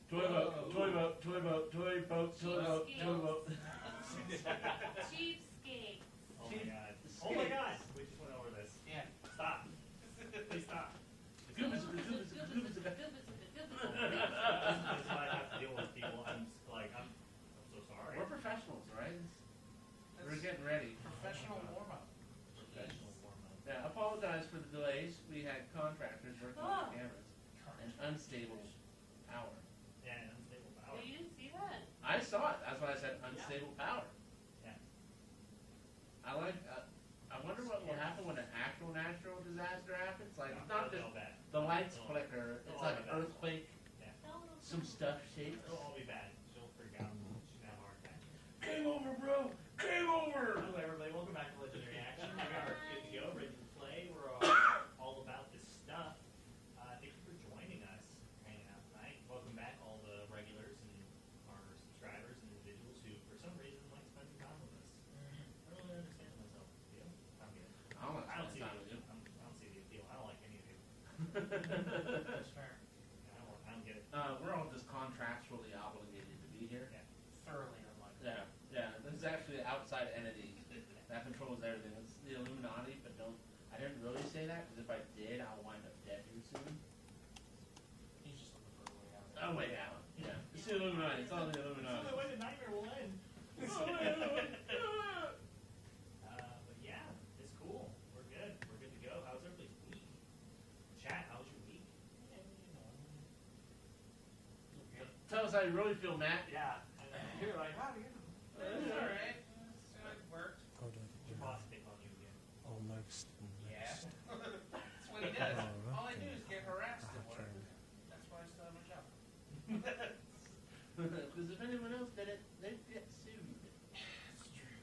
Toy boat, toy boat, toy boat, toy boat, toy boat, toy boat. Cheapskate. Oh my god. Oh my god. We just went over this. Yeah. Stop. Please stop. The goobas, the goobas, the goobas, the This is why I have to deal with people. I'm so sorry. We're professionals, right? We're getting ready. Professional warm-up. Professional warm-up. Yeah, apologize for the delays. We had contractors working on the cameras. And unstable power. Yeah, and unstable power. Oh, you didn't see that? I saw it. That's why I said unstable power. Yeah. I like. I wonder what will happen when an actual natural disaster happens. Like it's not just bad. the lights flicker. It's like an earthquake. Yeah. Some stuff shakes. It'll all be bad. She'll freak out. She's gonna have a heart attack. Game over, bro. Game over. Hello, everybody. Welcome back to Legendary Action. We are good to go, ready to play. We're all about this stuff. Thank you for joining us, hanging out tonight. Welcome back, all the regulars and our subscribers and individuals who, for some reason, like spending time with us. I don't really understand myself. You? I'm good. I don't see I don't see the appeal. I don't like any of you. That's fair. I don't get it. We're all just contractually obligated to be here. Yeah. Thoroughly unlikely. Yeah, yeah. This is actually an outside entity that controls everything. It's the Illuminati, but don't. I didn't really say that because if I did, I'll wind up dead here soon. He's just looking for a way out. Oh, way out. Yeah. It's the Illuminati. It's all the It's the Illuminati. only way the nightmare will end. But yeah, it's cool. We're good. We're good to go. How's everybody's week? Chat, how's your week? Tell us how you really feel, Matt. Yeah. You're like, how do you know? It's alright. It worked. Your boss pick on you again. Yeah. That's what he does. All I do is get harassed at work. That's why I still have a job. Because if anyone else did it, they'd get sued. It's true.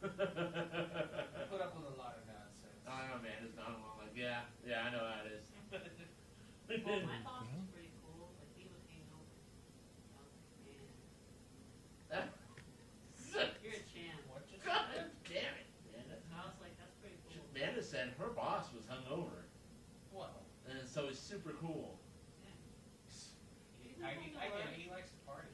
I put up with a lot of nonsense. I know, man. It's not long. Like, yeah, I know how it is. Well, my boss was pretty cool. Like, he was hanging over. I was like, man, you're a champ. What just God damn it, man. And I was like, that's pretty cool. Amanda said her boss was hungover, Well, and so he's super cool. I get it. He likes to party.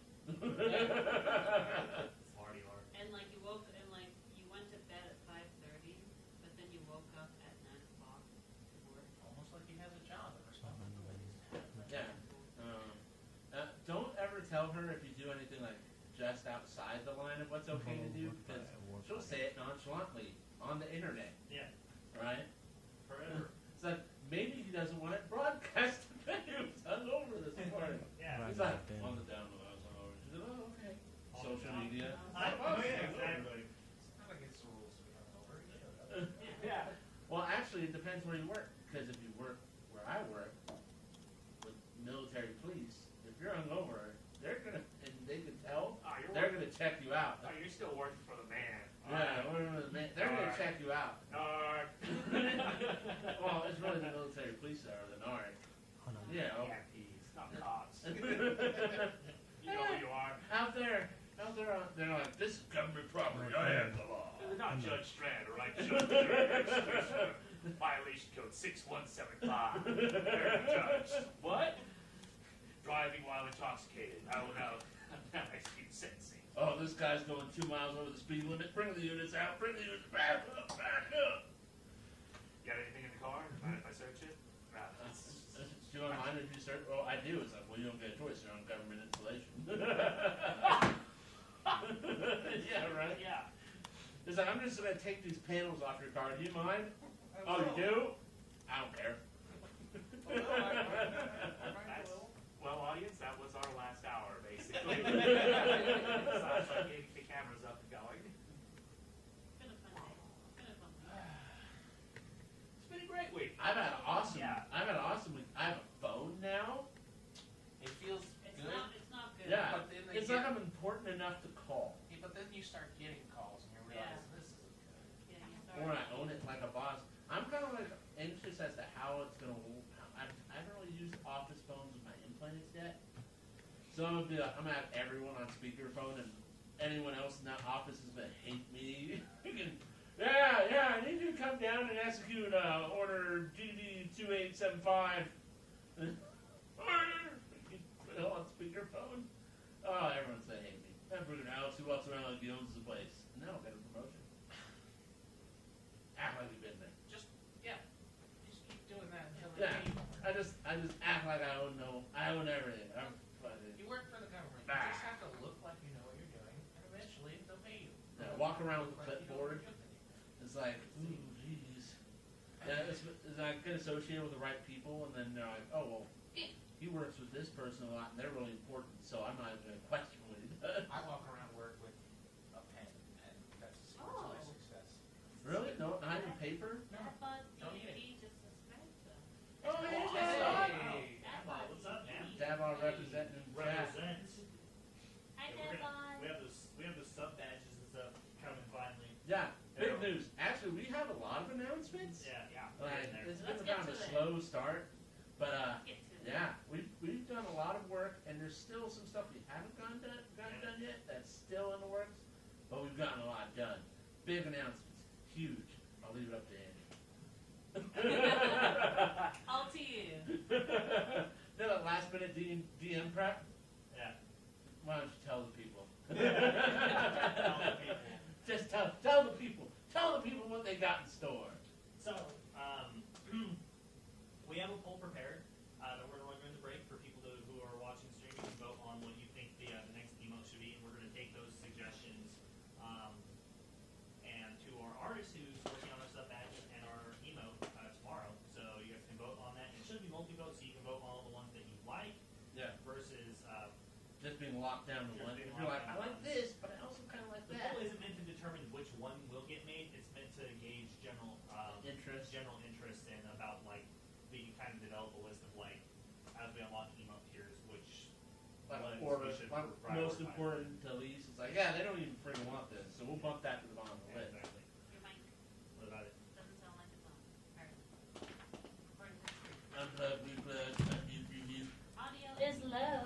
Party hard. And like you woke and like you went to bed at 5:30, but then you woke up at 9 o'clock to work. Almost like he has a job and responsibilities. Yeah. Don't ever tell her if you do anything like just outside the line of what's okay to do, because she'll say it nonchalantly on the internet, Yeah. right? Forever. It's like maybe he doesn't want it broadcast to he was hungover this morning. Yeah. He's like on the down low, I was hungover. She's like, oh, okay. On the Social down. media. Oh, yeah, exactly. It's not against the rules to be hungover. You know that. Yeah. Well, actually, it depends where you work. Because if you work where I work with military police, if you're hungover, they're gonna, and they can tell, they're gonna check you out. Oh, you're still working for the man. Yeah, they're gonna check you out. Narc. Well, it's really the military police that are the narc. Yeah. Yeah, peas, not cops. You know who you are. Out there, they're like, this is government property. I am the law. They're not Judge Strand, all right? Judge Violation code 6175. Very judge. What? Driving while intoxicated. I will now execute sentencing. Oh, this guy's going 2 miles over the speed limit. Bring the units out. Bring the units back up. Back up. You got anything in the car? Mind if I search it? Do you don't mind if you search? Well, I do. It's like, well, you don't get a choice. You're on government installation. Yeah, right? Yeah. It's like, I'm just going to take these panels off your car. Do you mind? I Oh, you will. do? I don't care. Oh, no, I might will. Well, audience, that was our last hour, basically. Sounds like getting the cameras up and going. It's been a fun day. It's been a fun week. It's been a great week. I've had an awesome. Yeah. I've had an awesome week. I have a phone now. It feels It's good. not good. Yeah. But then they It's get- like I'm important enough to call. Yeah, but then you start getting calls and you realize this isn't good. Yeah, you start. Or I own it like a boss. I'm kind of like anxious as to how it's gonna. I haven't really used office phones with my implants yet, so I'm gonna be like, I'm gonna have everyone on speakerphone, and anyone else in that office is gonna hate me. Yeah, I need you to come down and execute order GD 2875. know, on speakerphone. Oh, everyone's saying hate me. That freaking Alex who walks around like he owns the place. No, got a promotion. Act like you've been there. Just keep doing that until Yeah. they pay you more. I just act like I own everything. I'm fucking. You work for the government. You just have to look like you know what you're doing, and eventually they'll pay you. Yeah, walk around with a Look like you know what clipboard. you're doing. It's like, ooh, jeez. Yeah, it's I get associated with the right people, and then they're like, oh well, he works with this person a lot, and they're really important, so I'm not even gonna question what he does. I walk around work with a pen, and that's the secret to my Oh. success. Really? No, not even paper? No, I thought don't need it. D&D just suspect them. Oh, hey, Hey, Dabba, what's up, man? Dabba representing chat. Represents. Hi, Yeah, Dabba. we have those sub badges and stuff coming finally. Yeah, big news. Actually, we have a lot of announcements. Yeah. Like, it's been Let's get kind of a to it. slow start, but Get to it. yeah, we've done a lot of work, and there's still some stuff we haven't gotten done yet. That's still in the works, but we've gotten a lot done. Big announcements, huge. I'll leave it up to Andy. All to you. Then a last minute DM prep. Yeah. Why don't you tell the people? Tell the people. Just tell the people. Tell the people what they got in store. So, we have a poll prepared that we're going to run during the break for people who are watching the stream. You can vote on what you think the next emote should be, and we're going to take those suggestions and to our artist who's working on our sub badge and our emote tomorrow. So you guys can vote on that. It should be multi-vote, so you can vote on all the ones that you like Yeah. versus Just being locked down to Just one. being If you're like, locked I down like to this, but I also kind of like the that. poll isn't meant to determine which one will get made. It's meant to gauge general interest in about like we can kind of develop a list of like as we unlock emote tiers, which ones we should Like prioritize. most important to Elise. It's like, yeah, they don't even freaking want this, so we'll bump that to the bottom of the Yeah, list. exactly. Your mic What about it? doesn't sound like it's on. Alright. Unplug, replug, unmute, remute. Audio is low.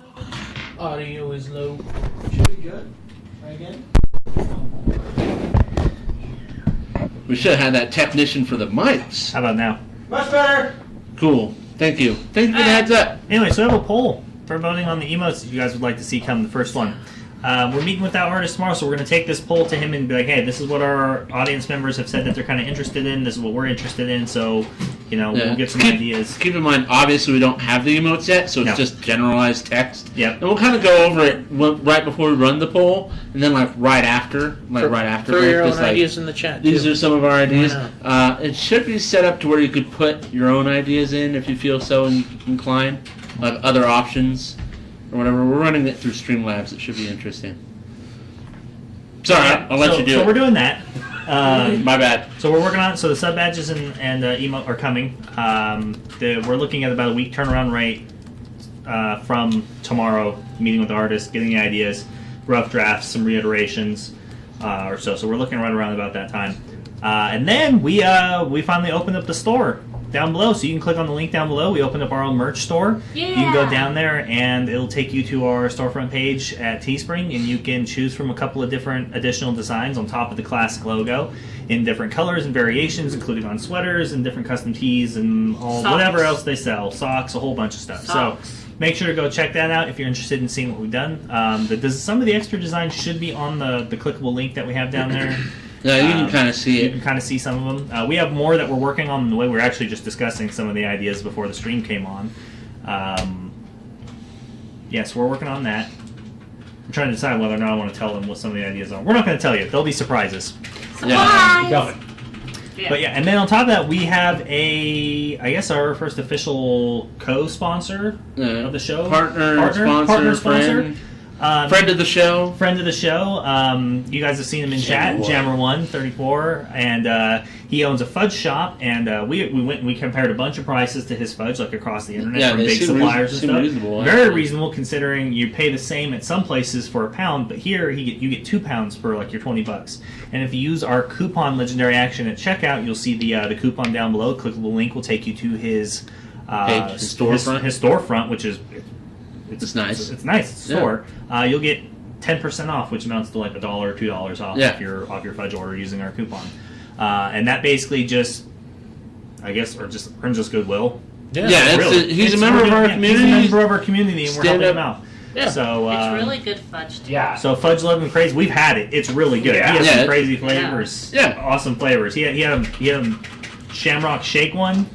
Audio is low. Should be good. Try again. We should have had that technician for the mics. How about now? Much better. Cool. Thank you. Thank you for the heads up. Anyway, so we have a poll for voting on the emotes that you guys would like to see come the first one. We're meeting with that artist tomorrow, so we're going to take this poll to him and be like, hey, this is what our audience members have said that they're kind of interested in. This is what we're interested in. So, we'll get some ideas. Keep in mind, obviously, we don't have the emotes yet, so it's just generalized text. Yep. And we'll kind of go over it right before we run the poll, and then right after. Throw your own ideas in the chat. These are some of our ideas. It should be set up to where you could put your own ideas in if you feel so inclined, like other options or whatever. We're running it through Streamlabs. It should be interesting. Sorry, I'll let you do it. So we're doing that. My bad. So we're working on it. So the sub badges and emote are coming. We're looking at about a week turnaround rate from tomorrow, meeting with the artist, getting the ideas, rough drafts, some reiterations or so. So we're looking right around about that time. And then we finally opened up the store down below. So you can click on the link down below. We opened up our own merch store. Yeah. You can go down there and it'll take you to our storefront page at Teespring, and you can choose from a couple of different additional designs on top of the classic logo in different colors and variations, including on sweaters and different custom tees and whatever else they sell, socks, a whole bunch of stuff. Socks. So make sure to go check that out if you're interested in seeing what we've done. Some of the extra designs should be on the clickable link that we have down there. Yeah, you can kind of see You it. can kind of see some of them. We have more that we're working on the way. We're actually just discussing some of the ideas before the stream came on. So we're working on that. I'm trying to decide whether or not I want to tell them what some of the ideas are. We're not going to tell you. They'll be surprises. Yeah. Going. Yeah. But yeah, and then on top of that, we have our first official co-sponsor of the show. Partner, sponsor, friend. Friend of the show. Friend of the show. You guys have seen him in chat, Jammer134, and he owns a fudge shop. And we went and we compared a bunch of prices to his fudge, like across the internet, from big suppliers and stuff. Reasonable, Very reasonable, considering you pay the same at some places for a pound, but here you get 2 pounds for like your $20. And if you use our coupon Legendary Action at checkout, you'll see the coupon down below. A clickable link will take you to his storefront. His storefront, which is. It's nice. It's nice. It's a store. You'll get 10% off, which amounts to like $1 or $2 off your fudge order using our coupon. And that basically just, I guess, or just earns us goodwill Yeah, he's a It's member of our really- community. He's a member of our community, and we're Stand helping up. him out. Yeah. So It's really good fudge too. yeah. So fudge loving crazy. We've had it. It's really good. Yeah. He has Yeah. some crazy flavors. Yeah. Awesome flavors. He had a Shamrock Shake one.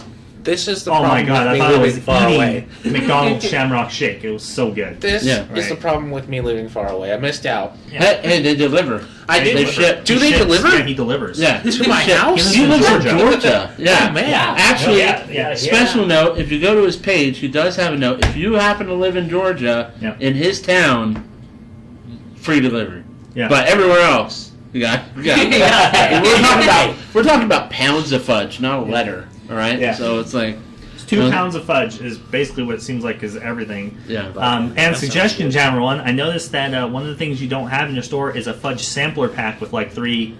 This is the Oh problem my god! I with me thought I was living far away. eating McDonald's Shamrock Shake. It was so good. This Yeah. is the Right. problem with me living far away. I missed out. Hey, they deliver. I They did. ship. Do they He ships. deliver? Yeah, he delivers. Yeah. To my Ship. house? He lives in Georgia. Georgia. Yeah. Oh, man. Actually, Yeah. special note, if you go to his page, he does have a note. If you happen to live in Georgia, Yeah. in his town, free delivery. Yeah. But everywhere else, you got. Yeah. We're talking about pounds of fudge, not a letter. All right. Yeah. So it's like, 2 pounds of fudge is basically what it seems like is everything. yeah. And suggestion, Jammer One. I noticed that one of the things you don't have in your store is a fudge sampler pack with like 3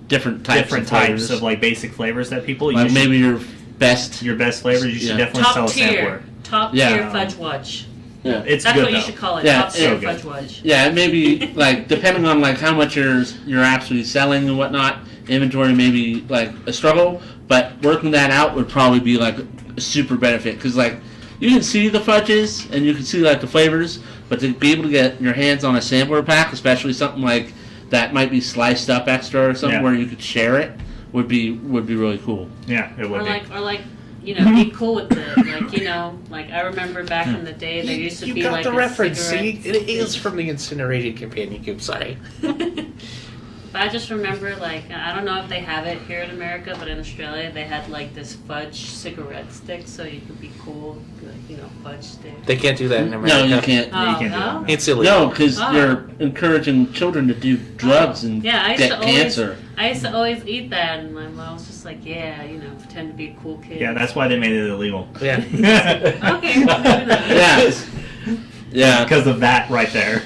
different types of like basic flavors that people like use. maybe your best. Your best flavors. You should Yeah. definitely sell a sampler. Top Yeah. tier fudge wudge. Yeah. It's That's good what though. you should call it. Yeah, Top tier so good. fudge wudge. Yeah, maybe like depending on like how much you're actually selling and whatnot, inventory may be like a struggle, but working that out would probably be like a super benefit because like you can see the fudges and you can see like the flavors, but to be able to get your hands on a sampler pack, especially something like that might be sliced up extra or something Yeah. where you could share it, would be really cool. Yeah, it would Or be. like, be cool with it. Like, I remember back in the day, there used to You be got like the a reference. cigarette. See, it is from the incinerated companion cube. Sorry. But I just remember, like, I don't know if they have it here in America, but in Australia they had like this fudge cigarette stick, so you could be cool, like, fudge stick. They can't do that in America. No, you can't. Oh, you can't do no? that. It's illegal. No, because Oh. you're encouraging children to do drugs and Yeah, I used get to always, cancer. I used to always eat that, and my mom was just like, yeah, pretend to be a cool kid. Yeah, that's why they made it illegal. Yeah. Okay, we'll do that. Yeah. Yeah. Because of that right there.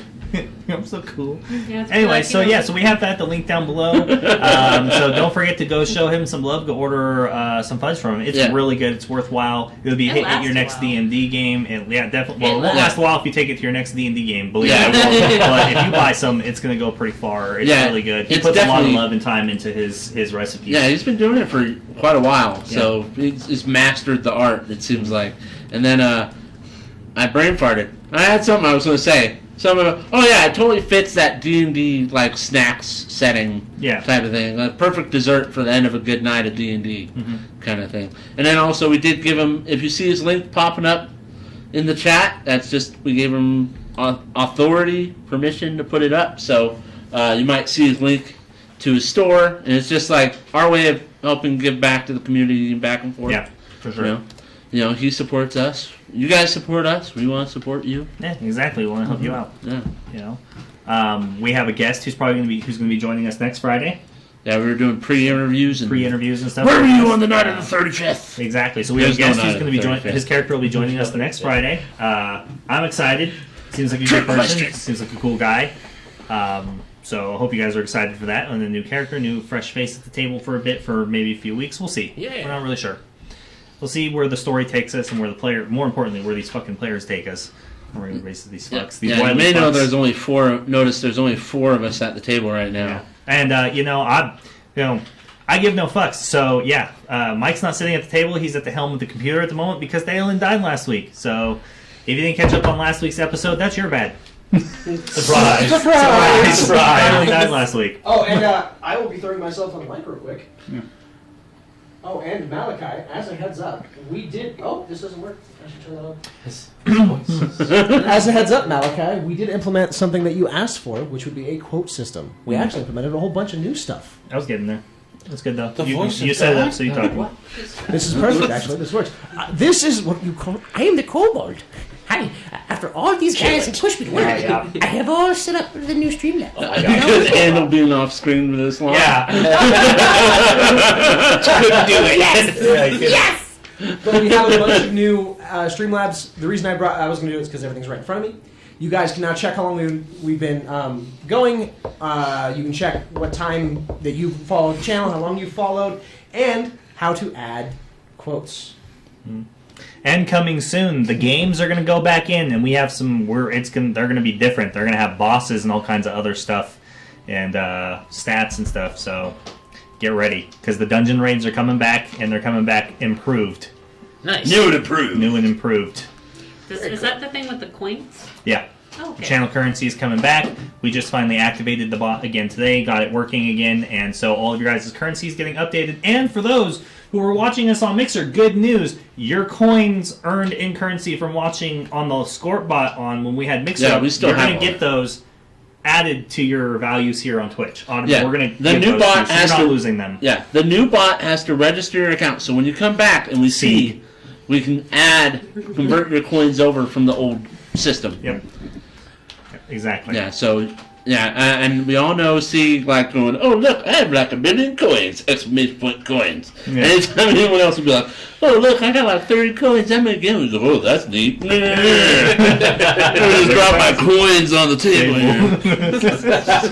I'm so cool. Yeah, it's Anyway, like, so yeah, so we have that, the link down below. So don't forget to go show him some love. Go order some fudge from him. It's Yeah. really good. It's worthwhile. It'll be It hitting at your lasts a next while. D&D game. Yeah, definitely. Well, it won't It last a while if you take it to your next D&D game. Believe Yeah, me. it won't. But if you buy some, it's going to go pretty far. It's Yeah, really good. He it's puts a lot of definitely- love and time into his recipes. Yeah, he's been doing it for quite a while, so he's mastered the art, it seems like. And then I brain farted. I had something I was going to say. It totally fits that D&D like snacks setting Yeah. type of thing. A perfect dessert for the end of a good night of D&D Mhm. kind of thing. And then also we did give him, if you see his link popping up in the chat, that's just, we gave him authority, permission to put it up. So you might see his link to his store, and it's just like our way of helping give back to the community and back and forth. Yeah, for sure. You know, he supports us. You guys support us. We want to support you. Yeah, exactly. We want to help you out. Yeah. We have a guest who's going to be joining us next Friday. Yeah, we were doing pre-interviews and Pre-interviews and stuff. Where were you on the night of the 35th? Exactly. So we have a There's guest no who's night going to be of the joining. 35th. His character will be joining us the next Friday. I'm excited. Seems like a good person. Seems like a cool guy. So I hope you guys are excited for that. And the new character, new fresh face at the table for a bit, for maybe a few weeks. We'll see. Yeah. We're not really sure. We'll see where the story takes us and where the player, more importantly, where these fucking players take us. We're going to race these fucks. These Yeah, you wily may know fucks. there's only four. Notice there's only 4 of us at the table right now. Yeah. And I give no fucks. So yeah, Mike's not sitting at the table. He's at the helm of the computer at the moment because Dalen died last week. So if you didn't catch up on last week's episode, that's your bad. Surprise! Surprise! Dalen died last week. Oh, and I will be throwing myself on the mic real quick. Oh, and Malachi, as a heads up, we did. Oh, this doesn't work. I should turn that on. As a heads up, Malachi, we did implement something that you asked for, which would be a quote system. We actually implemented a whole bunch of new stuff. I was getting there. That's good though. The voice you of set it God? up, so you talk. This is perfect, actually. This works. This is what you call. I am the kobold. Hi. After all these guys have pushed me to work, I have all set up the new Streamlabs. You couldn't handle being off screen for this long. Yeah. Couldn't do it. Yes. Yes. But we have a bunch of new Streamlabs. The reason I was going to do it is because everything's right in front of me. You guys can now check how long we've been going. You can check what time that you followed the channel, how long you followed, and how to add quotes. And coming soon, the games are going to go back in, and we have some. They're going to be different. They're going to have bosses and all kinds of other stuff, and stats and stuff. So get ready, because the dungeon raids are coming back, and they're coming back improved. Nice. New and improved. New and improved. Is that the thing with the coins? Yeah. Oh, okay. Channel currency is coming back. We just finally activated the bot again today, got it working again, and so all of your guys' currency is getting updated. And for those who are watching us on Mixer, good news. Your coins earned in currency from watching on the Scorp bot on when we had Mixer, Yeah, we still you're have going to get those added to your values here on Twitch. Yeah, we're going to the new bot so has you're not to losing them. Yeah, the new bot has to register your account. So when you come back and we see, we can convert your coins over from the old system. Yep. Exactly. Yeah. So and we all know, like going, oh look, I have like 1 million coins! Exclamation point coins. Yeah. Anytime anyone else will be like, oh look, I got like 30 coins. I'm gonna get. Oh, that's neat. I'm just drop my coins on the table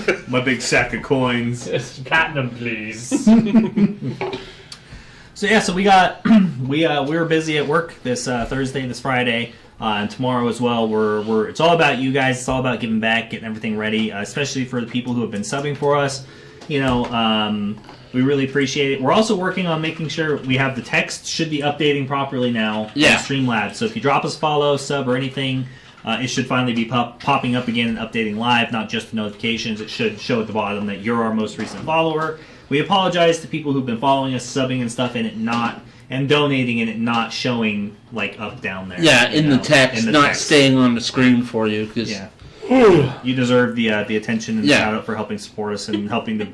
here. My big sack of coins. Platinum, please. So yeah, so we got we were busy at work this Thursday, this Friday, and tomorrow as well. We're it's all about you guys. It's all about giving back, getting everything ready, especially for the people who have been subbing for us. You know, we really appreciate it. We're also working on making sure we have the text should be updating properly now on Streamlabs. So if you drop us a follow, sub, or anything, it should finally be popping up again and updating live, not just the notifications. It should show at the bottom that you're our most recent follower. We apologize to people who've been following us, subbing and stuff, and donating, and it not showing like up down there. Yeah, in the text, not staying on the screen for you. Cause you deserve the attention and shout out for helping support us and helping to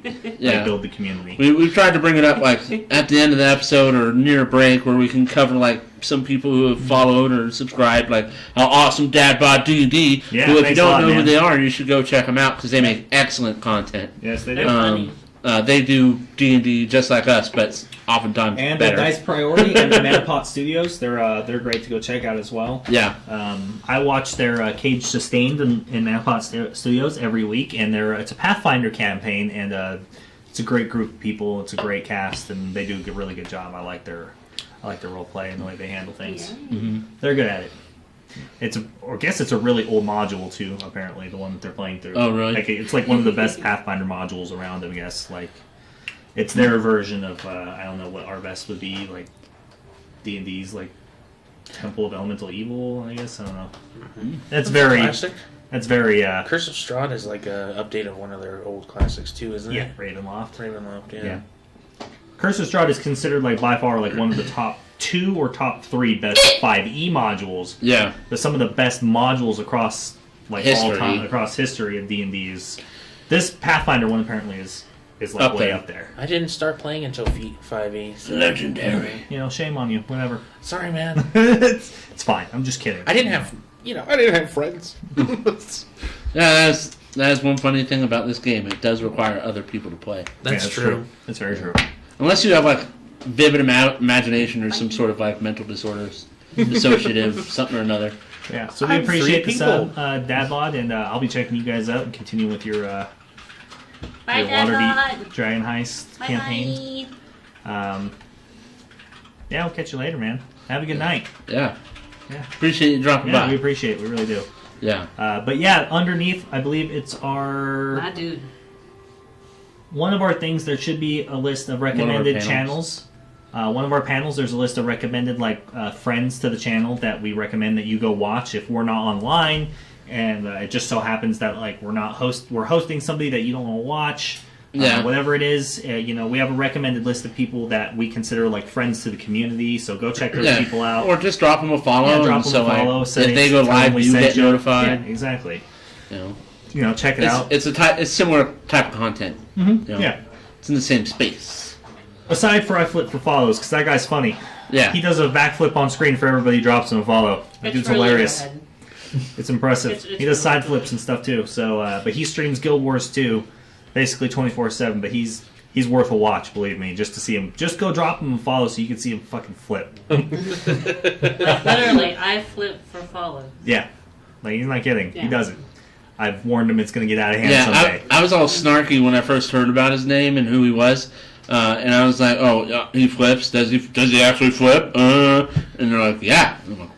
build the community. We've tried to bring it up like at the end of the episode or near a break where we can cover like some people who have followed or subscribed, like how awesome Dadbot D&D. Yeah, who, if you don't know man. who they are, you should go check them out because they make excellent content. Yes, they They're do. funny. They do D&D just like us, but oftentimes And better. Dice Priority and the Manapot Studios, they're great to go check out as well. Yeah. I watch their Cage Sustained in Manapot Studios every week, and it's a Pathfinder campaign, and it's a great group of people. It's a great cast, and they do a really good job. I like their role play and the way they handle things. Yeah. Mm-hmm. They're good at it. I guess it's a really old module too. Apparently, the one that they're playing through. Oh, really? Like, it's like one of the best Pathfinder modules around. I guess like it's their version of I don't know what our best would be, like D&D's like Temple of Elemental Evil. I guess I don't know. Mm-hmm. That's very. Classic. That's very. Curse of Strahd is like an update of one of their old classics too, isn't Yeah, it? Ravenloft. Ravenloft. Yeah. Yeah. Curse of Strahd is considered like by far like one of the top 2 or top 3 best 5e modules. Yeah. But some of the best modules across like History. all time across history of D&D is this Pathfinder one apparently is like Up way there. up there. I didn't start playing until 5e. So. Legendary. You know, shame on you. Whatever. Sorry, man. it's fine. I'm just kidding. I didn't have friends. Yeah, that's one funny thing about this game. It does require other people to play. That's Yeah, true. That's very true. Unless you have like vivid imagination or some sort of like mental disorders, dissociative, something or another. Yeah. So we I'm appreciate three the sub, Dadbot, and I'll be checking you guys out and continue with your Bye, Waterdeep Dragon Heist Bye, campaign. Yeah, we'll catch you later, man. Have a good night. Yeah. Yeah. Appreciate you dropping Yeah, by. we appreciate it. We really do. Yeah. But yeah, underneath, I believe it's My dude. one of our things. There should be a list of recommended panels. channels. One of our panels, there's a list of recommended friends to the channel that we recommend that you go watch if we're not online, and it just so happens that like we're hosting somebody that you don't want to watch. Yeah. Whatever it is, we have a recommended list of people that we consider like friends to the community. So go check those people out. Or just drop them a follow. Yeah, drop and them so a follow. Like, say if they go tell them live, we you sent get notified. Yeah, exactly. You know, Check it out. it's similar type of content. Mm-hmm. You know? Yeah. It's in the same space. Aside for I flip for follows, because that guy's funny. Yeah. He does a backflip on screen for everybody who drops him a follow. That dude's really hilarious. good. It's impressive. It's he does really side flips and stuff too. So, but he streams Guild Wars too, basically 24/7. But he's worth a watch, believe me, just to see him. Just go drop him a follow so you can see him fucking flip. Like, literally, I flip for follow. Yeah, like he's not kidding. Yeah. He does it. I've warned him it's going to get out of hand someday. I was all snarky when I first heard about his name and who he was, and I was like, "Oh, yeah, he flips. Does he actually flip?" And they're like, "Yeah." I'm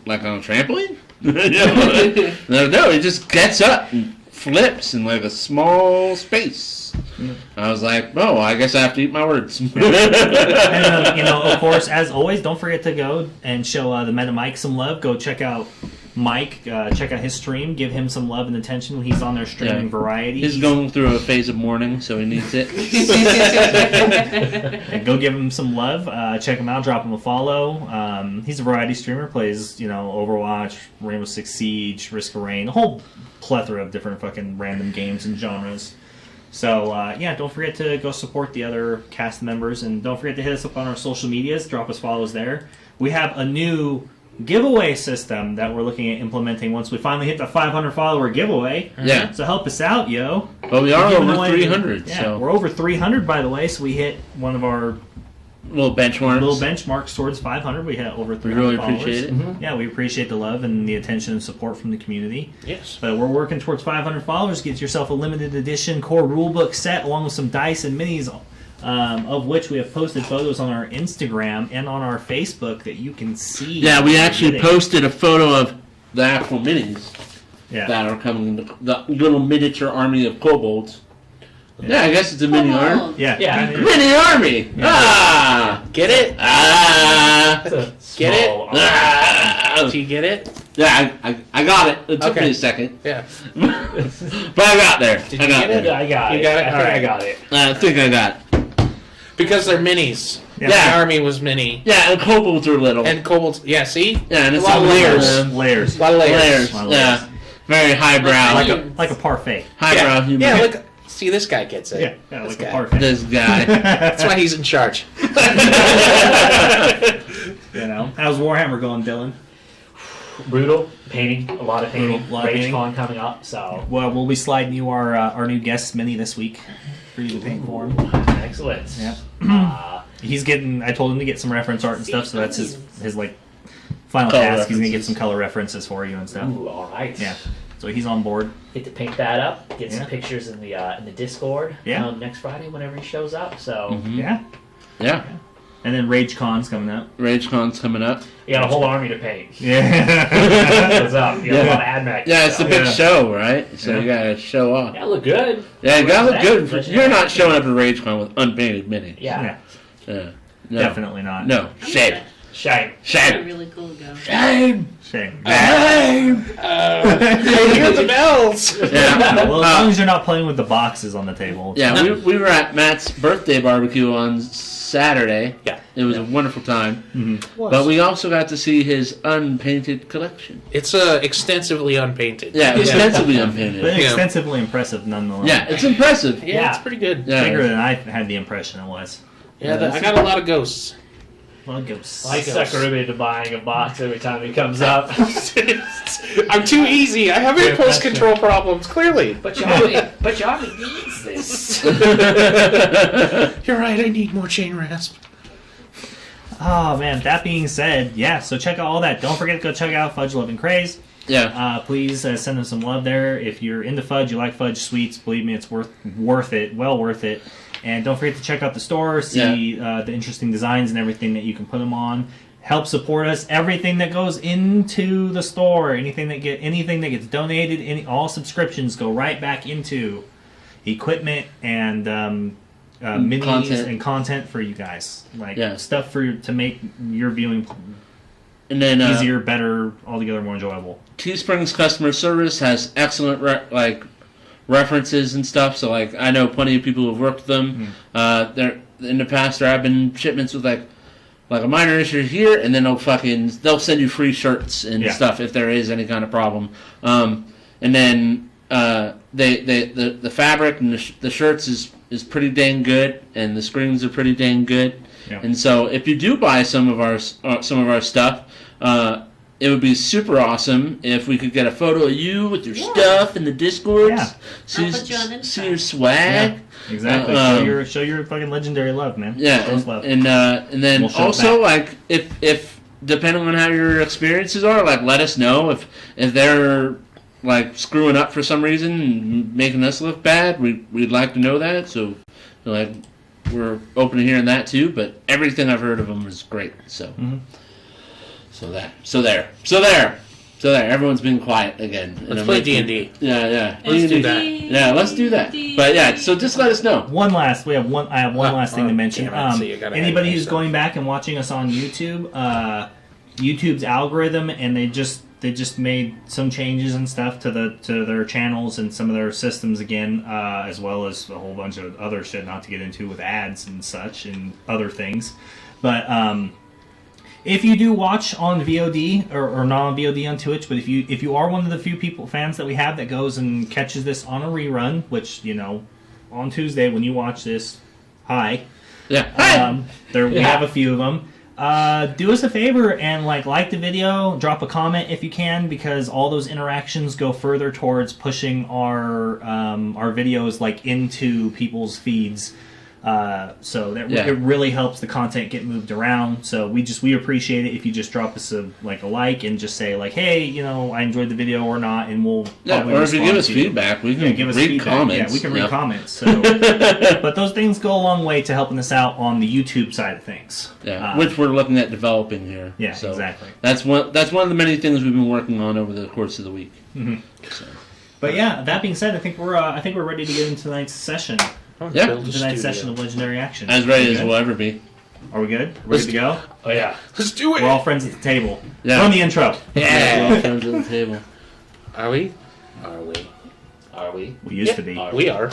like on a trampoline? No, he just gets up and flips in like a small space. I was like, oh, I guess I have to eat my words. And, of course, as always, don't forget to go and show the Meta Mike some love. Go check out Mike, check out his stream, give him some love and attention when he's on there streaming variety. He's going through a phase of mourning, so he needs it. And go give him some love. Check him out, drop him a follow. He's a variety streamer, plays, Overwatch, Rainbow Six Siege, Risk of Rain, a whole plethora of different fucking random games and genres. So, don't forget to go support the other cast members, and don't forget to hit us up on our social medias, drop us follows there. We have a new giveaway system that we're looking at implementing once we finally hit the 500 follower giveaway. Yeah. So help us out, yo. Well, we are giving over away 300. Yeah, so we're over 300, by the way, so we hit one of our little benchmarks towards 500. We hit over 300 We really followers. appreciate it. Yeah, we appreciate the love and the attention and support from the community. Yes. But we're working towards 500 followers. Get yourself a limited edition core rulebook set along with some dice and minis, of which we have posted photos on our Instagram and on our Facebook that you can see. Yeah, we actually posted a photo of the actual minis Yeah. that are coming, the little miniature army of kobolds. Yeah, I guess it's a mini army. Yeah. Yeah. Mini army! Yeah. Ah! Get it? Ah! Get it? Ah! Do you get it? Yeah, I got it. It took Okay. me a second. Yeah. But I got there. Did I you got get it? there. I got You it. got it? I think Alright. I got it. I think I got it. Because they're minis. Yeah. The army was mini. Yeah, and kobolds are little. And kobolds. Yeah, see? yeah, and it's a lot of layers. Layers. A lot of layers. Layers. Lot of Yeah. layers. Very highbrow. Like a parfait. highbrow Yeah, human. yeah look. See, this guy gets it. Yeah, This like guy. a parfait. This guy. That's why he's in charge. How's Warhammer going, Dylan? Brutal painting, a lot of painting. A lot of painting. RageCon coming up, so Well, we'll be sliding you our new guest mini this week for you to paint for him. excellent. Yeah. Uh, He's getting. I told him to get some reference art and stuff, so that's his like final Color task. He's gonna get references. some color references for you and stuff. ooh, all right. Yeah. So he's on board. Get to paint that up. Get some Yeah. pictures in the Discord. Yeah. Next Friday, whenever he shows up. So Mhm. Yeah. Yeah. And then RageCon's coming up. RageCon's coming up. you got a whole army to paint. Yeah. What's up? You got a lot of AdMac. Yeah, it's the stuff. big show, right? So Yeah. you gotta show off. Yeah, look good. Yeah, you gotta look good. Legendary You're not action. showing up at RageCon with unpainted mini. Yeah. Yeah. Yeah. No. Definitely not. No. Shame. Shame. Shame. Really cool guy. Shame. Shame. Shame. I hear the bells. Yeah. Well, as long as you're not playing with the boxes on the table. Yeah, we were at Matt's birthday barbecue on Saturday. Yeah. It was a wonderful time. Mhm. But we also got to see his unpainted collection. It's extensively unpainted. Yeah, extensively But unpainted. extensively impressive nonetheless. Yeah, it's impressive. Yeah, Yeah. it's pretty good. Yeah. Bigger than I had the impression it was. Yeah, I got a lot of ghosts. Well, ghosts. I sucker him into buying a box every time he comes up. I'm too easy. I have impulse control problems, clearly. But Johnny needs this. You're right, I need more chain rasp. Oh man, that being said, yeah, so check out all that. Don't forget to go check out Fudge Love and Craze. Yeah. Please send them some love there. If you're into fudge, you like fudge sweets, believe me, it's worth it, well worth it. And don't forget to check out the store, see the interesting designs and everything that you can put them on. Help support us. Everything that goes into the store, anything that gets donated, all subscriptions go right back into equipment and minis Content. and content for you guys, like Yeah. stuff to make your viewing And then easier, better, altogether more enjoyable. Teespring's customer service has excellent references and stuff. So I know plenty of people who've worked with them. There in the past there have been shipments with like a minor issue here, and then they'll send you free shirts and stuff if there is any kind of problem. And then the fabric and the shirts is pretty dang good, and the screens are pretty dang good. Yeah. And so if you do buy some of our stuff, it would be super awesome if we could get a photo of you with your stuff in the Discord. Yeah. I'll put you on Insta. See your swag. Exactly. Show your fucking legendary love, man. Yeah, Show us love. and then We'll show it also if depending on how your experiences are, let us know if they're screwing up for some reason and making us look bad. We'd like to know that. So we're open to hearing that too. But everything I've heard of them is great. So Mhm. so there. So there, everyone's been quiet again. Let's play D&D. Yeah. Let's do that. Yeah, let's do that. But yeah, so just let us know. I have one last thing to mention. damn it, so you gotta Anybody edit who's stuff. going back and watching us on YouTube, YouTube's algorithm, and they just made some changes and stuff to their channels and some of their systems again, as well as a whole bunch of other shit not to get into with ads and such and other things. But if you do watch on VOD or not on VOD on Twitch, but if you are one of the few fans that we have that goes and catches this on a rerun, which on Tuesday when you watch this, hi. Yeah. We have a few of them. Do us a favor and like the video, drop a comment if you can, because all those interactions go further towards pushing our videos into people's feeds. So that it really helps the content get moved around. So we appreciate it if you just drop us a like and just say hey, I enjoyed the video or not, and we'll probably or if you give us respond to you. feedback, we can give us read feedback. comments. Yeah, we can read comments. So, but those things go a long way to helping us out on the YouTube side of things. Yeah, which we're looking at developing here. Yeah, so exactly. That's one of the many things we've been working on over the course of the week. Mm-hmm. So. But yeah, that being said, I think we're ready to get into tonight's session. Yeah. Tonight's session of Legendary Action. As ready as we'll ever be. Are we good? Ready to go? Oh yeah, let's do it. We're all friends at the table. Yeah. Run the intro. We're all friends at the table. Are we? Are we? Are we? We used to be. We are.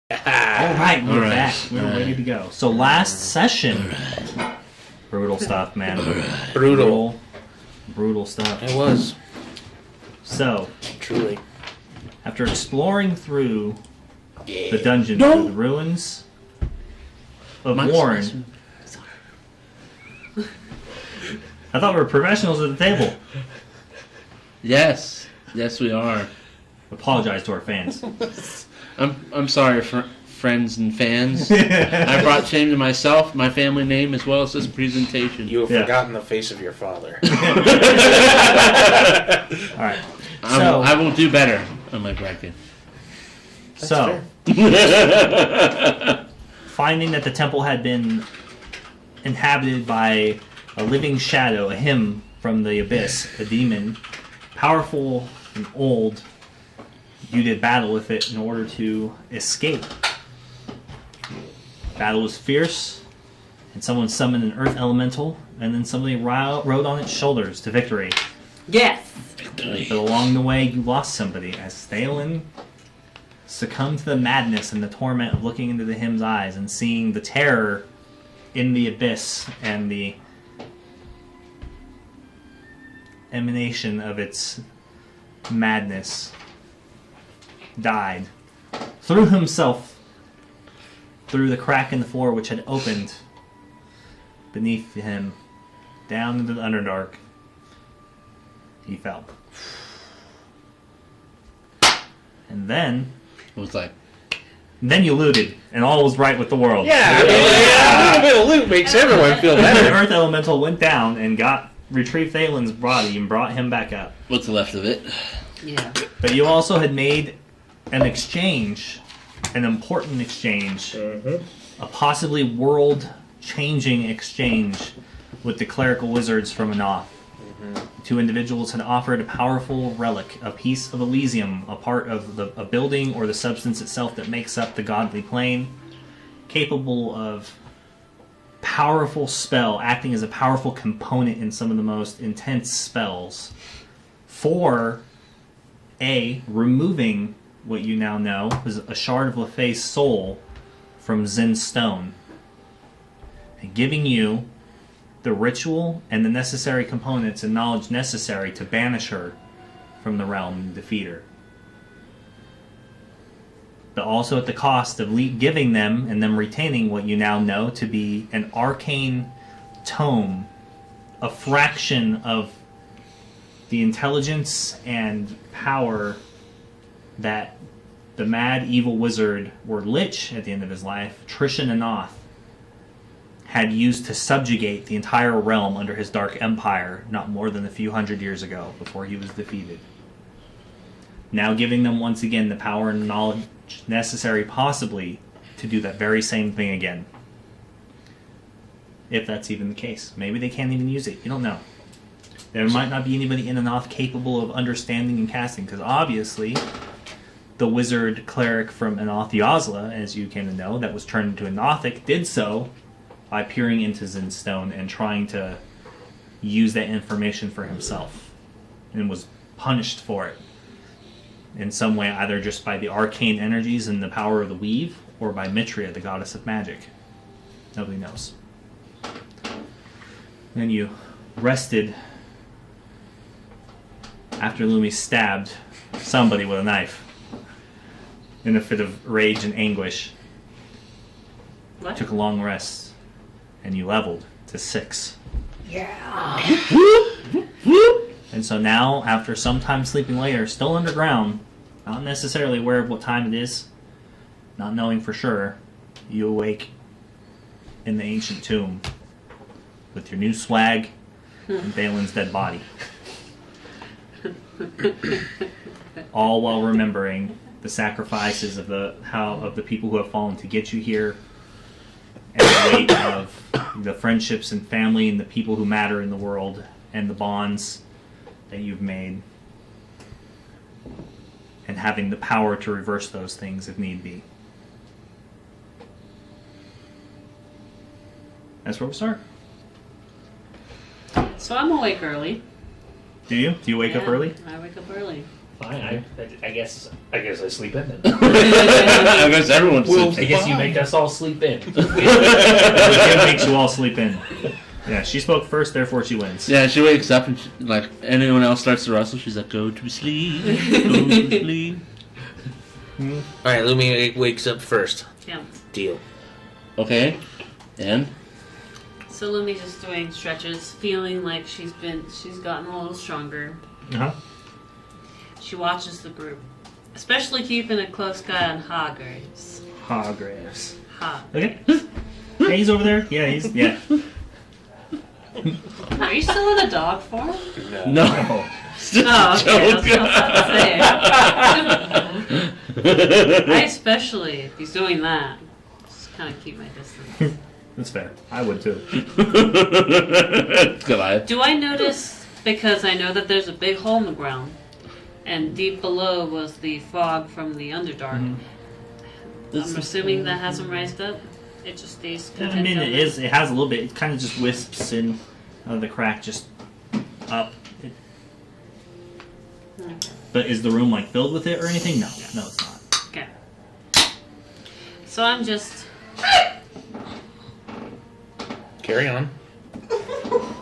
All right, we're All right. back. We're ready to go. So last session, brutal stuff, man. Brutal. Brutal stuff. It was So truly. after exploring through Yeah. the dungeon through the ruins of Warren, I thought we were professionals at the table. Yes, we are. Apologize to our fans. I'm sorry, friends and fans. I brought shame to myself, my family name, as well as this presentation. You have Yeah. forgotten the face of your father. All right. So, I will do better on my bracket. so finding that the temple had been inhabited by a living shadow, a hymn from the abyss, a demon, powerful and old, you did battle with it in order to escape. Battle was fierce, and someone summoned an earth elemental, and then somebody rode on its shoulders to victory. Yes. But along the way, you lost somebody as Thalen succumbed to the madness and the torment of looking into the hymn's eyes and seeing the terror in the abyss and the emanation of its madness. Died. Threw himself through the crack in the floor which had opened beneath him, down into the Underdark. He fell. And then you looted, and all was right with the world. Yeah, a little bit of loot makes everyone feel The better. Earth Elemental went down and retrieved Thalen's body and brought him back up. What's left of it? Yeah. But you also had made an exchange, an important exchange, a possibly world-changing exchange with the clerical wizards from Anoth. Two individuals had offered a powerful relic, a piece of Elysium, a part of a building or the substance itself that makes up the godly plane, capable of powerful spell, acting as a powerful component in some of the most intense spells, for removing what you now know is a shard of LeFay's soul from Zin's stone, and giving you the ritual and the necessary components and knowledge necessary to banish her from the realm and defeat her. But also at the cost of giving them and them retaining what you now know to be an arcane tome, a fraction of the intelligence and power that the mad evil wizard, or Lich at the end of his life, Trishan Anoth, had used to subjugate the entire realm under his dark empire not more than a few hundred years ago before he was defeated. Now giving them once again the power and knowledge necessary possibly to do that very same thing again. If that's even the case. Maybe they can't even use it. You don't know. There might not be anybody in Anoth capable of understanding and casting, because obviously the wizard cleric from Anoth Yozla, as you came to know, that was turned into Anothic, did so by peering into Zinstone and trying to use that information for himself, and was punished for it in some way, either just by the arcane energies and the power of the weave, or by Mitria, the goddess of magic. Nobody knows. Then you rested after Lumi stabbed somebody with a knife in a fit of rage and anguish. What? Took a long rest, and you leveled to 6. Yeah. And so now, after some time sleeping later, still underground, not necessarily aware of what time it is, not knowing for sure, you awake in the ancient tomb with your new swag and Balin's dead body. All while remembering the sacrifices of the people who have fallen to get you here, and the weight of the friendships and family and the people who matter in the world, and the bonds that you've made, and having the power to reverse those things if need be. That's where we start. So I'm awake early. Do you? Do you wake up Yeah, early? I wake up early. Fine, I guess I sleep in then. I guess everyone sleeps. I guess you make us all sleep in. It makes you all sleep in. Yeah, she spoke first, therefore she wins. Yeah, she wakes up and like anyone else starts to rustle, she's like, "Go to sleep, go to sleep." All right, Lumi wakes up first. Yeah. Deal. Okay, and So Lumi's just doing stretches, feeling like she's gotten a little stronger. Uh-huh. She watches the group, especially keeping a close eye on Hargraves. Hargraves. Ha. Okay. Yeah, he's over there. Yeah, yeah. Are you still in a dog form? no. Oh, okay. I was about to say. I especially, if he's doing that, just kind of keep my distance. That's fair. I would too. Goliath. Do I notice, because I know that there's a big hole in the ground, and deep below was the fog from the Underdark. I'm assuming that hasn't raised up? It just stays I mean, it is. It has a little bit. It kind of just wisps in the crack, just up. But is the room like filled with it or anything? No, no, it's not. Okay. So I'm just... Carry on.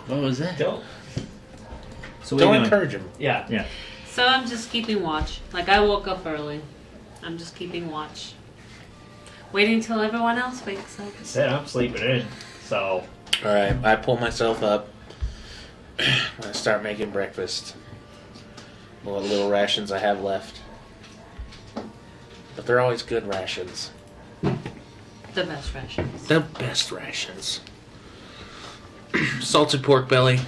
What was that? Don't. So what are Don't you doing? encourage him. Yeah. Yeah. So I'm just keeping watch. Like, I woke up early. I'm just keeping watch. Waiting till everyone else wakes up. Said I'm sleeping in. So All right, I pull myself up. I'm gonna start making breakfast. What little rations I have left, but they're always good rations. The best rations. The best rations. Salted pork belly.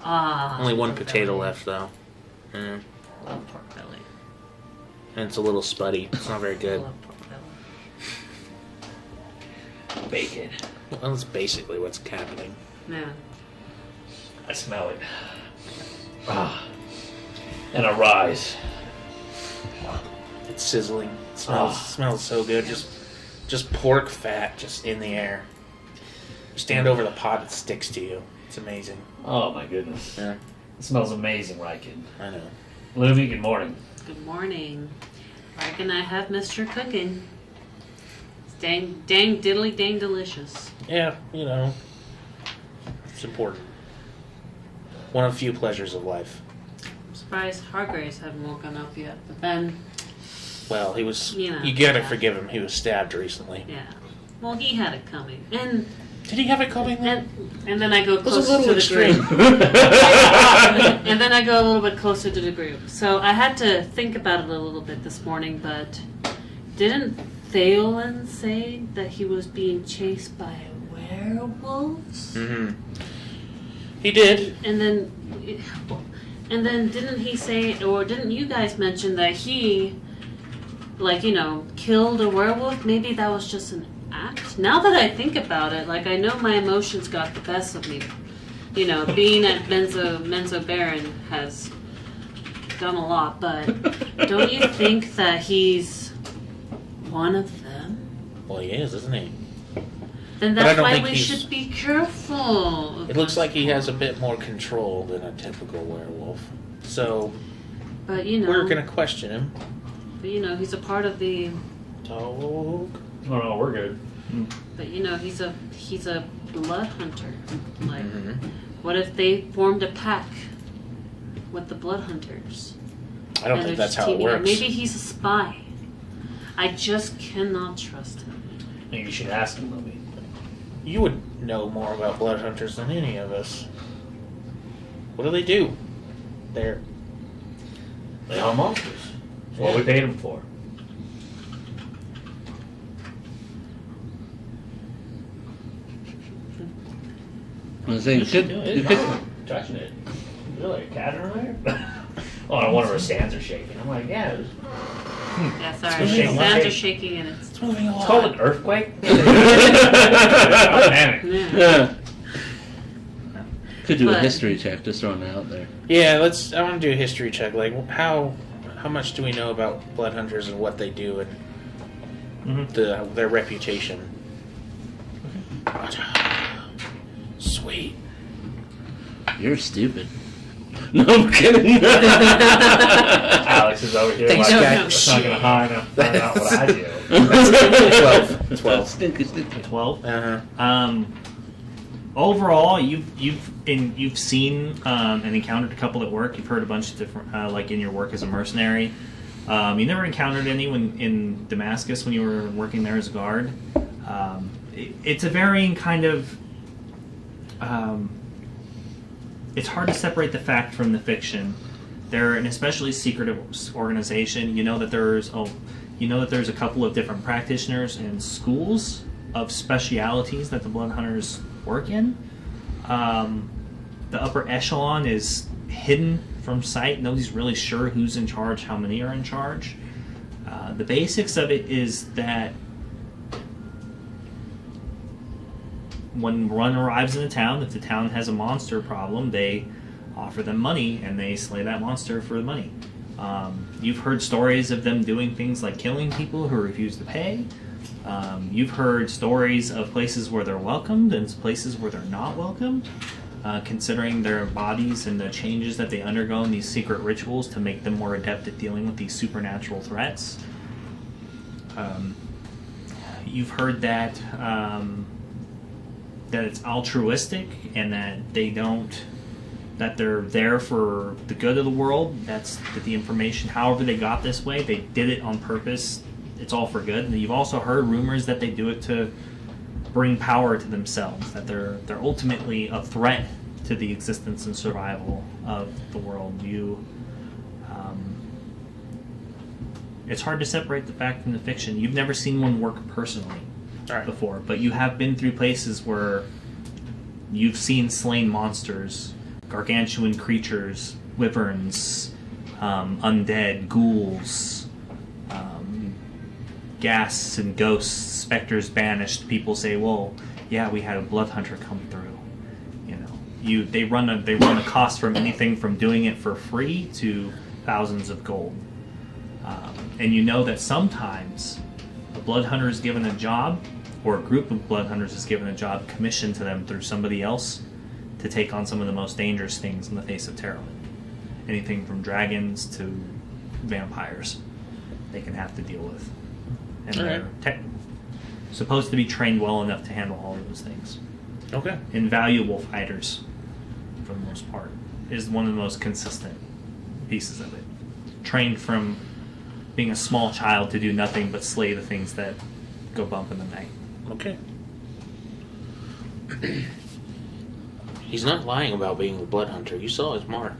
Ah. Only one pork potato belly. left though. Mm. Love pork belly. And it's a little spuddy. It's not very good. Love pork belly. bacon. Well, that's basically what's happening. Yeah. I smell it. Ah. And I rise. It's sizzling. It smells so good. Just pork fat just in the air. You stand over the pot, it sticks to you. It's amazing. Oh my goodness. Yeah, It smells amazing, Riken. I know. Lumi, good morning. Good morning. Reckon I have missed your cooking. It's dang diddly dang delicious. Yeah, you know, it's important. One of the few pleasures of life. I'm surprised Hargraves haven't woken up yet, but then, Well, he was. You know, you gotta yeah. forgive him. He was stabbed recently. yeah. Well, he had it coming. And Did he have it coming? then I go It was a closer little to the group. extreme. And then I go a little bit closer to the group. So I had to think about it a little bit this morning, but didn't Theolin say that he was being chased by werewolves? Mm-hmm. He did. And then didn't he say, or didn't you guys mention that he, like, you know, killed a werewolf? Maybe that was just an act. Now that I think about it, like, I know my emotions got the best of me. You know, being at Menzo Baron has done a lot, but don't you think that he's one of them? Well, he is, isn't he? Then But I that's don't why think we he's- should be careful. It looks like he has a bit more control than a typical werewolf. So But you know, we're gonna question him. but, you know, he's a part of the. Oh Dog. no, we're good. But you know, he's a blood hunter. Like, Mhm. what if they formed a pack with the blood hunters? I don't And think they're that's just how it teaming up? works. Maybe he's a spy. I just cannot trust him. Maybe you should ask him, Louie. You would know more about blood hunters than any of us. What do they do? They're They are monsters. That's what we paid them for. I was saying, you could, you could, Touching it. Is there like a cat in there? Oh, and one of our stands are shaking. I'm like, yeah, it's Yeah, It's sorry. gonna His shake my hands are face. shaking and it's. moving a lot. called an earthquake. Panic. Yeah. yeah. Could do a But- history check, just throwing it out there. Yeah, let's. I want to do a history check. Like, how much do we know about blood hunters and what they do and their reputation? Sweet. You're stupid. No, I'm kidding. Alex is over here Thanks, like, guy. it's not gonna hide enough to find out what I do. 12. Stinky, stinky. 12. Uh-huh. Overall, you've seen and encountered a couple at work. You've heard a bunch of different, like in your work as a mercenary. You never encountered anyone in Damascus when you were working there as a guard. It's a varying kind of. It's hard to separate the fact from the fiction. They're an especially secretive organization. You know that there's a couple of different practitioners and schools of specialities that the Blood Hunters work in. The upper echelon is hidden from sight. Nobody's really sure who's in charge, how many are in charge. The basics of it is that when one arrives in a town, if the town has a monster problem, they offer them money and they slay that monster for the money. You've heard stories of them doing things like killing people who refuse to pay. You've heard stories of places where they're welcomed and places where they're not welcomed, considering their bodies and the changes that they undergo in these secret rituals to make them more adept at dealing with these supernatural threats. You've heard that that it's altruistic and that that they're there for the good of the world. That's that the information, however they got this way, they did it on purpose. It's all for good. And you've also heard rumors that they do it to bring power to themselves, that they're ultimately a threat to the existence and survival of the world. It's hard to separate the fact from the fiction. You've never seen one work personally before, but you have been through places where you've seen slain monsters, gargantuan creatures, wyverns, undead, ghouls, ghasts and ghosts, specters banished. People say, "Well, yeah, we had a blood hunter come through." You know, they run a cost from anything from doing it for free to thousands of gold. And you know that sometimes a blood hunter is given a job, or a group of blood hunters is given a job commissioned to them through somebody else to take on some of the most dangerous things in the face of Terrowyn. Anything from dragons to vampires. they can have to deal with. And Alright. they're supposed to be trained well enough to handle all of those things. Okay. Invaluable fighters, for the most part, is one of the most consistent pieces of it. Trained from being a small child to do nothing but slay the things that go bump in the night. Okay. He's not lying about being the blood hunter. You saw his mark.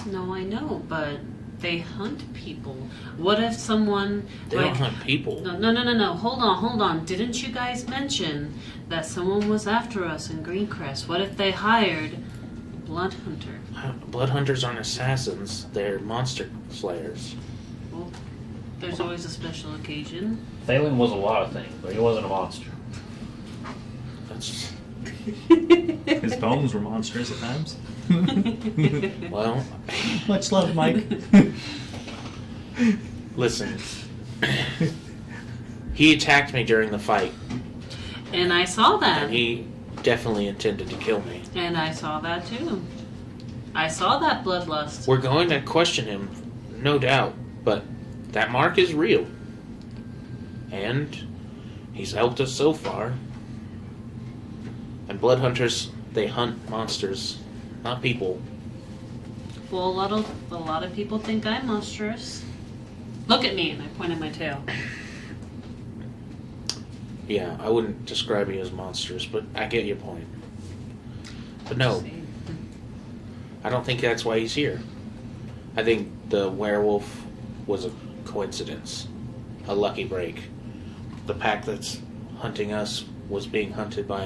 No, I know, but they hunt people. What if someone They don't hunt people. No. Hold on. Didn't you guys mention that someone was after us in Greencrest? What if they hired a blood hunter? Blood hunters aren't assassins. They're monster slayers. Well, there's always a special occasion. Thalen was a lot of things, but he wasn't a monster. That's His bones were monstrous at times. well. Much love, Mike. Listen. He attacked me during the fight, And I saw that. and he definitely intended to kill me. And I saw that too. I saw that bloodlust. We're going to question him, no doubt, but that mark is real. And he's helped us so far. And blood hunters, they hunt monsters, not people. Well, a lot of people think I'm monstrous. Look at me, and I point at my tail. Yeah, I wouldn't describe you as monstrous, but I get your point. But no, See? I don't think that's why he's here. I think the werewolf was a coincidence, a lucky break. The pack that's hunting us was being hunted by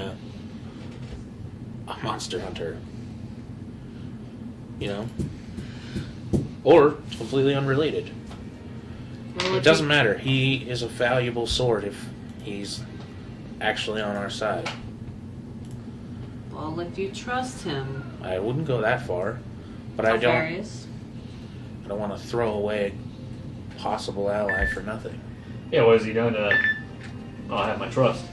a monster hunter. You know? Or completely unrelated. Well, It doesn't matter. He is a valuable sword if he's actually on our side. Well, if you trust him, I wouldn't go that far, but I don't Aquarius. want to throw away a possible ally for nothing. Yeah, what has he done to not have my trust?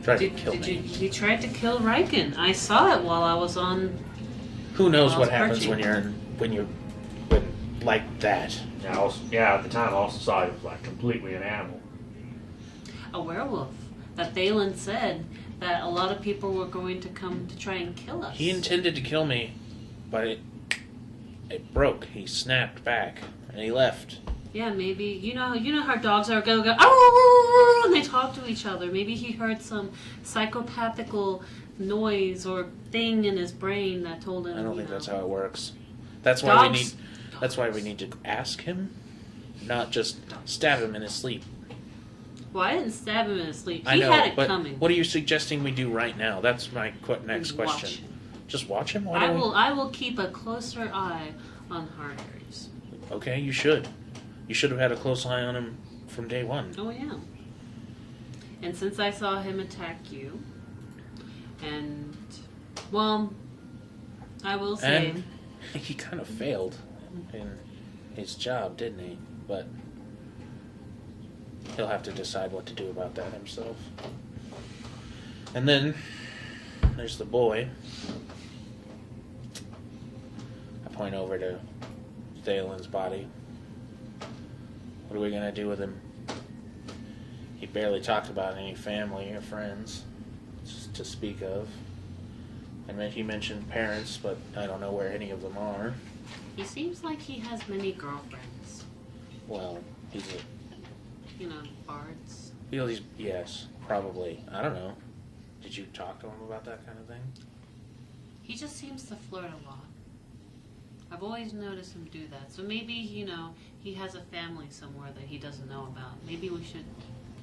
Try to kill me. He tried to kill Riken. I saw it while I was on. Who knows Well, what it's happens perching. when you're like that? Yeah, at the time I also saw he was like completely an animal. A werewolf. That Thalen said that a lot of people were going to come to try and kill us. He intended to kill me, but it broke. He snapped back and he left. Yeah, maybe you know how dogs are go "Arr!" and they talk to each other. Maybe he heard some psychopathical noise or thing in his brain that told him. I don't you think know. that's how it works. That's why Dogs. That's why we need to ask him, not just stab him in his sleep. Well, I didn't stab him in his sleep. I He know, had it but coming. what are you suggesting we do right now? That's my next Watch question. him. Just watch him? Why I don't we- will. I will keep a closer eye on Hargreaves. Okay, you should. You should have had a close eye on him from day one. Oh yeah. And since I saw him attack you, and well, I will say. And he kind of failed in his job, didn't he? But he'll have to decide what to do about that himself. And then there's the boy. I point over to Thalen's body. What are we gonna do with him? He barely talked about any family or friends to speak of. And then he mentioned parents, but I don't know where any of them are. He seems like he has many girlfriends. Well, he's Bards. yes, probably. I don't know. Did you talk to him about that kind of thing? He just seems to flirt a lot. I've always noticed him do that. So maybe, he has a family somewhere that he doesn't know about. Maybe we should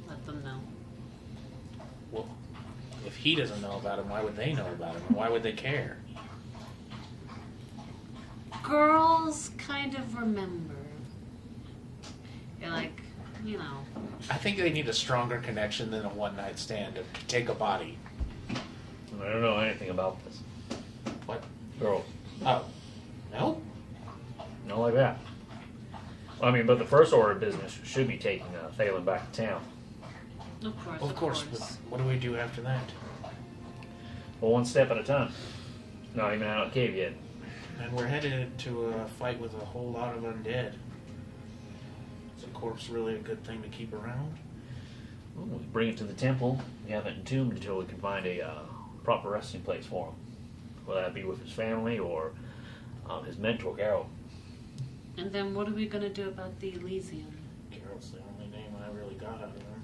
let them know. Well, if he doesn't know about him, why would they know about him? And why would they care? Girls kind of remember. They're like, I think they need a stronger connection than a one-night stand to take a body. I don't know anything about this. What? Girls. Oh. No? Not like that. Well, but the first order of business should be taking Thalen back to town. Of course, Of course, but what do we do after that? Well, one step at a time. Not even out of the cave yet. And we're headed to a fight with a whole lot of undead. Is a corpse really a good thing to keep around? Well, we bring it to the temple. We have it entombed until we can find a proper resting place for him. Whether that be with his family or his mentor, Carol. And then what are we gonna do about the Elysium? Carol's the only name I really got out of him.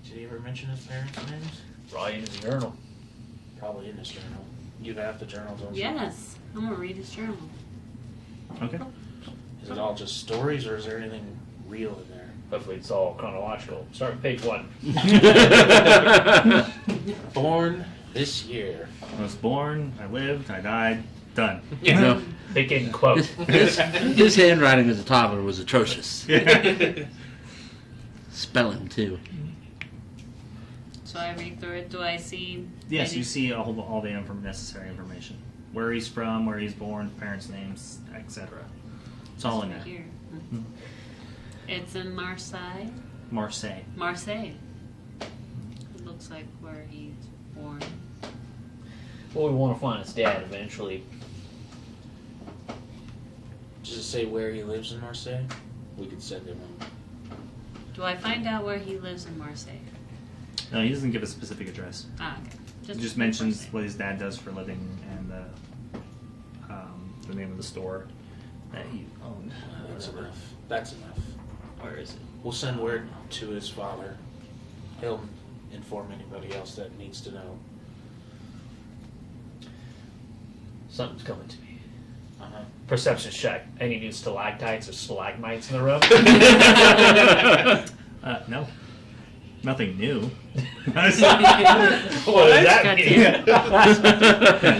Did he ever mention his parents' names? Probably in his journal. Probably in his journal. You have the journal, don't you? Yes, I'm gonna read his journal. Okay. Is it all just stories, or is there anything real in there? Hopefully it's all chronological. Start with page 1. Born this year. I was born, I lived, I died, done. You know, Big in quote. his handwriting as a toddler was atrocious. Spelling too. So I read through it. Do I see? Yes, any- you see all the necessary information. Where he's from, where he's born, parents' names, etc. It's all in right there. here. It's in Marseille. Marseille. Marseille. It looks like where he's born. Well, we want to find his dad eventually. Does it say where he lives in Marseille? We could send him. Do I find out where he lives in Marseille? No, he doesn't give a specific address. Ah, okay. He just mentions what his dad does for a living and the name of the store that he owned. That's enough. That's enough. Where is it? We'll send word to his father. He'll inform anybody else that needs to know. Something's coming to me. Uh-huh. Perception check. Any new stalactites or stalagmites in the room? No. Nothing new. What does that mean?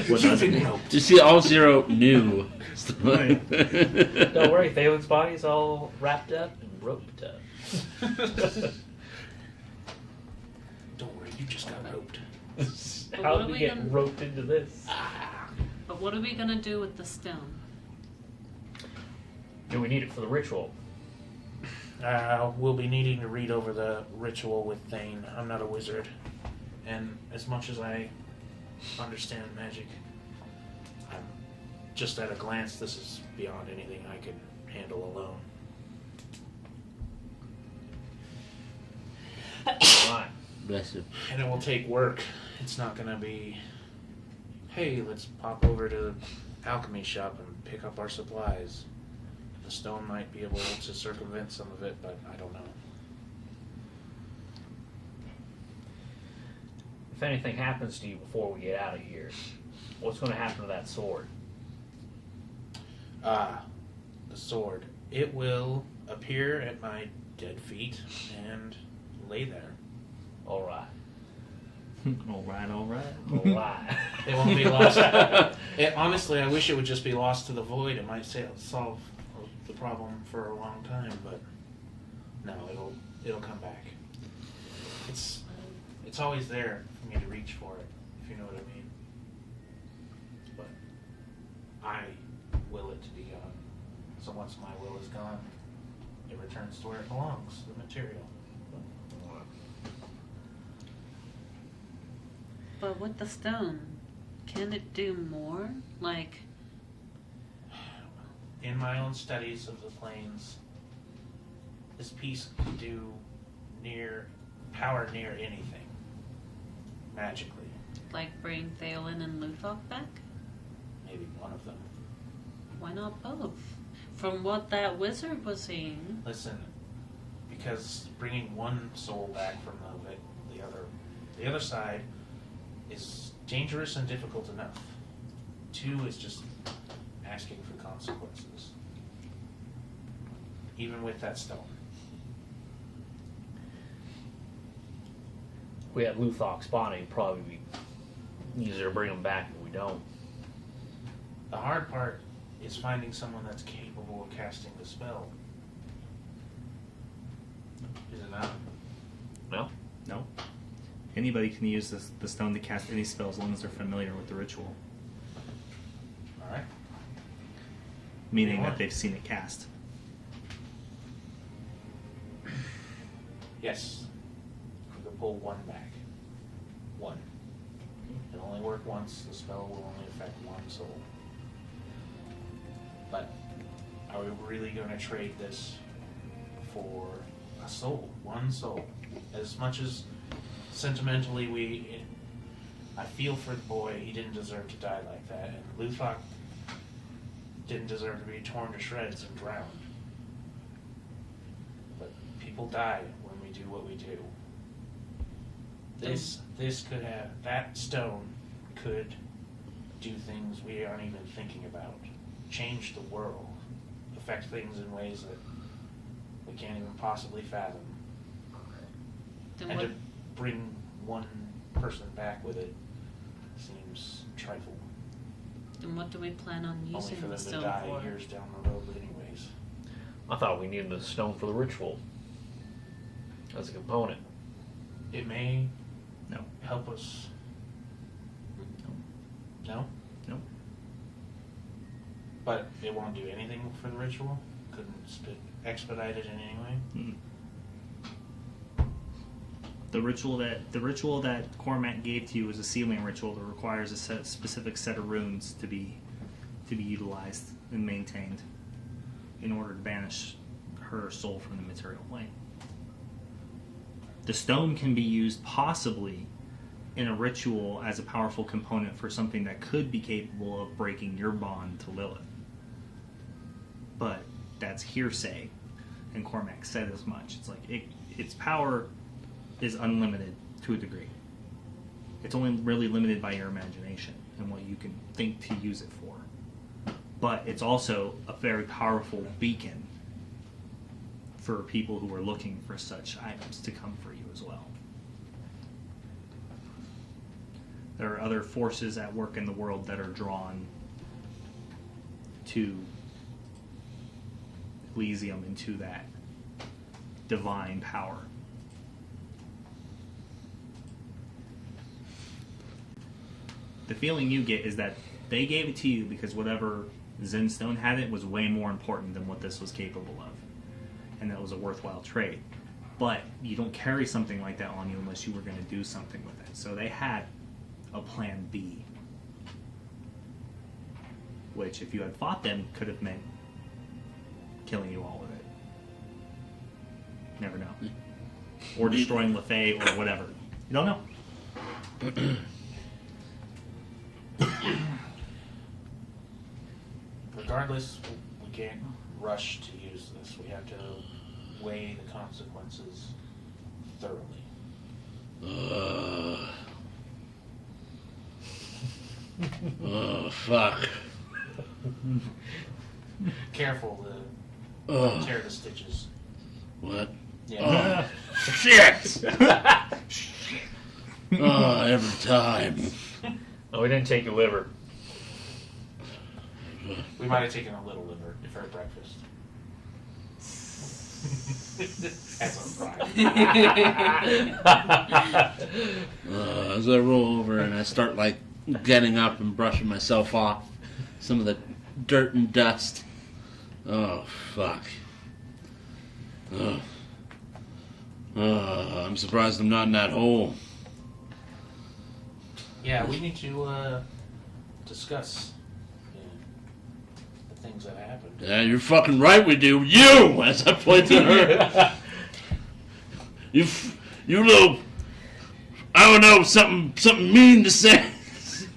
What does it mean? You see all 0 new. Right. Don't worry, Phelan's body's all wrapped up and roped up. Don't worry, you just got roped. How what did are we we get gonna- roped into this? But what are we gonna do with the stone? Do we need it for the ritual? We'll be needing to read over the ritual with Thane. I'm not a wizard. And as much as I understand magic, just at a glance, this is beyond anything I can handle alone. Alright. Bless you. And it will take work. It's not going to be, hey, let's pop over to the alchemy shop and pick up our supplies. The stone might be able to circumvent some of it, but I don't know. If anything happens to you before we get out of here, what's going to happen to that sword? The sword. It will appear at my dead feet and lay there. Alright. Alright. Alright. It won't be lost. Honestly, I wish it would just be lost to the void. It might solve the problem for a long time, but no, it'll come back. It's always there for me to reach for it, if you know what I mean. But I will it to be gone. So once my will is gone, it returns to where it belongs, the material. But with the stone, can it do more? Like, In my own studies of the planes, this piece can do power near anything, magically. like bring Theolin and Luthok back? Maybe one of them. Why not both? From what that wizard was saying. Listen, because bringing one soul back from the other side is dangerous and difficult enough. 2 is just asking for consequences. Even with that stone. If we had Luthok's body, it'd probably be easier to bring him back, but we don't. The hard part is finding someone that's capable of casting the spell. Is it not? No? No. Anybody can use the stone to cast any spell as long as they're familiar with the ritual. Alright. Meaning that they've seen it cast. Yes. You can pull one back. One. It'll only work once. The spell will only affect one soul. But are we really going to trade this for a soul, one soul. As much as sentimentally I feel for the boy, he didn't deserve to die like that, and Luthok didn't deserve to be torn to shreds and drowned. But people die when we do what we do. This could have, that stone could do things we aren't even thinking about. Change the world. Affect things in ways that we can't even possibly fathom. Then And what, to bring one person back with it seems trifle. then what do we plan on Only using for the them to stone die for? years down the road anyways. I thought we needed the stone for the ritual as a component. It may No. help us. No? No. But it won't do anything for the ritual? Couldn't expedite it in any way? Mm-mm. The ritual that Cormac gave to you is a sealing ritual that requires a specific set of runes to be utilized and maintained in order to banish her soul from the material plane. The stone can be used possibly in a ritual as a powerful component for something that could be capable of breaking your bond to Lilith. But that's hearsay, and Cormac said as much. It's like its power is unlimited to a degree. It's only really limited by your imagination and what you can think to use it for. But it's also a very powerful beacon for people who are looking for such items to come for you as well. There are other forces at work in the world that are drawn to Elysium and to that divine power. The feeling you get is that they gave it to you because whatever Zenstone had it was way more important than what this was capable of. And that was a worthwhile trade. But you don't carry something like that on you unless you were going to do something with it. So they had a plan B. Which, if you had fought them, could have meant killing you all with it. Never know. Or destroying LeFay or whatever. You don't know. Regardless, we can't rush to use this. We have to weigh the consequences thoroughly. Oh, fuck. Careful to tear the stitches. What? Yeah. Oh, shit! Oh, every time. Oh, we didn't take your liver. We might have taken a little liver for breakfast. As a Friday. As I roll over and I start like getting up and brushing myself off some of the dirt and dust. Oh, fuck. I'm surprised I'm not in that hole. Yeah, we need to discuss the things that happened. Yeah, you're fucking right we do. You! As I point to her. You little... I don't know, something mean to say.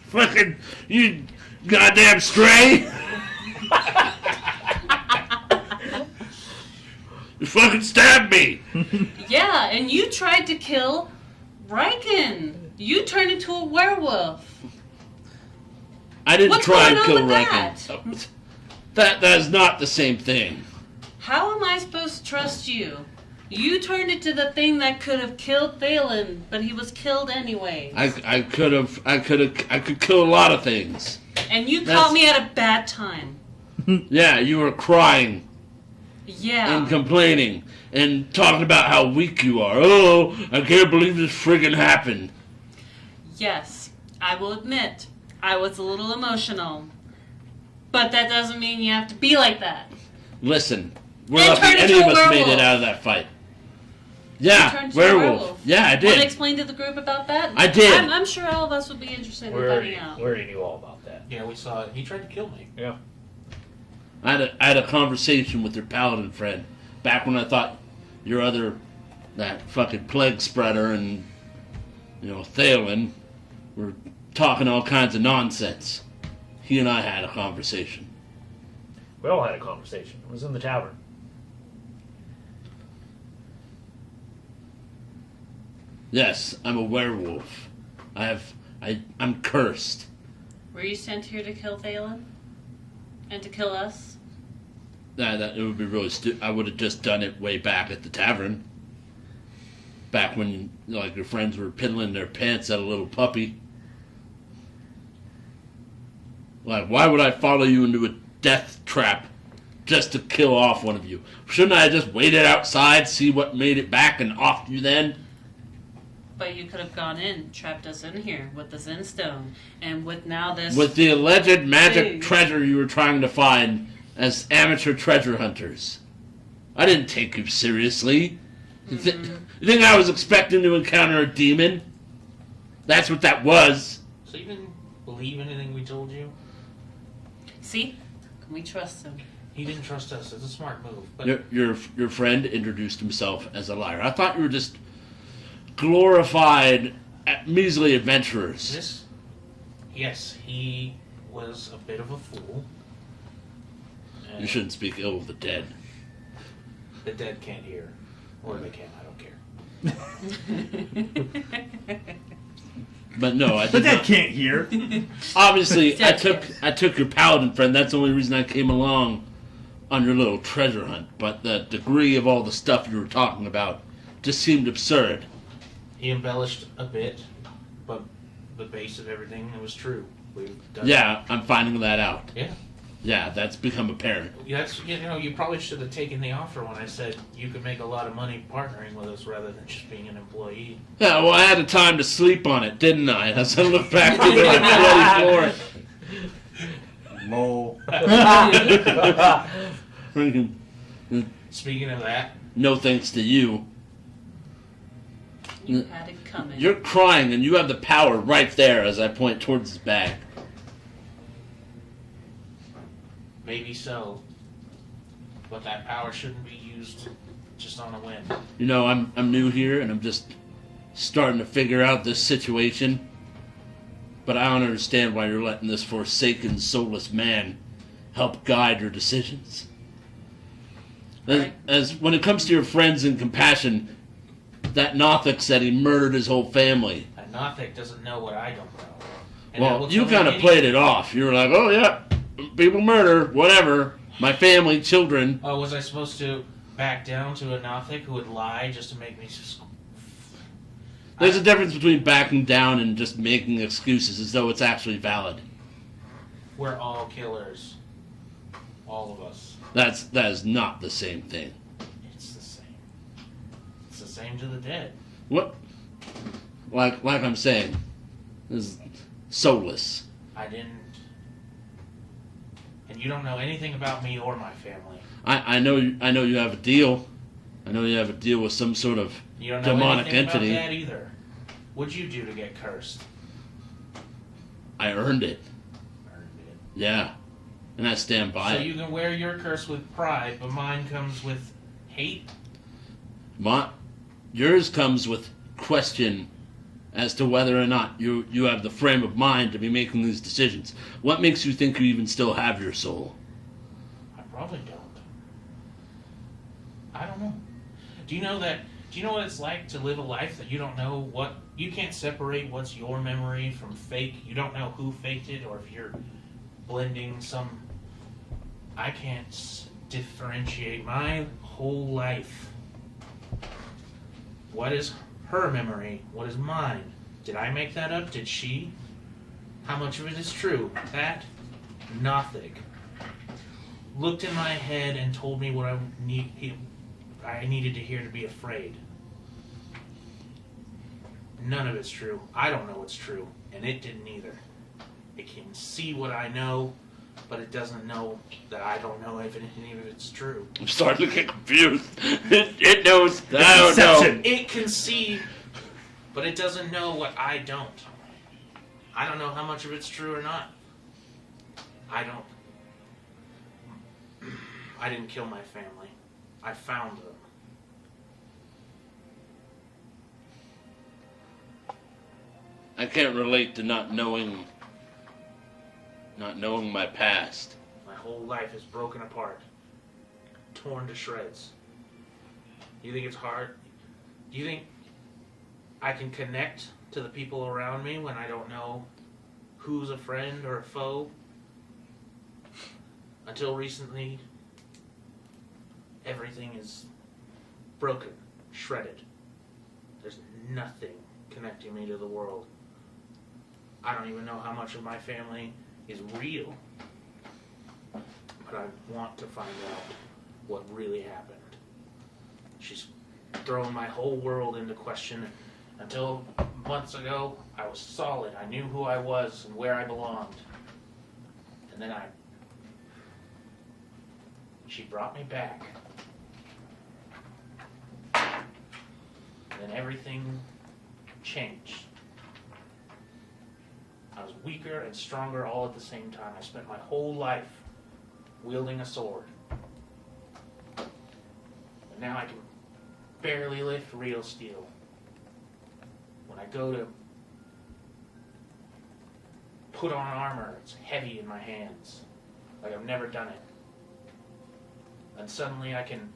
Fucking... You goddamn stray. You fucking stabbed me. Yeah, and you tried to kill Riken. You turned into a werewolf. I didn't What's try going and on kill with Riken. That is not the same thing. How am I supposed to trust you? You turned into the thing that could have killed Thalen, but he was killed anyway. I could kill a lot of things. And you caught me at a bad time. Yeah, you were crying Yeah. and complaining and talking about how weak you are. Oh, I can't believe this friggin' happened. Yes, I will admit, I was a little emotional. But that doesn't mean you have to be like that. Listen, we're And lucky turn any into of a us made werewolf. it out of that fight. You Yeah, turned into a werewolf. Yeah, I Want to did. explain to the group about that? I did. I'm sure all of us would be interested in We finding out. already knew all about that. Yeah, we saw it. He tried to kill me. Yeah. I had a conversation with your paladin friend. back when I thought that fucking plague spreader and, Thalen were talking all kinds of nonsense. He and I had a conversation. We all had a conversation. It was in the tavern. Yes, I'm a werewolf. I'm cursed. Were you sent here to kill Thalen? And to kill us? That it would be really I would have just done it way back at the tavern. Back when, your friends were piddling their pants at a little puppy. Why would I follow you into a death trap just to kill off one of you? Shouldn't I have just waited outside, see what made it back, and off you then? But you could have gone in, trapped us in here with the Zen Stone, and with now this... With the alleged magic Hey. treasure you were trying to find as amateur treasure hunters. I didn't take you seriously. You think I was expecting to encounter a demon? That's what that was. So you didn't believe anything we told you? See? Can we trust him? He didn't trust us. It's a smart move. But Your friend introduced himself as a liar. I thought you were just glorified, measly adventurers. Yes, he was a bit of a fool. You shouldn't speak ill of the dead. The dead can't hear. Or they can, I don't care. But no, I The did dead not. can't hear. Obviously, I Dead took your paladin friend. That's the only reason I came along on your little treasure hunt. But the degree of all the stuff you were talking about just seemed absurd. He embellished a bit, but the base of everything, it was true. We've done Yeah, I'm finding that out. Yeah. Yeah, that's become apparent. You probably should have taken the offer when I said you could make a lot of money partnering with us rather than just being an employee. Yeah, well, I had the time to sleep on it, didn't I? As I look back to the bloody floor. Mole. Freaking Speaking of that, no thanks to you. You had it coming. You're crying, and you have the power right there as I point towards his bag. maybe so, but that power shouldn't be used just on a whim. I'm new here, and I'm just starting to figure out this situation. But I don't understand why you're letting this forsaken, soulless man help guide your decisions. As when it comes to your friends and compassion, that Nothic said he murdered his whole family. A Nothic doesn't know what I don't know. And Well, you kind of played it off. You were like, oh yeah, people murder, whatever. My family, children. Oh, was I supposed to back down to a Nothic who would lie just to make me... There's a difference between backing down and just making excuses as though it's actually valid. We're all killers. All of us. That is not the same thing. It's the same. It's the same to the dead. What? Like I'm saying, this is soulless. I didn't... And you don't know anything about me or my family. I know you have a deal. I know you have a deal with some sort of You don't know demonic anything entity. about that either. What'd you do to get cursed? I earned it. Earned it. Yeah. And I stand by So it. you can wear your curse with pride, but mine comes with hate? Yours comes with question as to whether or not you have the frame of mind to be making these decisions. What makes you think you even still have your soul? I probably don't. I don't know. Do you know what it's like to live a life that you don't know what... You can't separate what's your memory from fake. You don't know who faked it or if you're blending some... I can't differentiate my whole life. What is her memory? What is mine? Did I make that up? Did she? How much of it is true? That Nothic looked in my head and told me what I needed to hear to be afraid. None of it's true. I don't know what's true, and it didn't either. It can see what I know, but it doesn't know that I don't know if any of it's true. I'm starting to get confused. It knows that I don't know. It can see, but it doesn't know what I don't. I don't know how much of it's true or not. I didn't kill my family. I found them. I can't relate to not knowing my past. My whole life is broken apart, torn to shreds. You think it's hard? Do you think I can connect to the people around me when I don't know who's a friend or a foe? Until recently, everything is broken, shredded. There's nothing connecting me to the world. I don't even know how much of my family is real. But I want to find out what really happened. She's thrown my whole world into question. Until months ago, I was solid. I knew who I was and where I belonged. And then she brought me back. And then everything changed. I was weaker and stronger all at the same time. I spent my whole life wielding a sword. And now I can barely lift real steel. When I go to put on armor, it's heavy in my hands, like I've never done it. And suddenly I can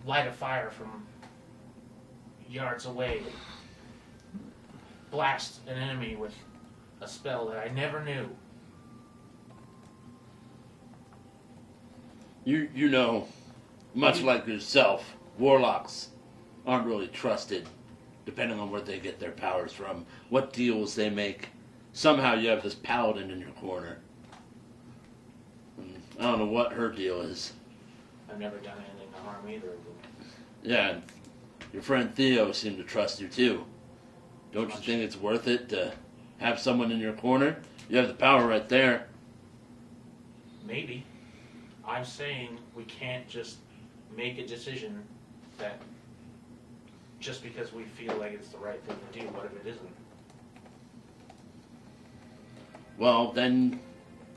light a fire from yards away, blast an enemy with a spell that I never knew. You know, much like yourself, warlocks aren't really trusted, depending on where they get their powers from, what deals they make. Somehow you have this paladin in your corner. I don't know what her deal is. I've never done anything to harm either of them. Yeah, and your friend Theo seemed to trust you too. Don't you think it's worth it to have someone in your corner? You have the power right there. Maybe. I'm saying we can't just make a decision that just because we feel like it's the right thing to do, what if it isn't? Well, then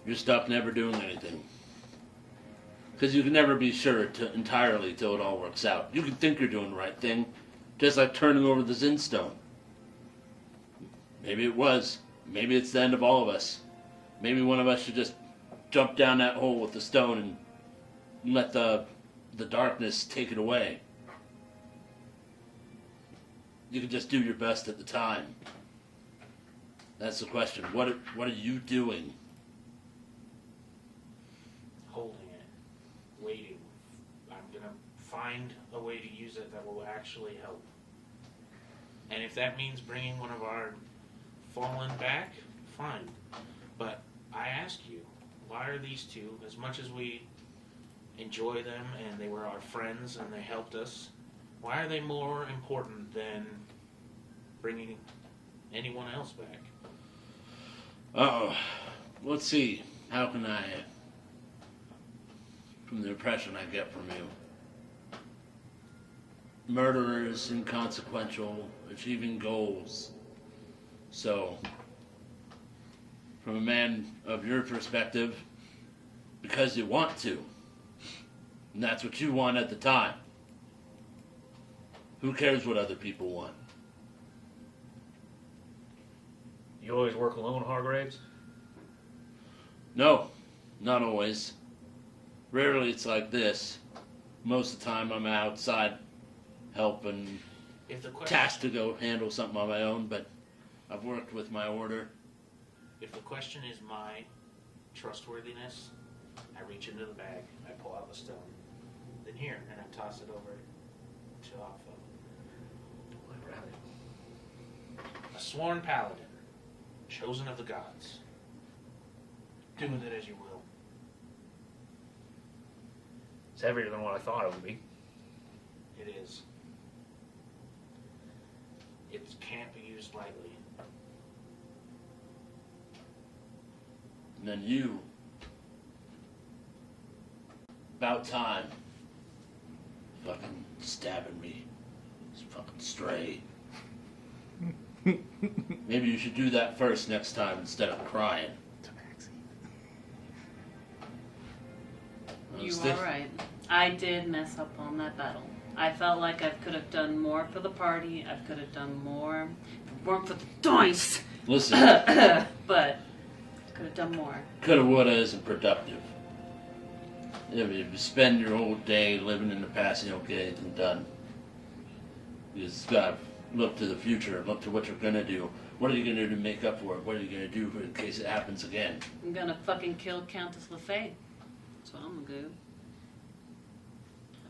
you're stuck never doing anything. Because you can never be sure entirely till it all works out. You can think you're doing the right thing, just like turning over the Zin Stone. Maybe it was. Maybe it's the end of all of us. Maybe one of us should just jump down that hole with the stone and let the darkness take it away. You can just do your best at the time. That's the question. What are you doing? Holding it. Waiting. I'm going to find a way to use it that will actually help. And if that means bringing one of our fallen back, fine. But I ask you, why are these two, as much as we enjoy them and they were our friends and they helped us, why are they more important than bringing anyone else back? Oh, let's see. How can I, from the impression I get from you, murder is inconsequential, achieving goals. So, from a man of your perspective, because you want to, and that's what you want at the time. Who cares what other people want? You always work alone, Hargraves? No, not always. Rarely it's like this. Most of the time I'm outside helping, If the question, tasked to go handle something on my own, but I've worked with my order. if the question is my trustworthiness, I reach into the bag, I pull out the stone, then here, and I toss it over to Alpha. A sworn paladin, chosen of the gods. Do with it as you will. It's heavier than what I thought it would be. It is. It can't be used lightly. And then you, about time, fucking stabbing me. This fucking stray. Maybe you should do that first next time instead of crying. You are right. I did mess up on that battle. I felt like I could have done more for the party. I could have done more. If it weren't for the dice. Listen, But could have done more. coulda, woulda isn't productive. If you spend your whole day living in the past, you don't get anything done. You just gotta look to the future, look to what you're gonna do. What are you gonna do to make up for it? What are you gonna do in case it happens again? I'm gonna fucking kill Countess LeFay. That's what I'm gonna do.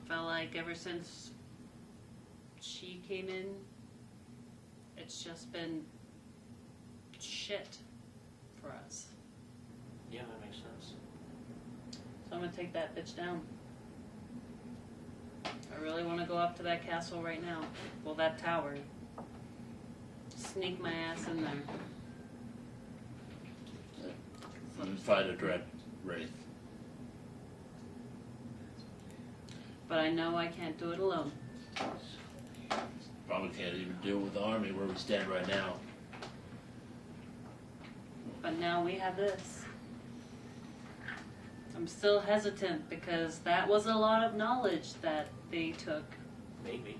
I felt like ever since she came in, it's just been shit for us. Yeah, that makes sense. So I'm gonna take that bitch down. I really want to go up to that castle right now. Well, that tower. Sneak my ass in there. And fight a dread wraith. But I know I can't do it alone. Probably can't even deal with the army where we stand right now. But now we have this. I'm still hesitant because that was a lot of knowledge that they took. Maybe.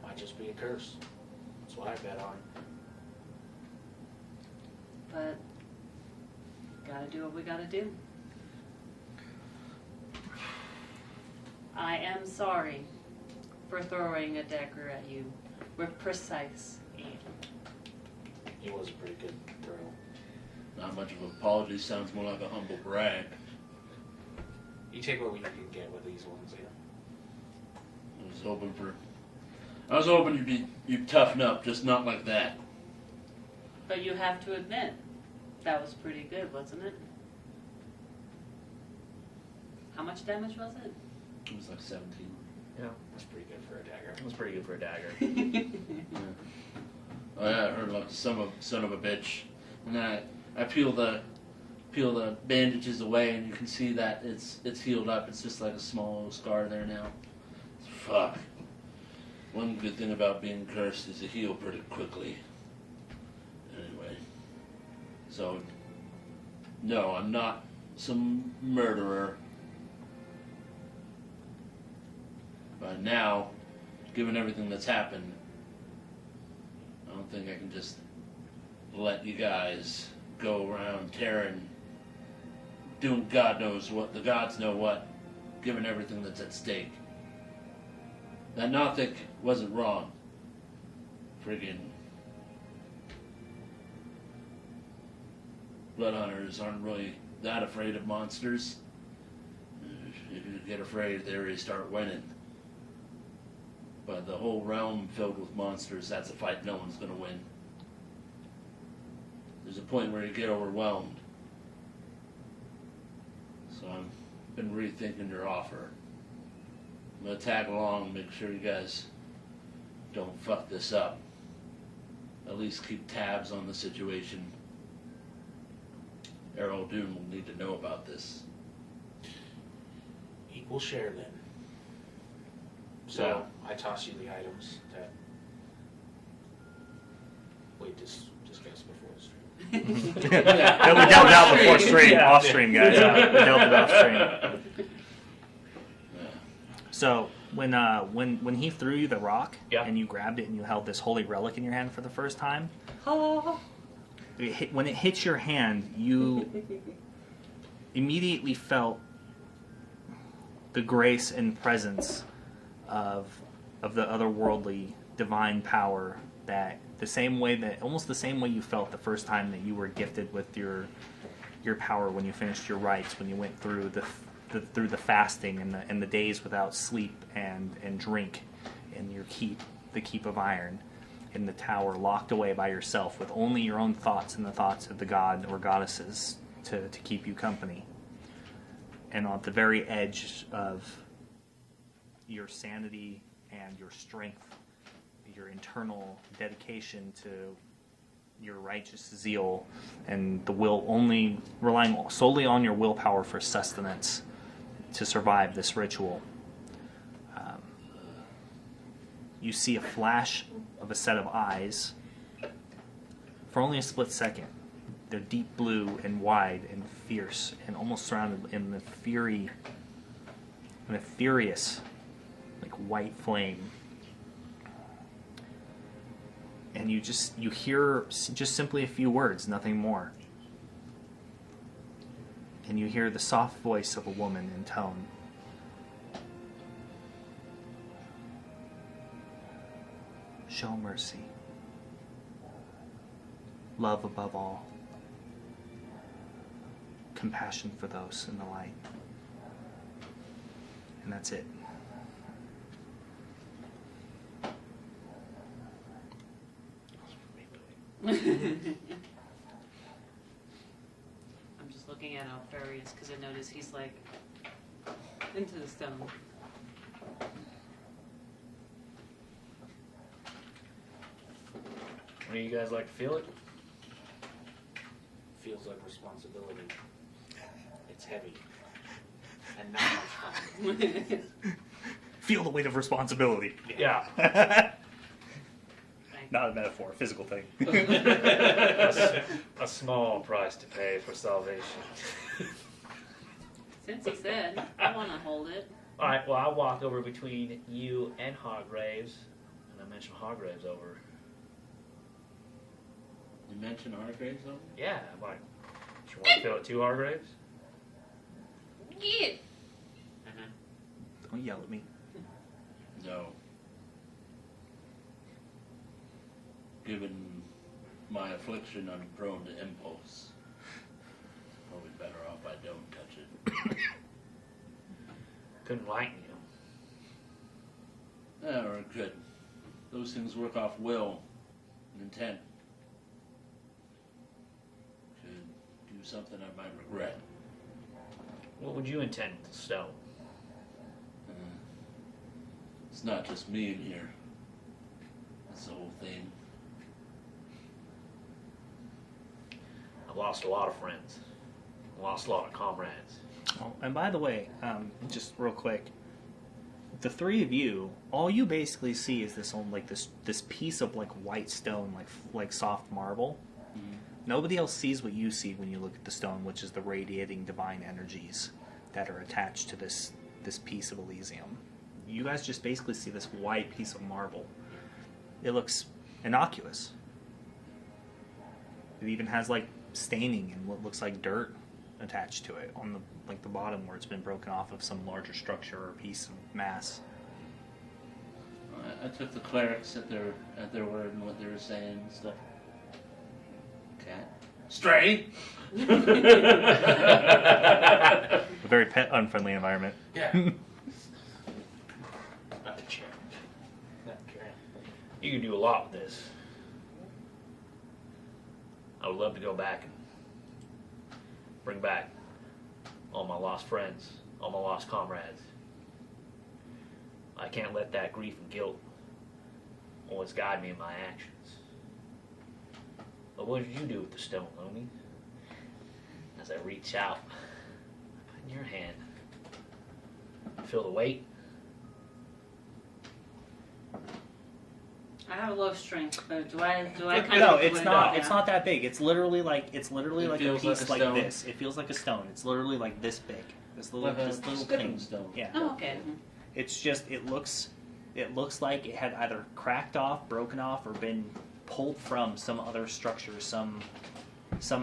Might just be a curse. That's what I bet on. But gotta do what we gotta do. I am sorry for throwing a dagger at you with precise aim. He was a pretty good throw. Not much of an apology, sounds more like a humble brag. You take what you can get with these ones, yeah. I was hoping you'd toughen up, just not like that. But you have to admit, that was pretty good, wasn't it? How much damage was it? It was like 17. Yeah, That's pretty good for a dagger. it was pretty good for a dagger. Oh yeah, I heard like the son of a bitch. And then I peel the bandages away and you can see that it's healed up. It's just like a small little scar there now. Fuck. One good thing about being cursed is you heal pretty quickly. Anyway. So no, I'm not some murderer. But now, given everything that's happened, I don't think I can just let you guys go around tearing, doing God knows what, the gods know what, given everything that's at stake. That Nothic wasn't wrong. Friggin' blood hunters aren't really that afraid of monsters. If you get afraid, they already start winning. But the whole realm filled with monsters, that's a fight no one's going to win. There's a point where you get overwhelmed. So I've been rethinking your offer. I'm going to tag along and make sure you guys don't fuck this up. At least keep tabs on the situation. Errol Doom will need to know about this. Equal share then. So, I toss you the items that we discussed before the stream. We dealt it out before stream, off stream, guys. We dealt it off stream. So when he threw you the rock and you grabbed it and you held this holy relic in your hand for the first time, when it hits your hand, you immediately felt the grace and presence of the otherworldly divine power, that almost the same way you felt the first time that you were gifted with your power when you finished your rites, when you went through the fasting and the days without sleep and drink in your the keep of iron in the tower, locked away by yourself with only your own thoughts and the thoughts of the god or goddesses to keep you company. And on the very edge of your sanity and your strength, your internal dedication to your righteous zeal, and the will, only relying solely on your willpower for sustenance to survive this ritual. You see a flash of a set of eyes for only a split second. They're deep blue and wide and fierce and almost surrounded in the fury and a furious, like white flame. And you hear just simply a few words, nothing more. And you hear the soft voice of a woman in tone. Show mercy. Love above all. Compassion for those in the light. And that's it. I'm just looking at Alfarius because I notice he's like into the stone. Do you guys like to feel it? Feels like responsibility. It's heavy. And not much fun. Feel the weight of responsibility. Yeah. Not a metaphor, physical thing. A small price to pay for salvation. Since he said, I want to hold it. Alright, well, I walk over between you and Hargraves, and I mention Hargraves over. You mentioned Hargraves though? Yeah, I'm like, do you want to feel it too, Hargraves? Yeah. Don't yell at me. No. Given my affliction, I'm prone to impulse. Probably better off I don't touch it. Couldn't lighten you. Yeah, or it could. Those things work off will and intent. Could do something I might regret. What would you intend with the stone? It's not just me in here. That's the whole thing. I've lost a lot of friends. I lost a lot of comrades. Oh, and by the way, just real quick, the three of you, all you basically see is this piece of like white stone, like soft marble. Mm-hmm. Nobody else sees what you see when you look at the stone, which is the radiating divine energies that are attached to this piece of Elysium. You guys just basically see this white piece of marble. It looks innocuous. It even has like staining and what looks like dirt attached to it on the bottom where it's been broken off of some larger structure or piece of mass. I took the clerics at their word and what they were saying and stuff. Cat. Stray! A very pet unfriendly environment. Yeah. Not the chair. Not the chair. You can do a lot with this. I would love to go back and bring back all my lost friends, all my lost comrades. I can't let that grief and guilt always guide me in my actions. But what did you do with the stone, Lomi? As I reach out, I put in your hand. Feel the weight? I have low strength, but do I kind No, of... it's do not. I- It's not that big. It's literally like a feels piece like a like stone. this. It feels like a stone. It's literally like this big. This little stepping thing. stone. Yeah. Oh, okay. It's just it looks like it had either cracked off, broken off, or been pulled from some other structure, some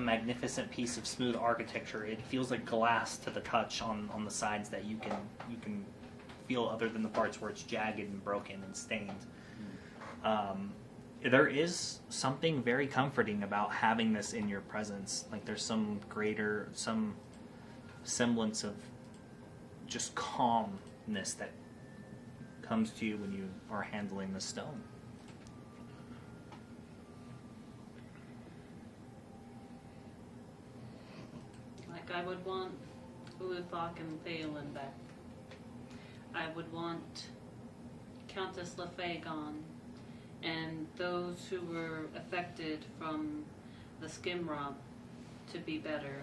magnificent piece of smooth architecture. It feels like glass to the touch on the sides that you can feel, other than the parts where it's jagged and broken and stained. There is something very comforting about having this in your presence. Like there's some semblance of just calmness that comes to you when you are handling the stone. Like I would want Ulithok and Theolin back. I would want Countess Lefay gone. And those who were affected from the skim romp to be better,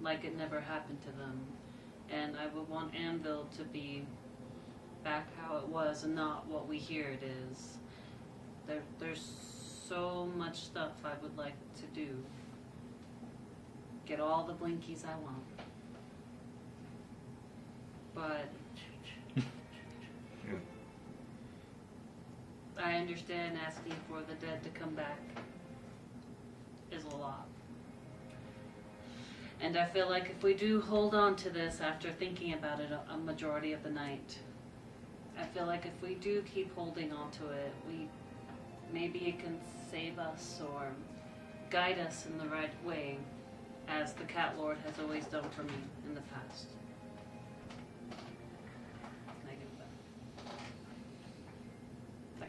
like it never happened to them. And I would want Anvil to be back how it was and not what we hear it is. There's so much stuff I would like to do. Get all the blinkies I want. But understand asking for the dead to come back is a lot. And I feel like if we do hold on to this after thinking about it a majority of the night, I feel like if we do keep holding on to it, maybe it can save us or guide us in the right way, as the Cat Lord has always done for me in the past. Can I give that? The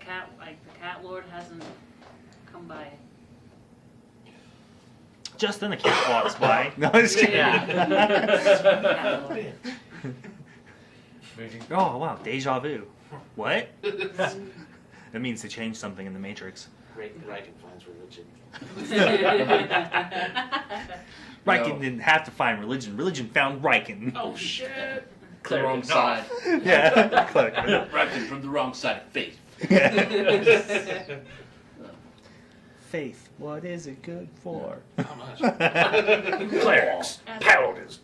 Cat Lord hasn't come by. Just then the cat walks by. No, I'm just kidding. Cat Lord. Oh, wow, deja vu. What? That means they changed something in the Matrix. Riken finds religion. Riken didn't have to find religion. Religion found Riken. Oh shit! The wrong side. Yeah. Cleric. Right from the wrong side of faith. Faith, what is it good for? How much? Clerics, paladins.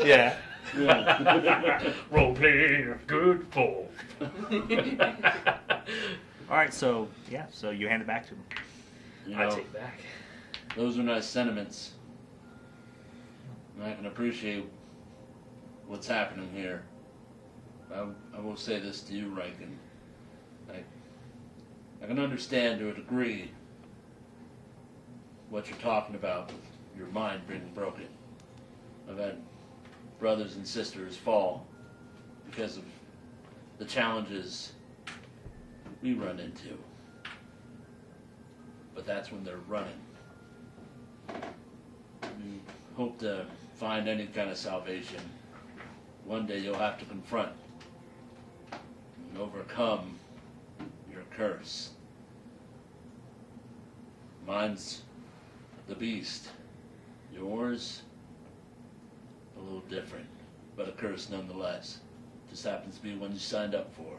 Yeah. Roleplay, good for. All right, so you hand it back to him. You I know, take back. those are nice sentiments. And I can appreciate what's happening here. I will say this to you, Riken. I can understand to a degree what you're talking about with your mind being broken. I've had brothers and sisters fall because of the challenges we run into. But that's when they're running. You hope to find any kind of salvation. One day you'll have to confront and overcome your curse. Mine's the beast. Yours, a little different, but a curse nonetheless. Just happens to be one you signed up for.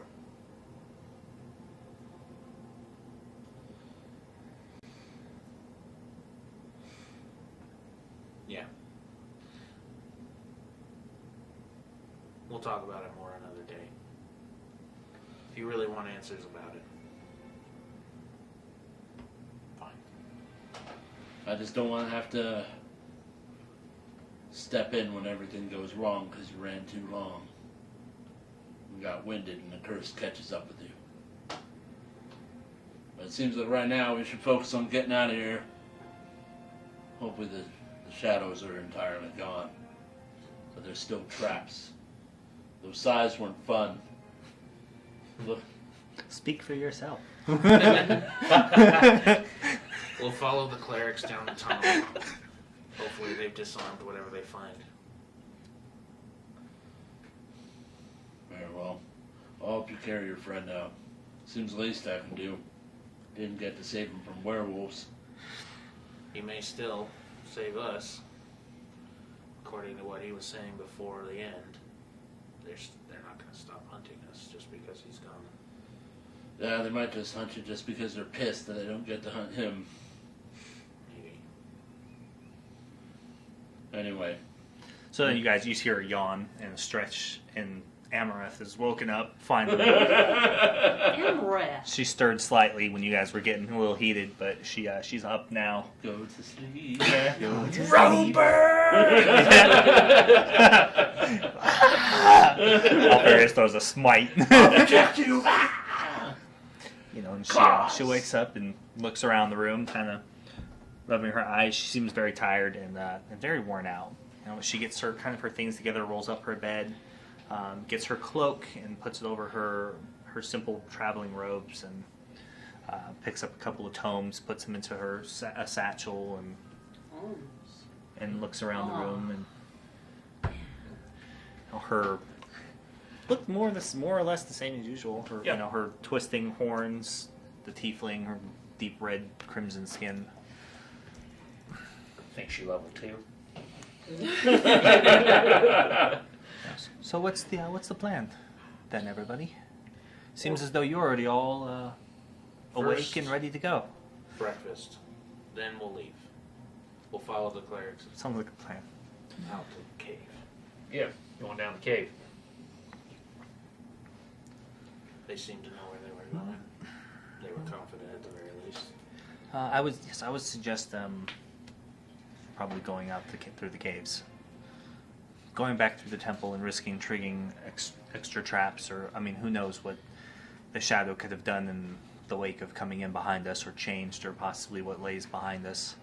Yeah. We'll talk about it more another day. If you really want answers about it. Fine. I just don't want to have to step in when everything goes wrong because you ran too long. You got winded and the curse catches up with you. But it seems like right now we should focus on getting out of here. Hopefully the shadows are entirely gone. But there's still traps. Those sighs weren't fun. Look, Speak for yourself. We'll follow the clerics down the tunnel. Hopefully they've disarmed whatever they find. very well. I'll help you carry your friend out. Seems the least I can do. Didn't get to save him from werewolves. He may still save us. According to what he was saying before the end, they're not going to stop hunting us just because he's gone. Yeah, they might just hunt you just because they're pissed that they don't get to hunt him. Maybe. Anyway, So then you guys hear a yawn and a stretch, and Amaranth is woken up finally. And rest. She stirred slightly when you guys were getting a little heated, but she's up now. go to sleep. Alfarius throws a smite. Reject you! You know, and she wakes up and looks around the room, kind of rubbing her eyes. She seems very tired and very worn out. You know, she gets her things together, rolls up her bed, gets her cloak and puts it over her simple traveling robes, and picks up a couple of tomes, puts them into her a satchel, and looks around the room, and you know, her look more or less the same as usual. Her Yep. you know, her twisting horns, the tiefling, her deep red crimson skin. I think she level 2. So what's the plan then, everybody? Seems as though you're already all awake First- and ready to go. Breakfast. Then we'll leave. We'll follow the clerics Sounds like a plan. out to the cave. Yeah, going down the cave. They seem to know where they were going. they were confident at the very least. I would suggest probably going out through the caves, going back through the temple and risking triggering extra traps, or I mean, who knows what the shadow could have done in the wake of coming in behind us, or changed, or possibly what lays behind us.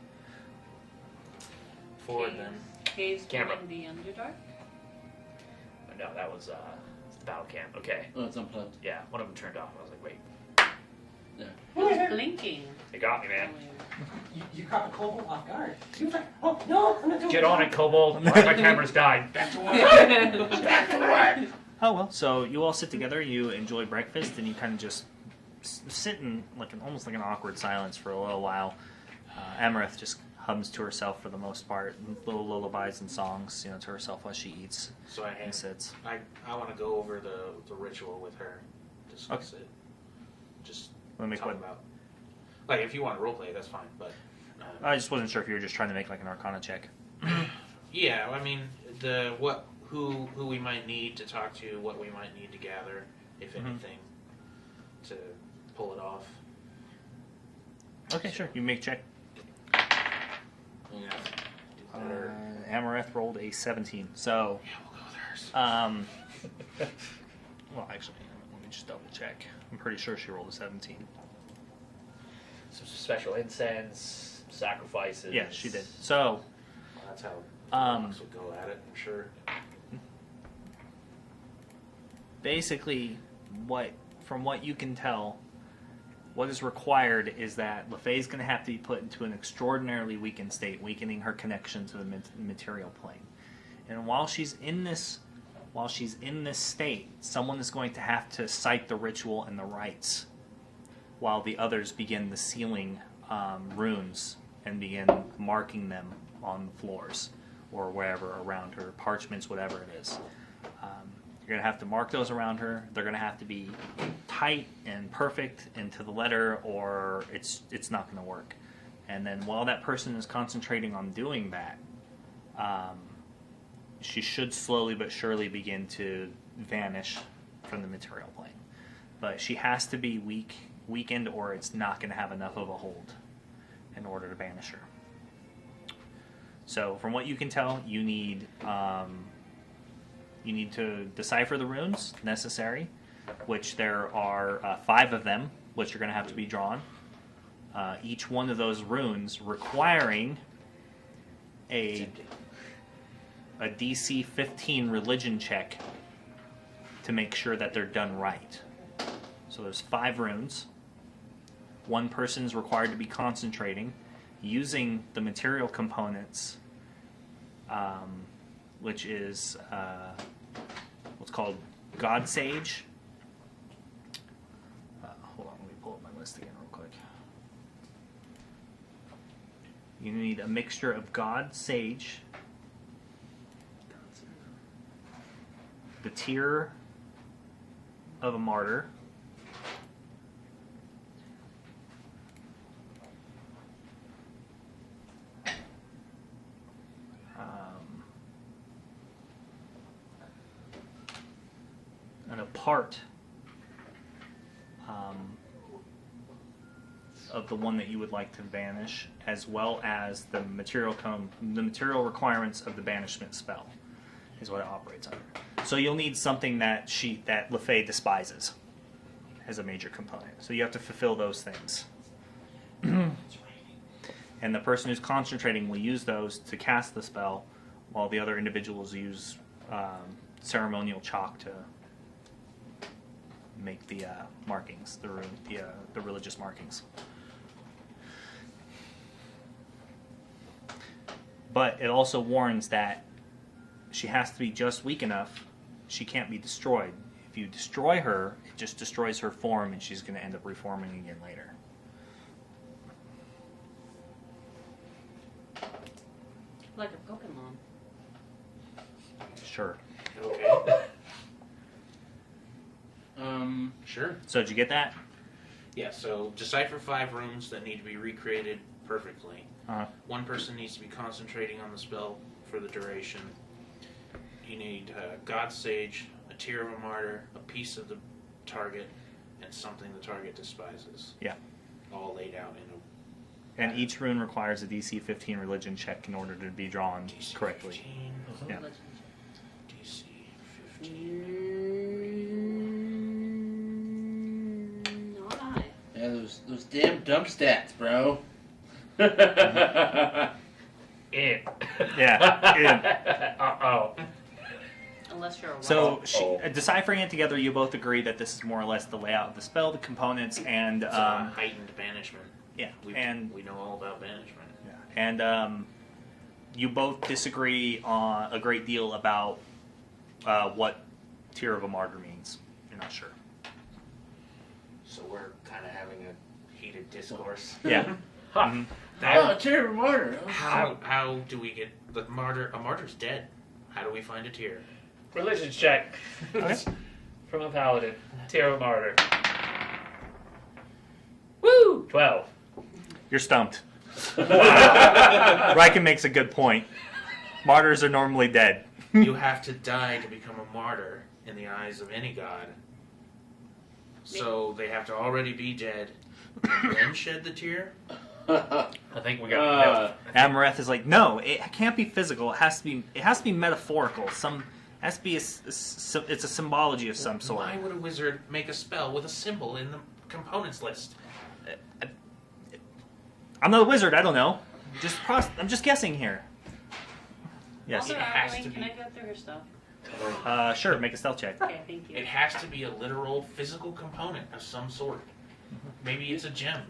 Forward then. Caves Camera. behind the Underdark? No, that was the battle camp. Okay. Oh, it's unplugged. Yeah, one of them turned off. I was like, wait, It was blinking. they got me, man. You caught the kobold off guard. He was like, oh, no, I'm not doing Get on it, Kobold. My camera's died. Back to work. Back to work. Oh well, so you all sit together, you enjoy breakfast, and you kind of just sit in almost like an awkward silence for a little while. Amareth just hums to herself for the most part, little lullabies and songs, to herself while she eats So and sits. I want to go over the ritual with her, discuss it. Just Wanna make talk what? about. Like, if you want to roleplay, that's fine. But I just wasn't sure if you were just trying to make like an Arcana check. yeah, I mean, who we might need to talk to, what we might need to gather, if anything, to pull it off. Okay, sure. You make check. Yeah. Do better. Amareth rolled a 17. So, Yeah, we'll go with hers. well, actually, let me just double check. I'm pretty sure she rolled a 17. Some special incense, sacrifices. Yeah, she did. So, Well, that's how Um, would go at it, I'm sure. basically, from what you can tell, what is required is that LaFay's going to have to be put into an extraordinarily weakened state, weakening her connection to the material plane. And while she's in this state, someone is going to have to cite the ritual and the rites, while the others begin the sealing runes and begin marking them on the floors or wherever around her, parchments, whatever it is. You're going to have to mark those around her. They're going to have to be tight and perfect and to the letter, or it's not going to work. And then while that person is concentrating on doing that, she should slowly but surely begin to vanish from the material plane. But she has to be weakened, or it's not going to have enough of a hold in order to banish her. So from what you can tell, you need to decipher the runes necessary, which there are 5 of them, which are going to have to be drawn. Each one of those runes requiring a DC 15 religion check to make sure that they're done right. So there's 5 runes. One person is required to be concentrating, using the material components, which is what's called God Sage. Hold on, let me pull up my list again real quick. You need a mixture of God Sage, the Tear of a Martyr, and a part of the one that you would like to banish, as well as the material requirements of the banishment spell, is what it operates under. So you'll need something that LaFay despises as a major component. So you have to fulfill those things. And the person who's concentrating will use those to cast the spell, while the other individuals use ceremonial chalk to make the markings, the religious markings. But it also warns that she has to be just weak enough. She can't be destroyed. If you destroy her, it just destroys her form, and she's going to end up reforming again later. Like a Pokemon. Sure. Okay. Sure. So did you get that? Yeah, so decipher 5 runes that need to be recreated perfectly. Uh-huh. One person needs to be concentrating on the spell for the duration. You need God Sage, a Tear of a Martyr, a piece of the target, and something the target despises. Yeah. All laid out in a And each rune requires a DC 15 religion check in order to be drawn DC correctly. 15. Yeah. DC 15. Not I. Yeah, those damn dump stats, bro. In. Yeah. Uh-oh. Unless you're a So, Uh-oh. deciphering it together, you both agree that this is more or less the layout of the spell, the components, and It's a heightened banishment. yeah, We know all about banishment. and you both disagree on a great deal about what tier of a martyr means. You're not sure. So we're kind of having a heated discourse. Yeah. Mhm. Oh, terrible martyr. How do we get the martyr? A martyr's dead. How do we find a tier? Religion check. Okay. From a paladin. Tarot martyr. Woo! 12. You're stumped. Riken makes a good point. Martyrs are normally dead. You have to die to become a martyr in the eyes of any god. So they have to already be dead and then shed the tear? I think we got Amareth is like, no, it can't be physical. It has to be metaphorical. It has to be it's a symbology of some sort. Why would a wizard make a spell with a symbol in the components list? I'm not a wizard. I don't know. I'm just guessing here. Yes. Also, It has Harrowing, to can be. I go through her stuff? Sure. Make a stealth check. Okay, thank you. It has to be a literal physical component of some sort. Maybe it's a gem.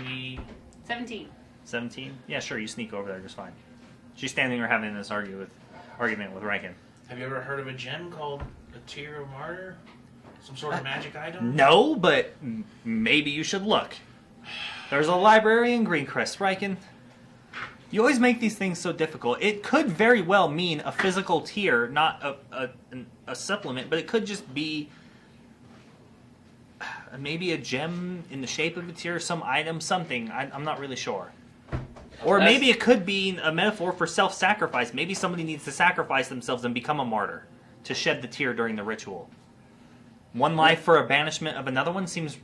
Maybe 17. 17. Yeah, sure. You sneak over there just fine. She's standing there having this argument with Riken. have you ever heard of a gem called a tear of martyr? Some sort of magic item? No, but maybe you should look. There's a library in Greencrest, Riken. You always make these things so difficult. It could very well mean a physical tier, not a supplement, but it could just be maybe a gem in the shape of a tier, some item, something. I'm not really sure. Or maybe it could be a metaphor for self-sacrifice. Maybe somebody needs to sacrifice themselves and become a martyr to shed the tear during the ritual. One life for a banishment of another one seems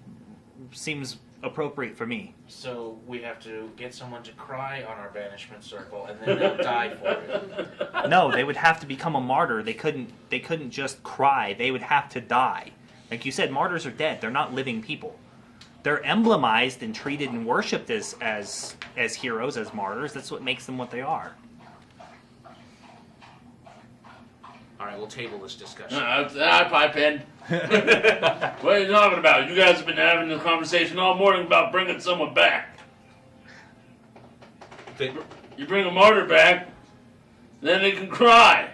appropriate for me. So we have to get someone to cry on our banishment circle, and then they'll die for it. No, they would have to become a martyr. They couldn't just cry. They would have to die. Like you said, martyrs are dead. They're not living people. They're emblemized and treated and worshipped as heroes, as martyrs. That's what makes them what they are. All right, we'll table this discussion. I pipe in. What are you talking about? You guys have been having this conversation all morning about bringing someone back. You bring a martyr back, then they can cry.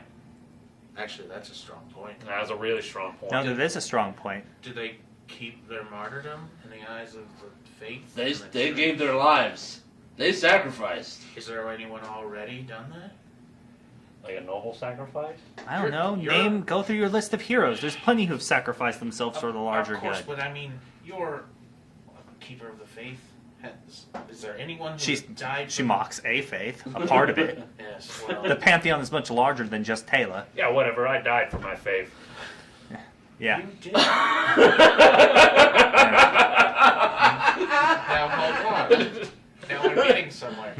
Actually, that's a strong point. That was a really strong point. No, that is a strong point. Do they keep their martyrdom in the eyes of the faith? They gave their lives. They sacrificed. Is there anyone already done that? Like a noble sacrifice? I don't know. Go through your list of heroes. There's plenty who've sacrificed themselves for the larger Of course, good. but I mean, you're a keeper of the faith. Is there anyone who died? She mocks a faith, a part of it. Yes, well, The pantheon is much larger than just Taylor. Yeah, whatever. I died for my faith. Yeah. you did. Now hold on. Now we're getting somewhere.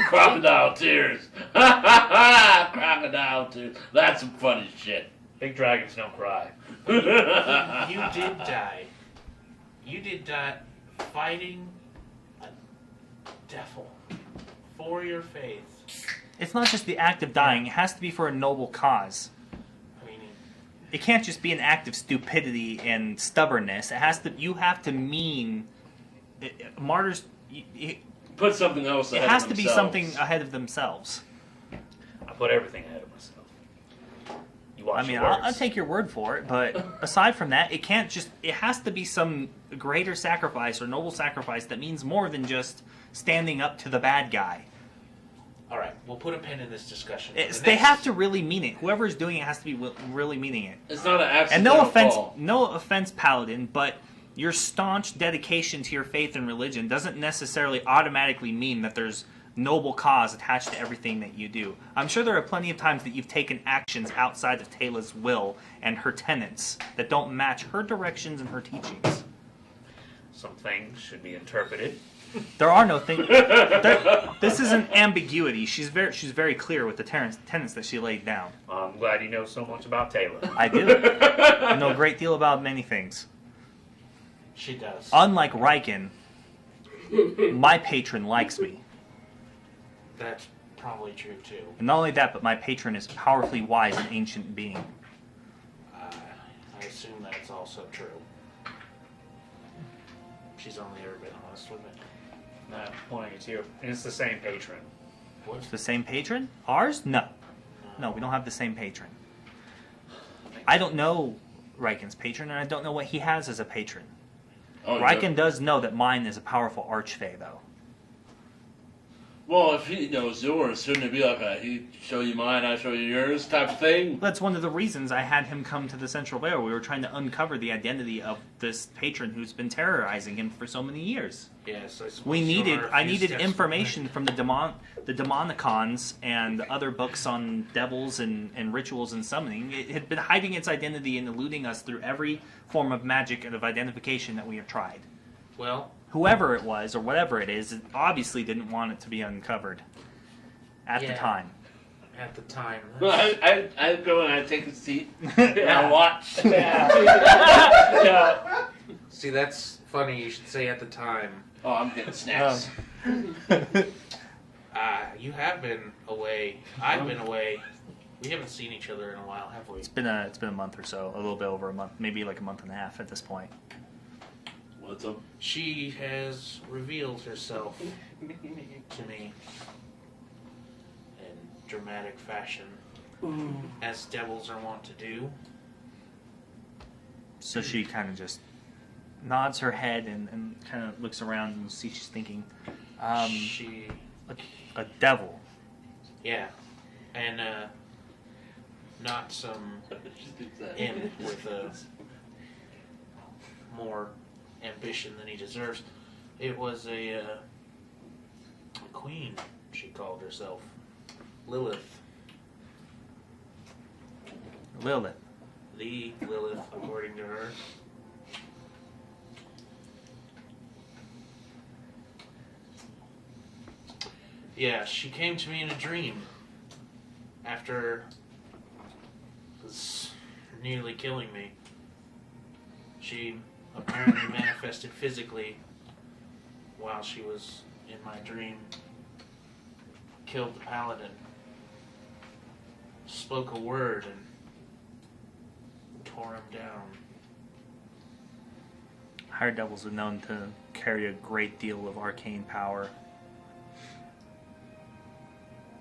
Crocodile tears. Crocodile tears. That's some funny shit. Big dragons don't cry. You did die. You did die fighting a devil for your faith. It's not just the act of dying. It has to be for a noble cause. I mean, It can't just be an act of stupidity and stubbornness. You have to mean martyrs. Put something else It ahead has of to be themselves. something ahead of themselves. I put everything ahead of myself. You watch I mean, your words. I'll take your word for it, but aside from that, it can't just. It has to be some greater sacrifice or noble sacrifice that means more than just standing up to the bad guy. all right, we'll put a pin in this discussion. They have to really mean it. Whoever's doing it has to be really meaning it. It's not an And accidental no offense, Paladin, but your staunch dedication to your faith and religion doesn't necessarily automatically mean that there's noble cause attached to everything that you do. I'm sure there are plenty of times that you've taken actions outside of Taylor's will and her tenets that don't match her directions and her teachings. Some things should be interpreted. There are no things. This is an ambiguity. She's very clear with the tenets that she laid down. I'm glad you know so much about Taylor. I do. I know a great deal about many things. She does. Unlike Riken, my patron likes me. That's probably true too. And not only that, but my patron is a powerfully wise and ancient being. I assume that's also true. She's only ever been honest with me. Not pointing at you. And it's the same patron. What? The same patron? Ours? No. No, we don't have the same patron. I don't know Riken's patron, and I don't know what he has as a patron. Oh, Riken does know that mine is a powerful archfey, though. Well, if he knows yours, shouldn't it be like a he show you mine, I show you yours type of thing? That's one of the reasons I had him come to the Central Vale. We were trying to uncover the identity of this patron who's been terrorizing him for so many years. Yes, I suppose I there are a few needed steps information from the Demonicons and other books on devils and rituals and summoning. It had been hiding its identity and eluding us through every form of magic and of identification that we have tried. Well, Whoever it was, or whatever it is, it obviously didn't want it to be uncovered at the Yeah. time. at the time. Well, I go and I take a seat and I watch. Yeah. See, that's funny. You should say at the time. Oh, I'm getting snacks. You have been away. I've been away. We haven't seen each other in a while, have we? It's been a month or so, a little bit over a month, maybe like a month and a half at this point. What's up? She has revealed herself to me in dramatic fashion, as devils are wont to do. So she kind of just nods her head and kind of looks around and you see she's thinking, She, a devil. yeah, and not some imp with a more ambition than he deserves. It was a queen, she called herself. Lilith. Lilith. The Lilith, according to her. Yeah, she came to me in a dream after was nearly killing me. She apparently manifested physically while she was in my dream. Killed the paladin. Spoke a word and tore him down. Higher devils are known to carry a great deal of arcane power.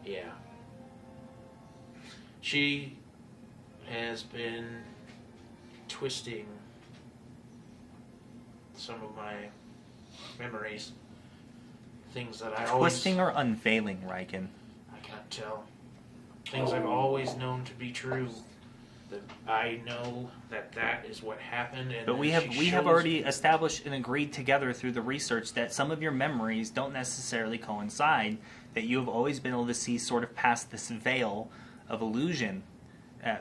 Yeah. She has been twisting some of my memories. Things that I always... Twisting or unveiling, Riken? I can't tell. Things I've always known to be true. That I know that is what happened, and But we then have she we have shows- already established and agreed together through the research that some of your memories don't necessarily coincide, that you have always been able to see sort of past this veil of illusion.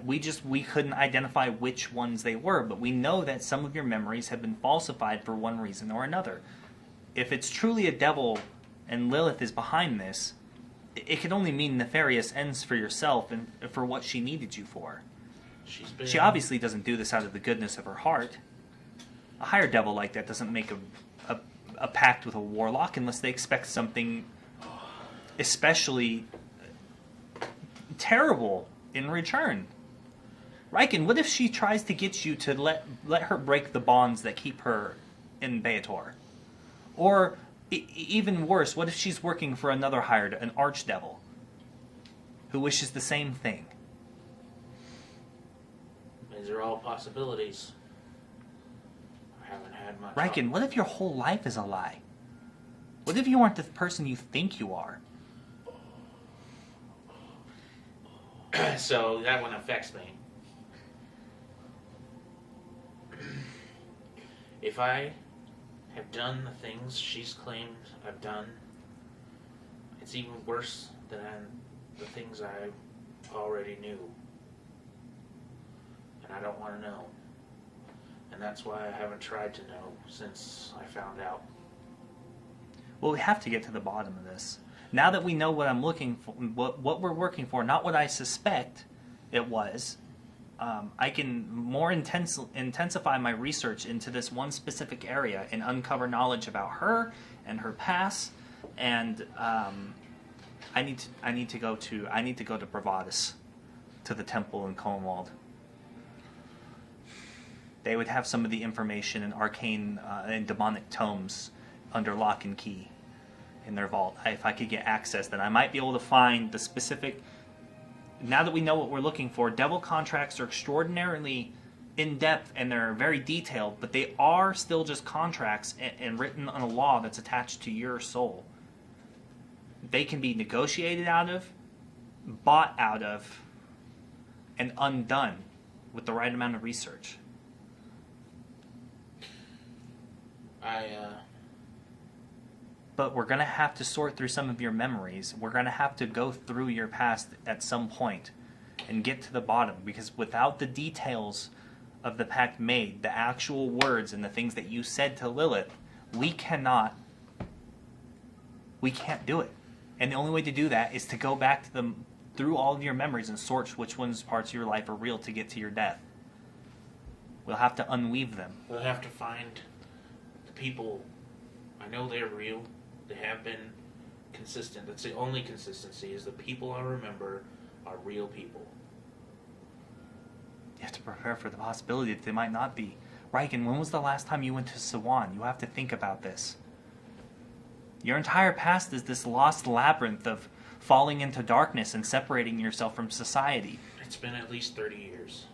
We couldn't identify which ones they were, but we know that some of your memories have been falsified for one reason or another. If it's truly a devil and Lilith is behind this, it can only mean nefarious ends for yourself and for what she needed you for. She obviously doesn't do this out of the goodness of her heart. A higher devil like that doesn't make a pact with a warlock unless they expect something especially terrible in return. Riken, what if she tries to get you to let her break the bonds that keep her in Beator? Or, even worse, what if she's working for another hired, an archdevil, who wishes the same thing? These are all possibilities. I haven't had much. Riken, what if your whole life is a lie? What if you aren't the person you think you are? So that one affects me. If I have done the things she's claimed I've done, It's even worse than the things I already knew. And I don't want to know. And that's why I haven't tried to know since I found out. Well, we have to get to the bottom of this. Now that we know what I'm looking for, what we're working for, not what I suspect it was, I can more intensify my research into this one specific area and uncover knowledge about her and her past. And I need to go to Bravadis, to the temple in Cohenwald. They would have some of the information in arcane and demonic tomes under lock and key in their vault. If I could get access, then I might be able to find the specific. Now that we know what we're looking for, devil contracts are extraordinarily in-depth and they're very detailed, but they are still just contracts and written on a law that's attached to your soul. They can be negotiated out of, bought out of, and undone with the right amount of research. But we're going to have to sort through some of your memories. We're going to have to go through your past at some point and get to the bottom, because without the details of the pact made, the actual words and the things that you said to Lilith, we can't do it. And the only way to do that is to go back to them through all of your memories and sort which parts of your life are real to get to your death. We'll have to unweave them. We'll have to find the people. I know they're real. They have been consistent. That's the only consistency, is the people I remember are real people. You have to prepare for the possibility that they might not be. Riken, when was the last time you went to Sawan? You have to think about this. Your entire past is this lost labyrinth of falling into darkness and separating yourself from society. It's been at least 30 years.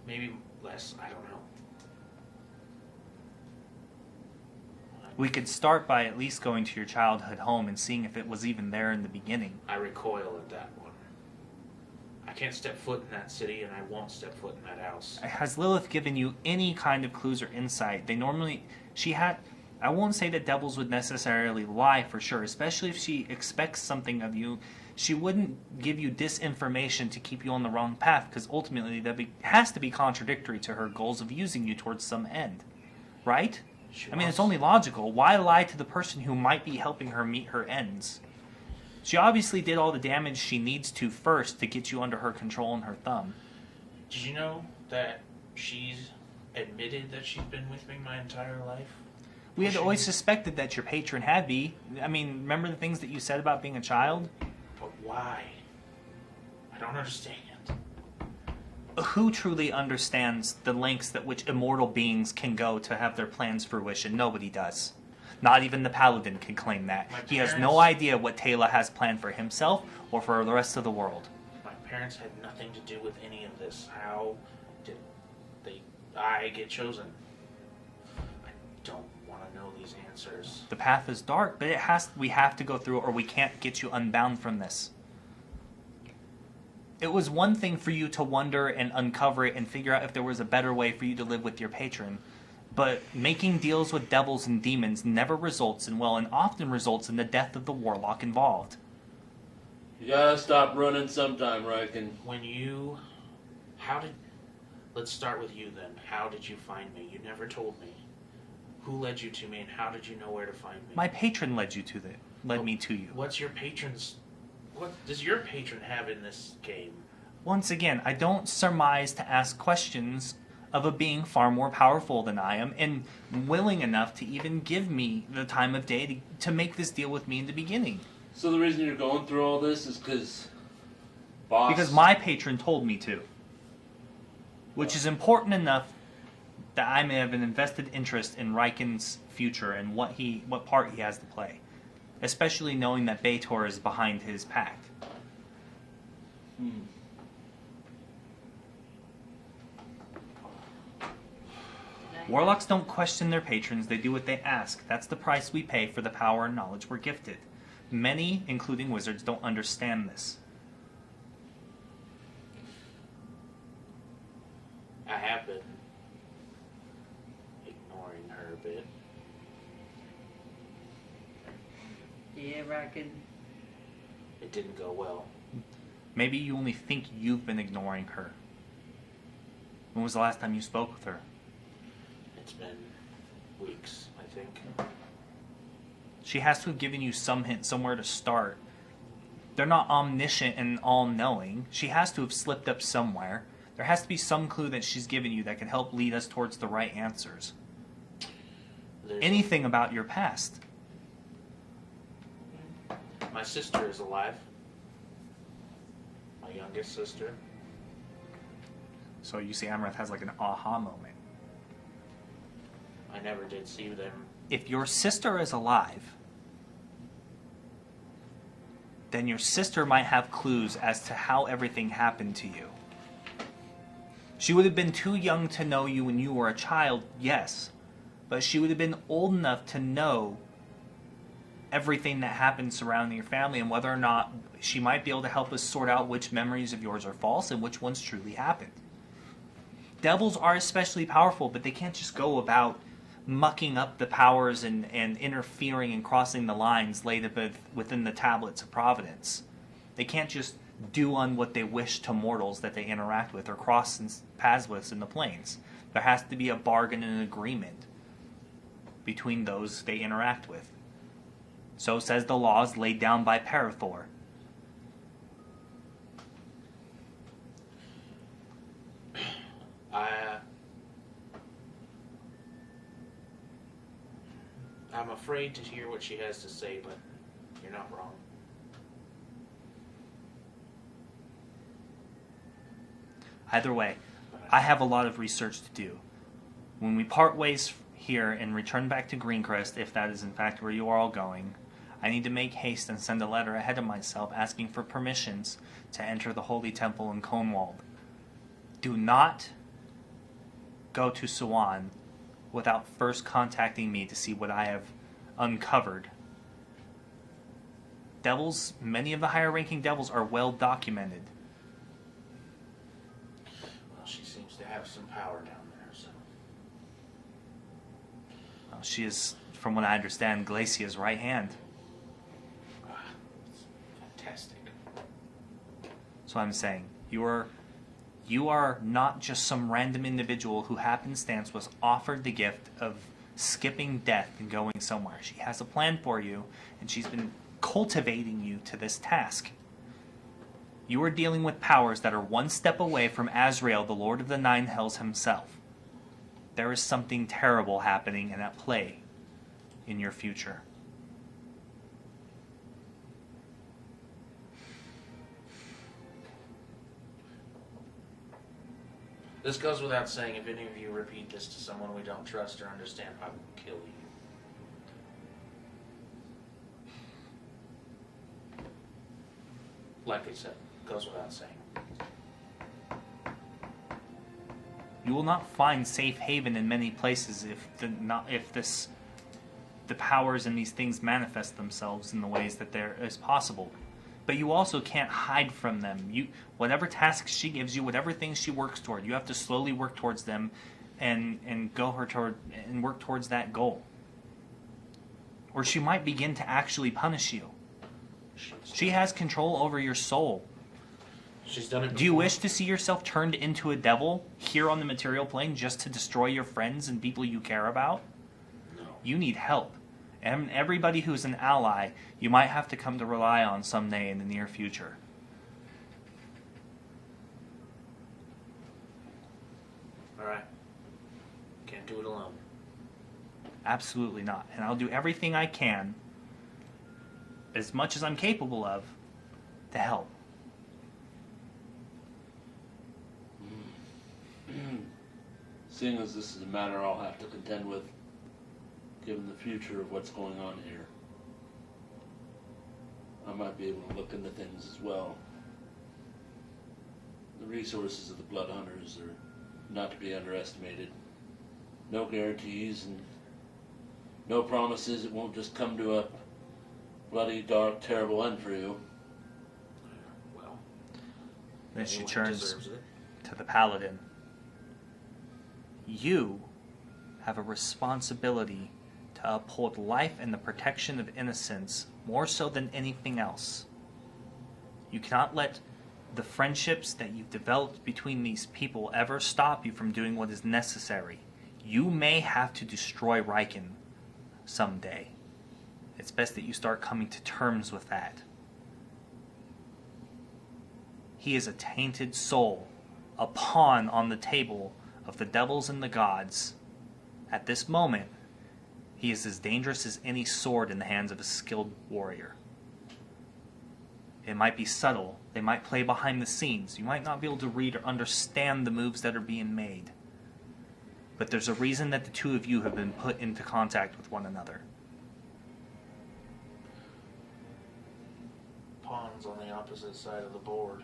Maybe less, I don't know. We could start by at least going to your childhood home and seeing if it was even there in the beginning. I recoil at that one. I can't step foot in that city, and I won't step foot in that house. Has Lilith given you any kind of clues or insight? I won't say that devils would necessarily lie for sure, especially if she expects something of you. She wouldn't give you disinformation to keep you on the wrong path, because ultimately that has to be contradictory to her goals of using you towards some end. Right? It's only logical. Why lie to the person who might be helping her meet her ends? She obviously did all the damage she needs to first to get you under her control and her thumb. Did you know that she's admitted that she's been with me my entire life? We had always suspected that your patron had be. Remember the things that you said about being a child? But why? I don't understand. Who truly understands the lengths that which immortal beings can go to have their plans fruition? Nobody does. Not even the paladin can claim that. He has no idea what Taylor has planned for himself or for the rest of the world. My parents had nothing to do with any of this. How did I get chosen? I don't want to know these answers. The path is dark, but we have to go through it, or we can't get you unbound from this. It was one thing for you to wonder and uncover it and figure out if there was a better way for you to live with your patron. But making deals with devils and demons never results in and often results in the death of the warlock involved. You gotta stop running sometime, Riken. Let's start with you then. How did you find me? You never told me. Who led you to me, and how did you know where to find me? My patron led me to you. What does your patron have in this game? Once again, I don't surmise to ask questions of a being far more powerful than I am, and willing enough to even give me the time of day to make this deal with me in the beginning. So the reason you're going through all this is because my patron told me to. Which is important enough that I may have an invested interest in Riken's future and what part he has to play. Especially knowing that Baator is behind his pact. Warlocks don't question their patrons, they do what they ask. That's the price we pay for the power and knowledge we're gifted. Many, including wizards, don't understand this. I have been ignoring her a bit. Yeah, and It didn't go well. Maybe you only think you've been ignoring her. When was the last time you spoke with her? It's been weeks, I think. She has to have given you some hint, somewhere to start. They're not omniscient and all-knowing. She has to have slipped up somewhere. There has to be some clue that she's given you that can help lead us towards the right answers. Anything about your past. My sister is alive. My youngest sister. So you see, Amaranth has like an aha moment. I never did see them. If your sister is alive, then your sister might have clues as to how everything happened to you. She would have been too young to know you when you were a child, yes, but she would have been old enough to know everything that happened surrounding your family and whether or not she might be able to help us sort out which memories of yours are false and which ones truly happened. Devils are especially powerful, but they can't just go about mucking up the powers and interfering and crossing the lines laid within the tablets of Providence. They can't just do on what they wish to mortals that they interact with or cross paths with in the planes. There has to be a bargain and an agreement between those they interact with. So says the laws laid down by Parathor. I'm afraid to hear what she has to say, but you're not wrong. Either way, I have a lot of research to do. When we part ways here and return back to Greencrest, if that is in fact where you are all going, I need to make haste and send a letter ahead of myself asking for permissions to enter the Holy Temple in Conewald. Do not go to Suwan without first contacting me to see what I have uncovered. Devils, many of the higher ranking devils are well documented. Well, she seems to have some power down there, so. Well, she is, from what I understand, Glacia's right hand. Fantastic. So I'm saying, you are not just some random individual who happenstance was offered the gift of skipping death and going somewhere. She has a plan for you, and she's been cultivating you to this task. You are dealing with powers that are one step away from Azrael, the Lord of the Nine Hells himself. There is something terrible happening and at play in your future. This goes without saying, if any of you repeat this to someone we don't trust or understand, I will kill you. Like I said, goes without saying. You will not find safe haven in many places if the powers and these things manifest themselves in the ways that there is possible. But you also can't hide from them. Whatever tasks she gives you, whatever things she works toward, you have to slowly work towards them and work towards that goal. Or she might begin to actually punish you. She has control over your soul. She's done it before. Do you wish to see yourself turned into a devil here on the material plane just to destroy your friends and people you care about? No. You need help. And everybody who's an ally, you might have to come to rely on someday in the near future. Alright. Can't do it alone. Absolutely not. And I'll do everything I can, as much as I'm capable of, to help. Seeing as this is a matter I'll have to contend with, given the future of what's going on here, I might be able to look into things as well. The resources of the Blood Hunters are not to be underestimated. No guarantees and no promises it won't just come to a bloody, dark, terrible end for you. Well, Then she anyone turns deserves it. to the paladin. You have a responsibility to uphold life and the protection of innocence more so than anything else. You cannot let the friendships that you've developed between these people ever stop you from doing what is necessary. You may have to destroy Riken someday. It's best that you start coming to terms with that. He is a tainted soul, a pawn on the table of the devils and the gods. At this moment, he is as dangerous as any sword in the hands of a skilled warrior. It might be subtle. They might play behind the scenes. You might not be able to read or understand the moves that are being made. But there's a reason that the two of you have been put into contact with one another. Pawns on the opposite side of the board.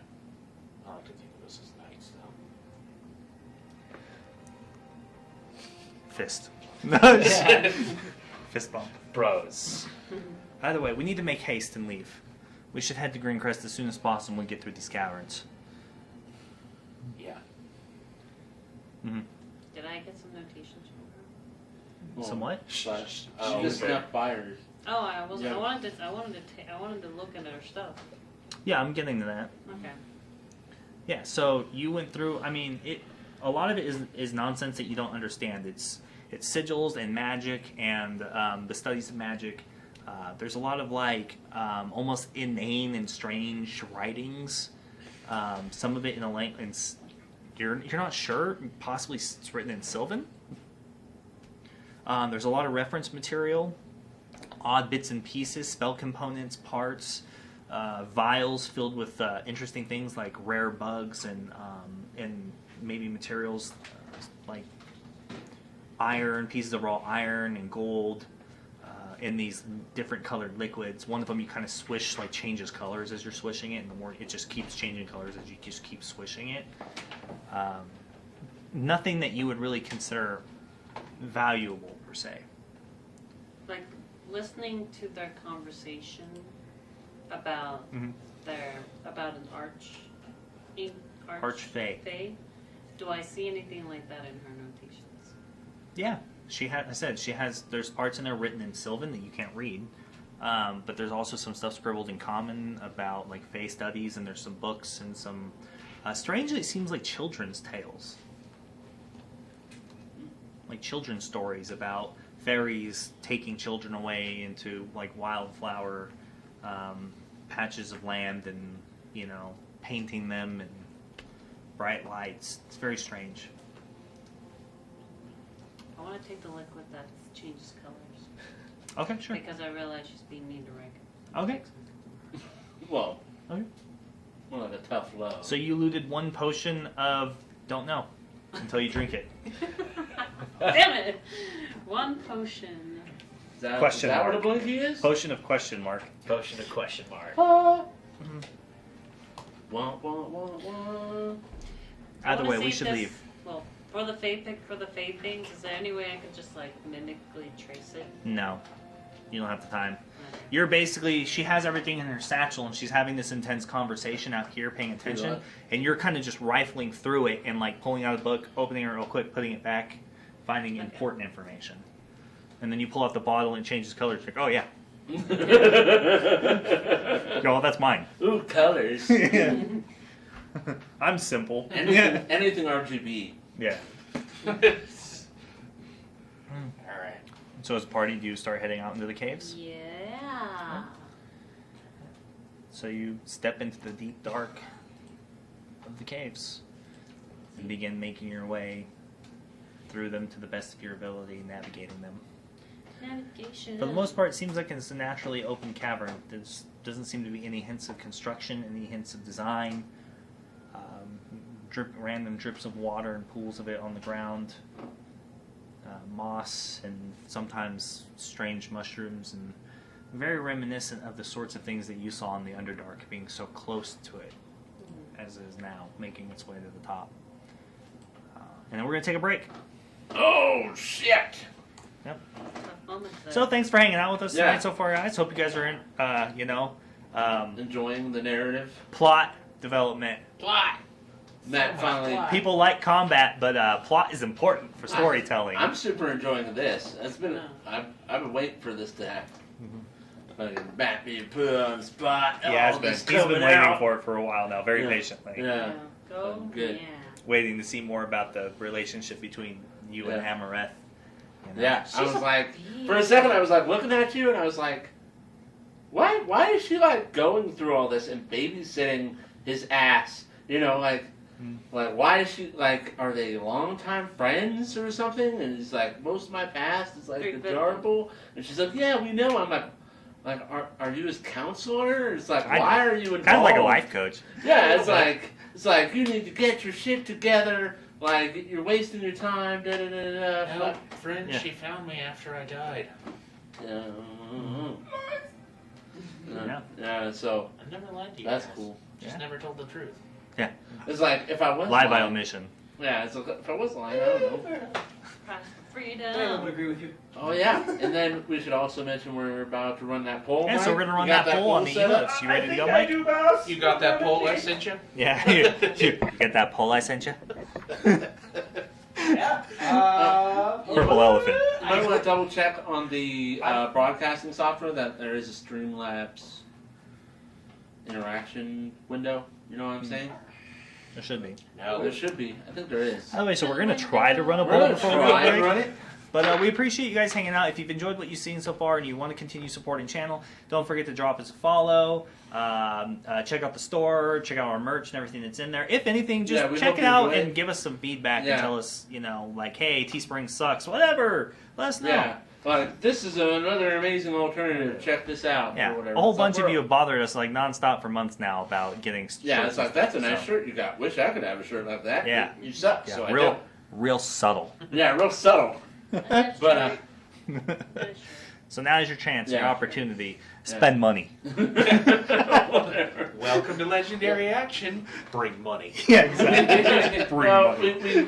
I like to think of us as knights, though. Fist. Fist bump. Bros. Either way, we need to make haste and leave. We should head to Greencrest as soon as possible and get through these caverns. Yeah. Mm-hmm. Did I get some notations from her? Some what? She Oh, just okay. snuck by her. Oh, I wasn't. Yeah. I wanted to look at her stuff. Yeah, I'm getting to that. Okay. Yeah, so you went through. I mean, a lot of it is nonsense that you don't understand. It's sigils and magic and the studies of magic. There's a lot of almost inane and strange writings. Some of it in a language you're not sure. Possibly it's written in Sylvan. There's a lot of reference material, odd bits and pieces, spell components, parts, vials filled with interesting things like rare bugs and maybe materials like iron, pieces of raw iron and gold. In these different colored liquids. One of them you kind of swish, changes colors as you're swishing it, and the more it just keeps changing colors as you just keep swishing it. Nothing that you would really consider valuable per se. Like listening to their conversation about about an Archfey. Fey. Do I see anything like that in her notations? Yeah. There's parts in there written in Sylvan that you can't read, but there's also some stuff scribbled in Common about Fae studies, and there's some books and some. Strangely, it seems like children's tales, like children's stories about fairies taking children away into wildflower patches of land, and painting them in bright lights. It's very strange. I want to take the liquid that changes colors. Okay, sure. Because I realize she's being mean to Riken. Okay. Well, Okay. one of the tough love. So you looted one potion of don't know until you drink it. Damn it! One potion. Is that Question what a mark. blinky is? Potion of question mark. Potion of question mark. Wah, Wah, wah, wah, wah. I Either wanna way, see we if should this- leave. Well, for the Fae things, is there any way I could just mimically trace it? No, you don't have the time. You're basically, she has everything in her satchel, and she's having this intense conversation out here, paying attention, what? and you're kind of just rifling through it and pulling out a book, opening it real quick, putting it back, finding important information, and then you pull out the bottle and it changes colors. You're like, oh yeah, oh that's mine. Ooh, colors. I'm simple. Anything RGB. Yeah. Alright. So as a party, do you start heading out into the caves? Yeah. So you step into the deep dark of the caves and begin making your way through them to the best of your ability, navigating them. Navigation. For the most part, it seems like it's a naturally open cavern. There doesn't seem to be any hints of construction, any hints of design. Random drips of water and pools of it on the ground. Moss and sometimes strange mushrooms, and very reminiscent of the sorts of things that you saw in the Underdark, being so close to it as it is now, making its way to the top. And then we're going to take a break. Oh, shit! Yep. Have fun with that. So thanks for hanging out with us Yeah. tonight so far, guys. Hope you guys are in, Enjoying the narrative. plot development. Plot! Matt finally. People like combat, but plot is important for storytelling. I'm super enjoying this. It's been. I've been waiting for this to happen. Fucking Matt being put on the spot. Yeah, all he's this been coming waiting out. for it for a while now, very Yeah. patiently. Yeah. Go. Good. Yeah. Waiting to see more about the relationship between you and Yeah. Amareth. You know? Yeah, I She's was a like, bee. for a second, I was like looking at you, and I was like, why is she like going through all this and babysitting his ass? You know, like why is she like? Are they longtime friends or something? And he's like, most of my past is like Very adorable, and she's like, yeah, we know. I'm like, are you his counselor? It's like, I- why are you involved? Kind of like a life coach. Yeah, it's like you need to get your shit together. Like you're wasting your time. Da da da da. Help, friend, Yeah. she found me after I died. Yeah, so I never lied to you. that's guys. cool. Just Yeah. never told the truth. It's like if I was Lie by lying, omission. yeah, it's like, if I was lying, I don't know. I Freedom. would agree with you. Oh yeah, and then we should also mention we're about to run that poll. Yeah, so Mike. we're gonna run You got that poll on the set up? emotes. You ready to go, Mike? You got that poll I sent you? Yeah, you get that poll I sent you? Yeah. Purple elephant. You might want to double check on the broadcasting software that there is a Streamlabs interaction window. You know what I'm saying? There should be. No, there should be. I think there is. By the way, so we're gonna try to run a We're poll gonna before we try go and break. run it. But we appreciate you guys hanging out. If you've enjoyed what you've seen so far and you want to continue supporting the channel, don't forget to drop us a follow. Check out the store, check out our merch and everything that's in there. If anything, just Yeah, we check hope it you out enjoy and it. give us some feedback Yeah. and tell us, you know, like, hey, Teespring sucks, whatever. Let us know. Yeah, like this is another amazing alternative. Check this out. Yeah, or whatever. a whole It's like, bunch of we're- you have bothered us like nonstop for months now about getting. Yeah, shirts it's like and that's a stuff, nice so- shirt you got. Wish I could have a shirt like that. Yeah. You suck. Yeah, so I real, don't. real subtle. Yeah, real subtle. But So now is your chance, your Yeah. opportunity. Spend money. whatever. Welcome to Legendary Action. Bring money. Yeah, exactly. Bring Well, money.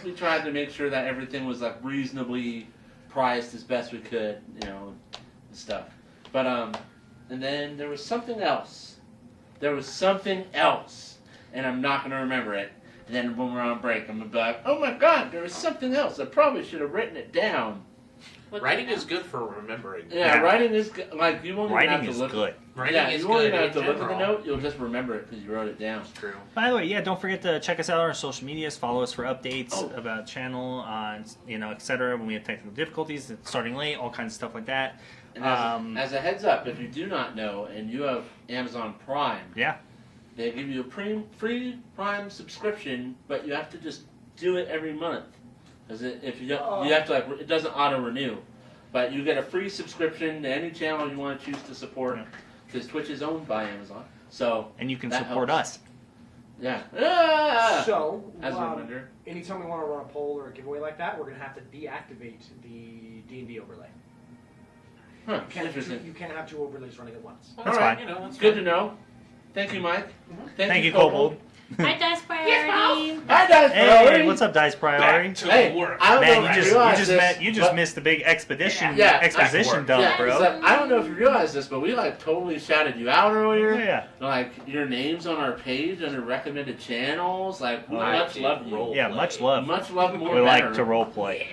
we tried to make sure that everything was like reasonably priced as best we could, you know, and stuff. But and then there was something else. There was something else, and I'm not gonna remember it. And then when we're on break, I'm gonna be like, oh my god, there was something else. I probably should have written it down. Writing is good for remembering. Yeah, Yeah. writing is like you won't even have Writing to is look. good. Writing Yeah, is you won't good even have in to look at the general. note. You'll just remember it because you wrote it down. True. By the way, yeah, don't forget to check us out on our social medias. Follow us for updates Oh. about channel, on etc. When we have technical difficulties, it's starting late, all kinds of stuff like that. And as a heads up, if you do not know and you have Amazon Prime, Yeah. they give you a free Prime subscription, but you have to just do it every month. Because if you don't, you have to it doesn't auto renew. But you get a free subscription to any channel you want to choose to support. Yeah. Because Twitch is owned by Amazon, so And you can that support helps. us. Yeah. Ah! So, As a reminder. anytime we want to run a poll or a giveaway like that, we're going to have to deactivate the D&D overlay. Huh, You can't, have interesting. two, you can't have two overlays running at once. That's All right. fine. You know, that's Good fine. to know. Thank you, Mike. Thank you, Kobold. Hi, Dice Priority. Hi, guys. Hey, what's up, Dice Priority? Back to Hey, work. I don't know Man, if you you realize just this, you just but- missed the big exposition Yeah, exposition dump, Yeah, bro. it's like, I don't know if you realize this, but we like totally shouted you out earlier. Yeah. Like your name's on our page under recommended channels. Like we Oh, much love you. Yeah, much love. Much love more. We like better. to role play.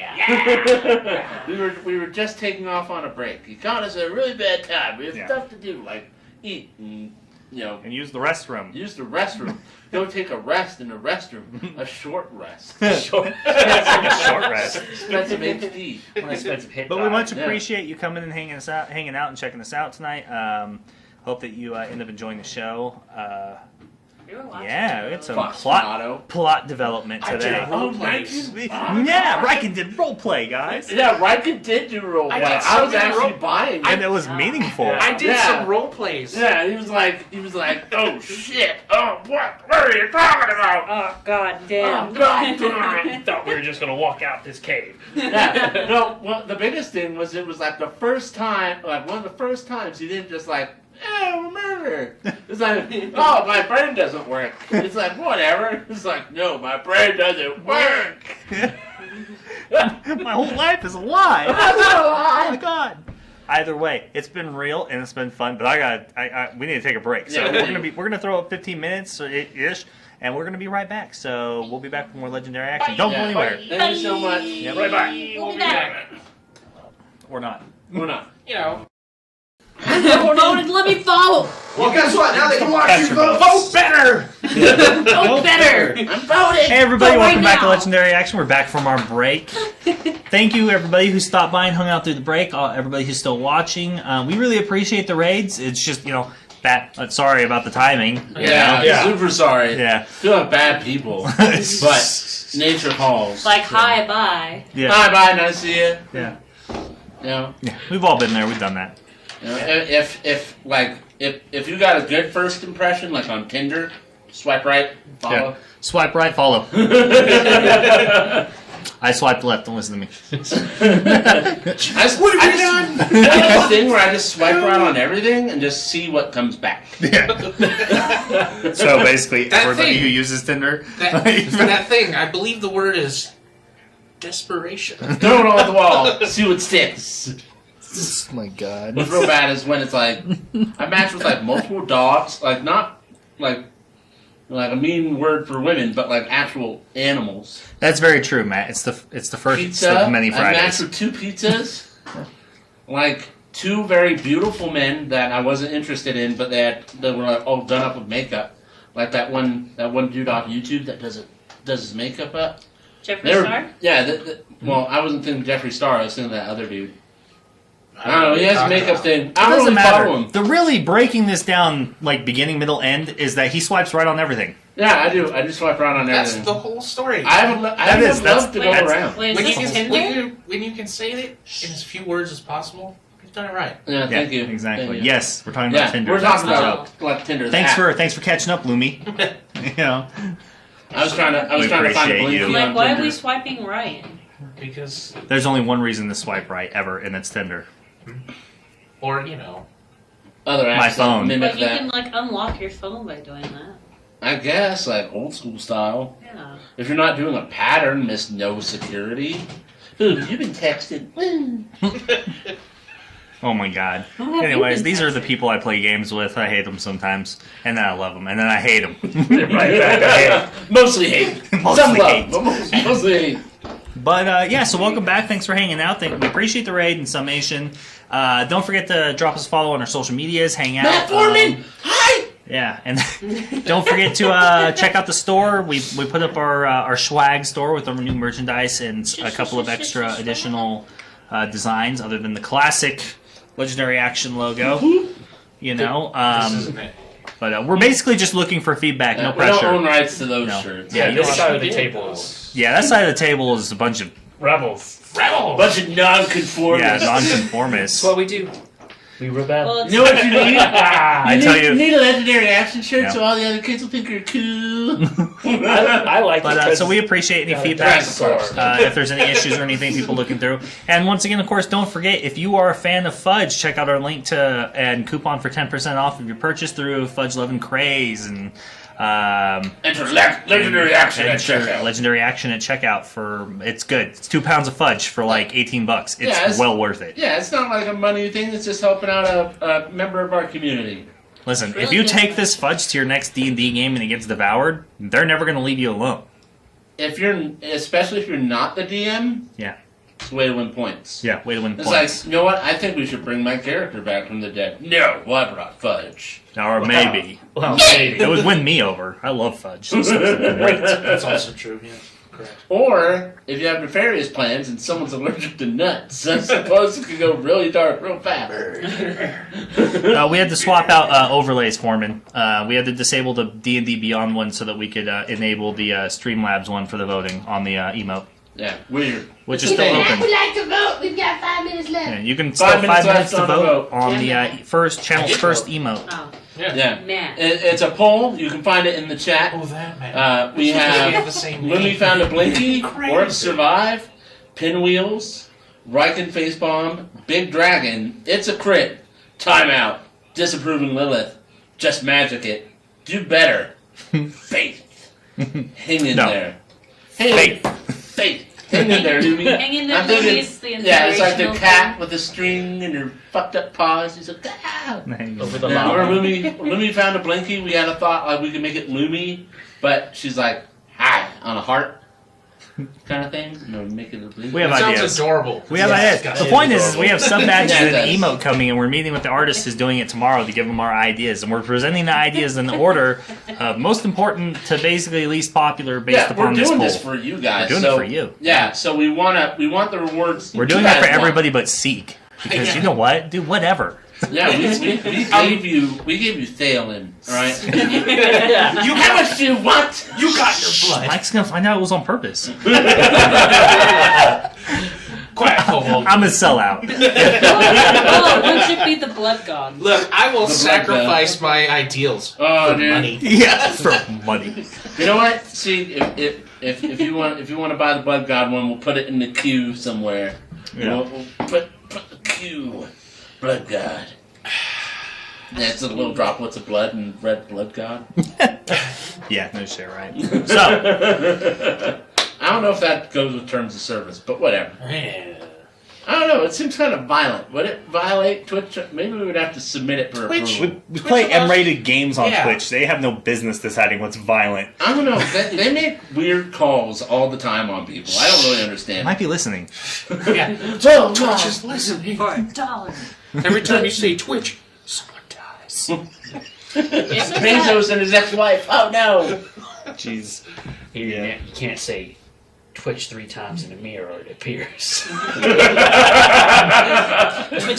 we were just taking off on a break. You caught us at a really bad time. We have Yeah. stuff to do, like eat and And use the restroom. use the restroom. Go take a rest in the restroom. A short rest. Short rest. Spend some HD. When I spent some hit But we die. much Yeah. appreciate you coming and hanging out and checking us out tonight. Hope that you end up enjoying the show. You're watching Yeah, it. it's some Fox plot Tomato. development I did today. role plays. Yeah, Riken did role play, guys, Yeah, Riken did do role I play. did I so was many actually role- buying and it. it was meaningful. I did Yeah. some role plays. Yeah, he was like, oh shit, oh what are you talking about? Oh, god Oh damn. god damn it. Thought we were just gonna walk out this cave. Yeah, no, well, the biggest thing was it was like the first time, like one of the first times he didn't just like, remember. It's like, oh, my brain doesn't work. It's like, whatever. It's like, no, my brain doesn't work. My whole life is a lie. That's not a Oh lie. my god. Either way, it's been real and it's been fun. But we need to take a break. So we're gonna throw up 15 minutes ish, and we're gonna be right back. So we'll be back with more legendary action. Don't go anywhere. Thank you so much. Yep. Right back. We'll be back. Or not. We're not. You know. Voted, let me vote. Well, guess what? Now they can watch Cast you your vote. votes. Vote better. Vote better. I'm voting. Hey everybody, Vote welcome right back to now. Legendary Action. We're back from our break. Thank you everybody who stopped by and hung out through the break. Everybody who's still watching. We really appreciate the raids. It's just, sorry about the timing. Yeah, super sorry. Yeah. Feel like bad people, but nature calls. Like, hi, bye. Yeah. Hi, bye, nice to see you. Yeah. Yeah. Yeah. We've all been there. We've done that. You know, if you got a good first impression, like on Tinder, swipe right, follow. Yeah. Swipe right, follow. I swiped left. Don't listen to me. What have you done? I like this thing where I just swipe right on everything and just see what comes back. Yeah. So basically, That everybody thing. who uses Tinder. That thing, I believe the word is desperation. Throw it on the wall, see what sticks. Oh my God. What's real bad is when it's like I match with like multiple dogs, like not like a mean word for women, but like actual animals. That's very true, Matt. It's the first Pizza. of many I matched Fridays. with 2 pizzas, like 2 very beautiful men that I wasn't interested in, but they were like all done up with makeup, like that one dude off YouTube that does his makeup up. Jeffree Star? Yeah. Well, I wasn't thinking Jeffree Star. I was thinking that other dude. I don't know. He has a makeup thing. It I don't doesn't really follow matter. him. The really breaking this down, like beginning, middle, end, is that he swipes right on everything. Yeah, I do. I just swipe around on That's everything. the whole story. I would love to go that's- around. Wait, when is you this can Tinder? when you can say it in as few words as possible, you've done it right. Yeah, thank you. Exactly. Thank you. Yes, we're talking about Yeah, Tinder. we're That's talking the about joke. like Tinder. Thanks for catching up, Lumi. You know. I was trying to We find a appreciate blinky you. on Like, why are Tinder. we swiping right? Because, There's only one reason to swipe right ever, and it's Tinder. or Other apps My that phone. mimic But you that. can, like, unlock your phone by doing that. I guess like old school style. Yeah. If you're not doing a pattern, miss no security. Ooh, you've been texting. Oh my God. Anyways, these are the people I play games with. I hate them sometimes, and then I love them, and then I hate them. Right back. I hate 'em. Mostly hate. Mostly Some love, hate. but mostly hate. But yeah, so welcome back. Thanks for hanging out. We appreciate the raid and summation. Don't forget to drop us a follow on our social medias. Hang out. Matt Foreman, hi. Yeah, and don't forget to check out the store. We put up our swag store with our new merchandise and a couple of extra additional designs other than the classic Legendary Action logo. You know, this isn't it. but we're basically just looking for feedback. No We pressure. don't own rights to those No. shirts. Yeah, you this don't side have of the did, table though. is Yeah, that side of the table is a bunch of rebels. Rebel! Bunch of non-conformists. nonconformists. That's what we do. We rebel. Well, it's You know what you need? I You tell need, you. you need a Legendary Action shirt Yeah. so all the other kids will think you're cool. I like But it. so we appreciate any Yeah, feedback. dinosaur. If there's any issues or anything people looking through. And once again, of course, don't forget, if you are a fan of Fudge, check out our link to and coupon for 10% off of your purchase through Fudge Love and Craze and Enter Legendary Action at enter checkout. Legendary Action at checkout for it's good. It's 2 pounds of fudge for like $18. It's Yeah, it's- well worth it. Yeah, it's not like a money thing. It's just helping out a member of our community. Listen, if really you good. take this fudge to your next D&D game and it gets devoured, they're never going to leave you alone. Especially if you're not the DM. Yeah. It's a way to win points. Yeah, way to win It's points. like, you know what? I think we should bring my character back from the dead. No, well, I brought fudge. Or maybe. Well, It would win me over. I love fudge. This stuff's great. That's also true, yeah. Correct. Or, if you have nefarious plans and someone's allergic to nuts, I suppose it could go really dark real fast. We had to swap out overlays, Foreman. We had to disable the D&D Beyond one so that we could enable the Streamlabs one for the voting on the emote, Yeah, weird. which is still open. like to vote. We've got 5 minutes left. Yeah, you can still 5 minutes 5 minutes left to on the vote vote. on the channel's first emote. Oh, Yeah. man. It's a poll. You can find it in the chat. Oh, that man. We We have have the same Lumi name. found a Blinky, Crazy. Orcs Survive, Pinwheels, Riken Facebomb, Big Dragon, It's a Crit, Timeout, Disapproving Lilith, Just Magic It, Do Better, Faith. Hang in No. there. Faith. Faith. Hang in there, Lumi. Hang in there, I'm thinking, Louise, the yeah, it's like the inspirational cat with the string and her fucked up paws. He's like, ah! Over the Yeah, lava. or Lumi found a blinky. We had a thought like we could make it Lumi, but she's like, hi, on a heart kind of thing. No, make it a blinky. We have It ideas. sounds adorable. We have Yeah, ideas. it's The got- point it's is we have sub badges Yeah, it and an does. emote coming, and we're meeting with the artist who's doing it tomorrow to give them our ideas, and we're presenting the ideas in the order most important to basically least popular based Yeah, we're upon this doing poll. this for you guys. We're doing so, it for you. Yeah, so we want the rewards. We're doing you it guys for want. everybody but Seek. Because you know what? Do whatever. Yeah, we gave you Thalen, alright? You How much do you want? You got your blood. Mike's gonna find out it was on purpose. Quiet, Kobold. I'm a sellout. Oh, won't you be the blood god? Look, I will The blood sacrifice my ideals Oh, for dude. money. Yeah, for money. You know what? See, if you want to buy the Blood God one, we'll put it in the queue somewhere. Yeah. We'll put the queue, Blood God. That's a little droplets of blood and red Blood God. Yeah, no shit, right? So, I don't know if that goes with terms of service, but whatever. I don't know. It seems kind of violent. Would it violate Twitch? Maybe we would have to submit it for Twitch? approval. we play M-rated games on Yeah. Twitch. They have no business deciding what's violent. I don't know. They make weird calls all the time on people. I don't really I understand. might be listening. Yeah. So, Twitch is listening. For $1. Every time you say Twitch, someone dies. Bezos and his ex-wife. Oh no! Jeez. You can't say Twitch 3 times in a mirror, it appears. Twitch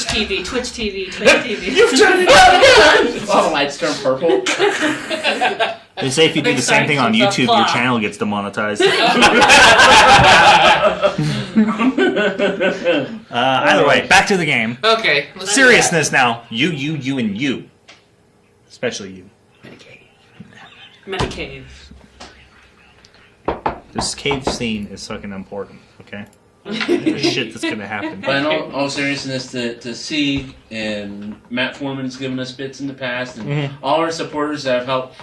TV, Twitch TV, Twitch TV. You've done it! All the lights turn purple. They say if you do the Big same thing on sign comes YouTube, up, your "Fuck." channel gets demonetized. Either way, back to the game. Okay. let's do Seriousness now. You, and you. Especially you. Medicaid. This cave scene is fucking important, okay? There's shit that's gonna happen. But in all seriousness, to see, and Matt Foreman's given us bits in the past, and all our supporters that have helped,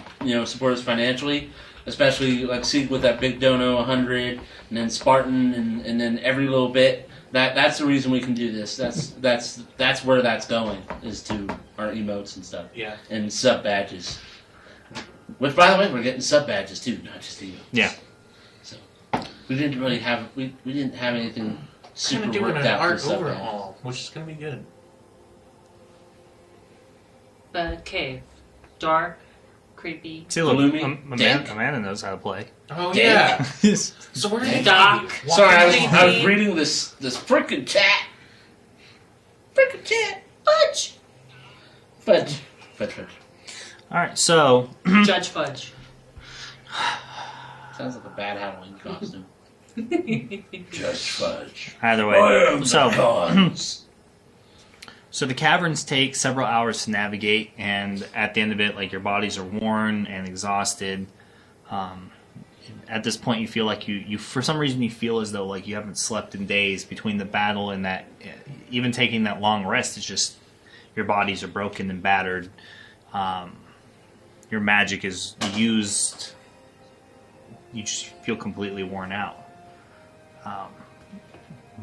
support us financially, especially like Sieg with that big dono 100, and then Spartan, and then every little bit. That's the reason we can do this. That's where that's going, is to our emotes and stuff, Yeah. and sub badges. Which, by the way, we're getting sub badges too, not just emotes. Yeah. So we didn't really have we didn't have anything Kind super of doing worked an out for art sub badges. overhaul, which is going to be good. The cave. Dark, creepy. See, look, Gloomy, Amanda dank. knows how to play. Oh, Dank. yeah. Yes. So we're going to Doc. Sorry, I was Creepy. reading this freaking chat. Freaking chat. Fudge. Fudge. Fudge. Fudge. Alright, so Judge Fudge. Sounds like a bad Halloween costume. Judge Fudge. either I way. am the So cons. So the caverns take several hours to navigate, and at the end of it, like, your bodies are worn and exhausted. At this point, you feel like you for some reason you feel as though like you haven't slept in days between the battle and that. Even taking that long rest, it's just your bodies are broken and battered. Your magic is used. You just feel completely worn out.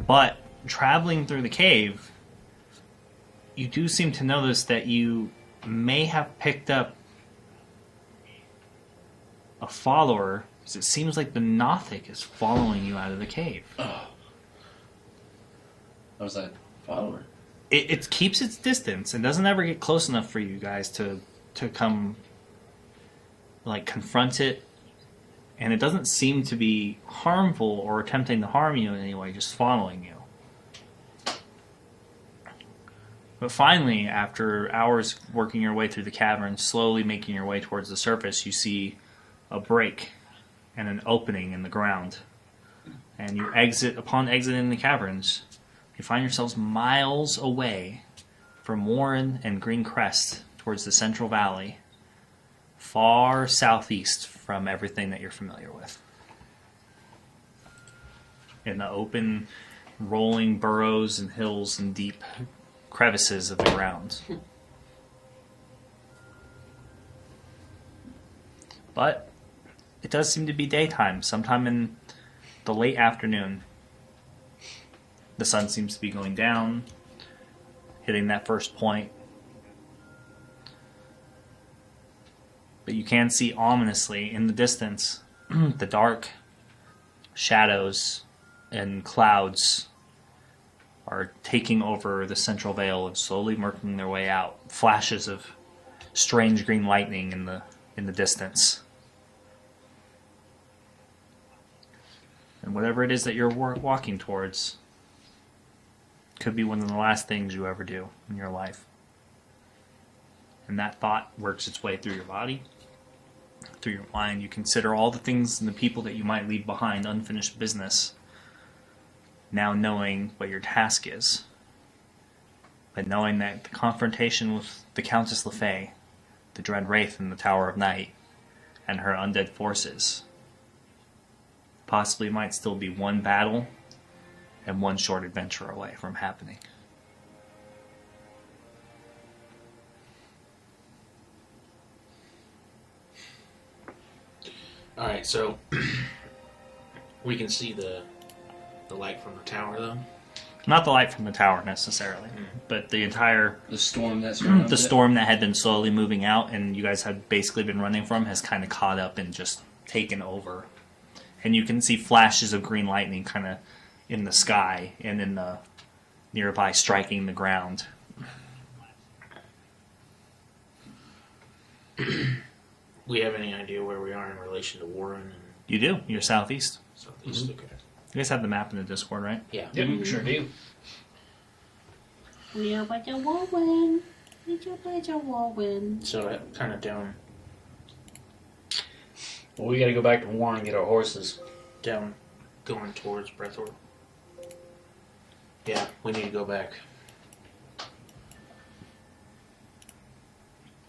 But traveling through the cave, you do seem to notice that you may have picked up a follower, because it seems like the Nothic is following you out of the cave. I was like, follower. It keeps its distance and doesn't ever get close enough for you guys to come, like, confront it. And it doesn't seem to be harmful or attempting to harm you in any way, just following you. But finally, after hours working your way through the cavern, slowly making your way towards the surface, you see a break and an opening in the ground. And you upon exiting the caverns, you find yourselves miles away from Warren and Green Crest towards the Central Valley, far southeast from everything that you're familiar with. In the open, rolling burrows and hills and deep crevices of the ground. But it does seem to be daytime, sometime in the late afternoon, The sun seems to be going down, hitting that first point. But you can see ominously in the distance the dark shadows and clouds are taking over the central veil and slowly working their way out. Flashes of strange green lightning in the distance. And whatever it is that you're walking towards could be one of the last things you ever do in your life. And that thought works its way through your body, through your mind. You consider all the things and the people that you might leave behind, unfinished business, now knowing what your task is. But knowing that the confrontation with the Countess LeFay, the Dread Wraith in the Tower of Night, and her undead forces possibly might still be one battle and one short adventure away from happening. All right, so we can see the light from the tower, though. Not the light from the tower necessarily, but the entire The storm that's around the storm that had been slowly moving out and you guys had basically been running from has kind of caught up and just taken over. And you can see flashes of green lightning kind of in the sky and in the nearby striking the ground. We have any idea where we are in relation to Warren and You do. You're southeast. Southeast? Okay. You guys have the map in the Discord, right? Yeah. Yep, we sure do. We are by the whirlwind. We are by the whirlwind. So kind of down Well, we gotta go back to Warren and get our horses. going towards Breathwork. Yeah, we need to go back.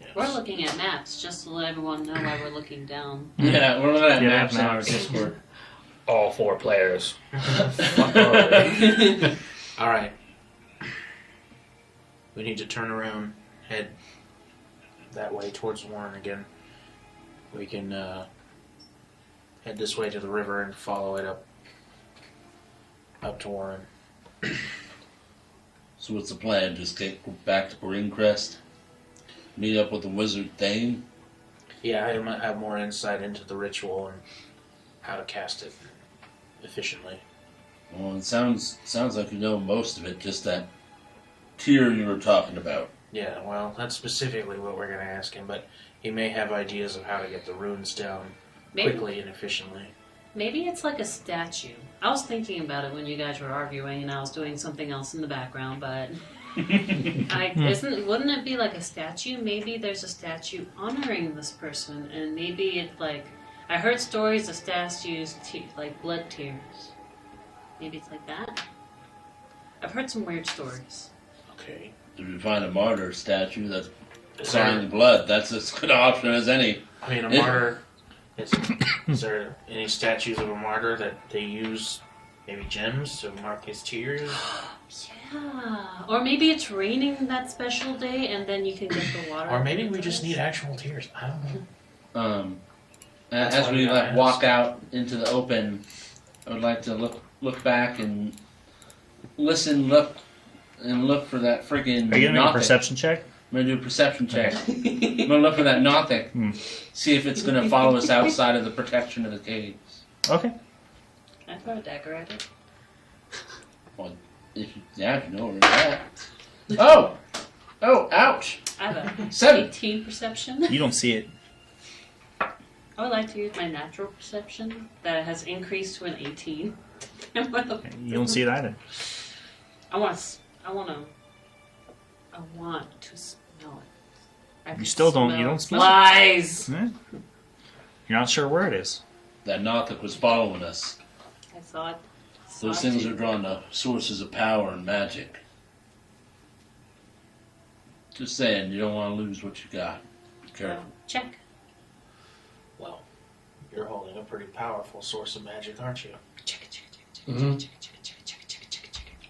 Yes. We're looking at maps just to let everyone know why we're looking down. Yeah, we're looking at Yeah, maps on our maps. Discord. All 4 players. All right. We need to turn around, head that way towards Warren again. We can head this way to the river and follow it up to Warren. So what's the plan? Just get back to Greencrest? Meet up with the wizard Thane? Yeah, I might have more insight into the ritual and how to cast it efficiently. Well, it sounds like you know most of it, just that tier you were talking about. Yeah, well, that's specifically what we're going to ask him, but he may have ideas of how to get the runes down quickly and efficiently. Maybe it's like a statue. I was thinking about it when you guys were arguing, and I was doing something else in the background. But wouldn't it be like a statue? Maybe there's a statue honoring this person, and maybe it's like I heard stories of statues like blood tears. Maybe it's like that. I've heard some weird stories. Okay. If you find a martyr statue that's signing blood, that's as good an option as any. I mean, a martyr. Is there any statues of a martyr that they use, maybe gems to mark his tears? Yeah. Or maybe it's raining that special day, and then you can get the water. Or maybe we just need actual tears. I don't know. As we walk out into the open, I would like to look back and listen, look for that freaking. Are you gonna make a perception check? I'm gonna do a perception check. I'm gonna look for that Nothic. See if it's gonna follow us outside of the protection of the caves. Okay. Can I throw a dagger at it? Well, if you know where it's at. Oh, ouch! I have a 7. 18 perception. You don't see it. I would like to use my natural perception that has increased to an 18. You don't see it either. I want to smell it. You still don't. You don't smell it. Lies. Yeah. You're not sure where it is. That Nothic was following us. I saw it. Those things are drawn to sources of power and magic. Just saying, you don't want to lose what you got. Be careful. Check. Well, you're holding a pretty powerful source of magic, aren't you? Check it.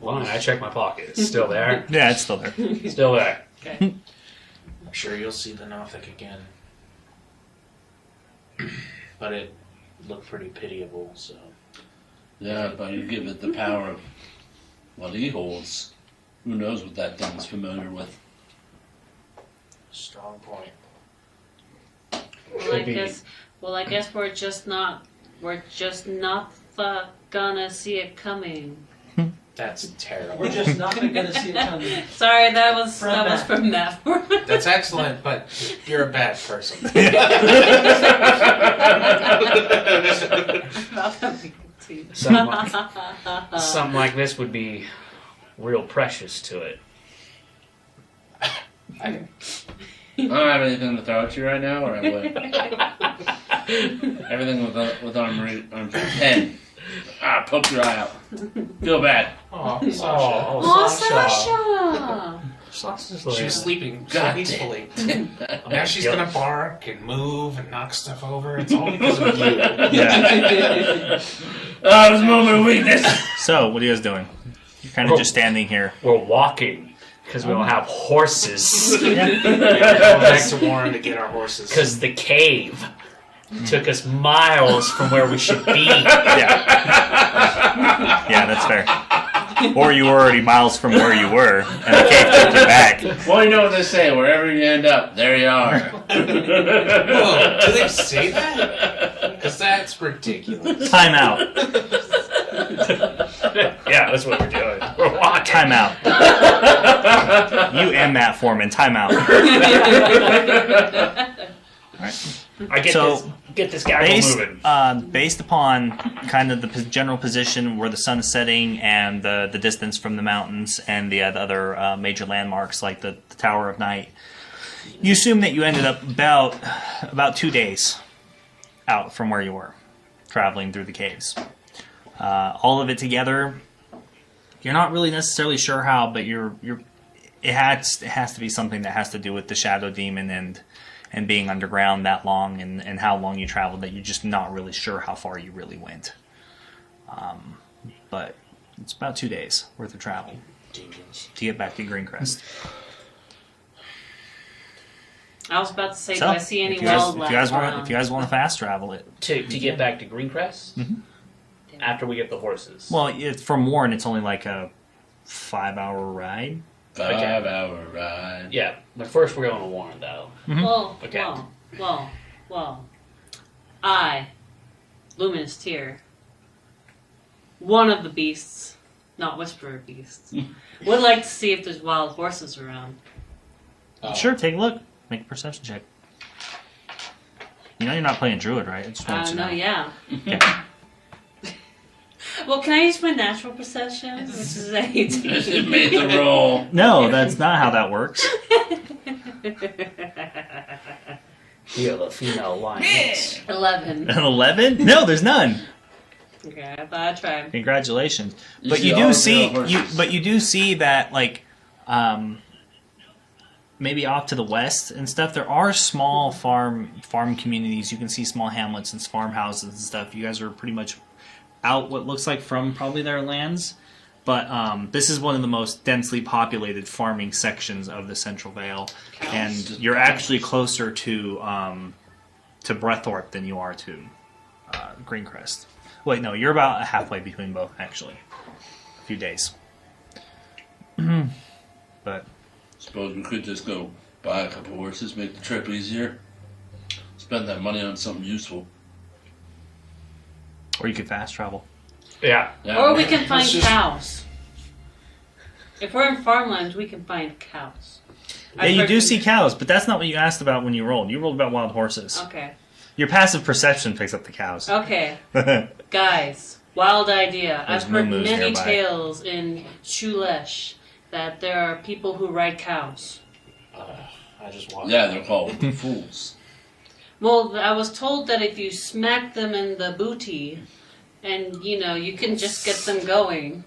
Well, I checked my pocket. It's still there. Yeah, it's still there. Still there. Okay. I'm sure you'll see the Nothic again. But it looked pretty pitiable, so. Yeah, but you give it the power of what he holds. Who knows what that thing's familiar with? Strong point. Well, I guess we're just not gonna see it coming. That's terrible. We're just not gonna see it coming. Sorry, that was From from that. That's excellent, but you're a bad person. Something like this would be real precious to it. I don't have anything to throw at you right now, or what? Everything with arm 10. Poke your eye out. Feel bad. Oh, Oh, Sasha! She was sleeping so God peacefully. Now she's gonna bark and move and knock stuff over. It's all because of you. Yeah. Oh, this moment of weakness. So, what are you guys doing? You're kind of just standing here. We're walking because we don't have horses. We have to go back to Warren to get our horses. Because the cave took us miles from where we should be. Yeah, that's fair. Or you were already miles from where you were, and the cave took you back. Well, you know what they say. Wherever you end up, there you are. Whoa, do they say that? Because that's ridiculous. Time out. Yeah, that's what we're doing. We're walking. Time out. You and Matt Foreman, time out. Alright. I get this guy moving. Based upon kind of the general position where the sun is setting and the distance from the mountains and the other major landmarks like the Tower of Night, you assume that you ended up about 2 days out from where you were, traveling through the caves. All of it together, you're not really necessarily sure how, but it has to be something that has to do with the Shadow Demon and being underground that long and how long you traveled, that you're just not really sure how far you really went. But it's about 2 days worth of travel to get back to Greencrest. I was about to say, So, do I see any if you guys wildlife want around? if you guys want to fast travel it, To get back to Greencrest? Mhm. After we get the horses. well, from Warren it's only like a 5-hour ride. 5-hour ride. Yeah, but first we're going to Warren, though. Well, Okay. well. I, Luminous Tear, one of the beasts, not Whisperer beasts, would like to see if there's wild horses around. Sure, take a look. Make a perception check. You know you're not playing Druid, right? I just wanted to No, know. yeah. Okay. Well, can I use my natural perception, which is 18? I just made the roll. No, that's not how that works. You're the female lioness. 11. An 11? No, there's none. Okay, I thought I'd try. Congratulations. You But see you all do the see girl you do see that like maybe off to the west and stuff there are small farm communities. You can see small hamlets and farmhouses and stuff. You guys are pretty much out what looks like from probably their lands. But this is one of the most densely populated farming sections of the Central Vale, and you're actually closer to Breathorpe than you are to Greencrest. Wait, no, you're about halfway between both, actually. A few days. But Suppose we could just go buy a couple horses, make the trip easier. Spend that money on something useful. or you could fast travel. Yeah. Or we can find Let's just- cows. If we're in farmlands, we can find cows. Yeah, you do see cows, but that's not what you asked about when you rolled. You rolled about wild horses. Okay. Your passive perception picks up the cows. Okay. Guys, wild idea. There's I've heard moo-moos many nearby. tales in Chulesh that there are people who ride cows. I just walked. Yeah, they're called fools. Well, I was told that if you smack them in the booty, and you can just get them going.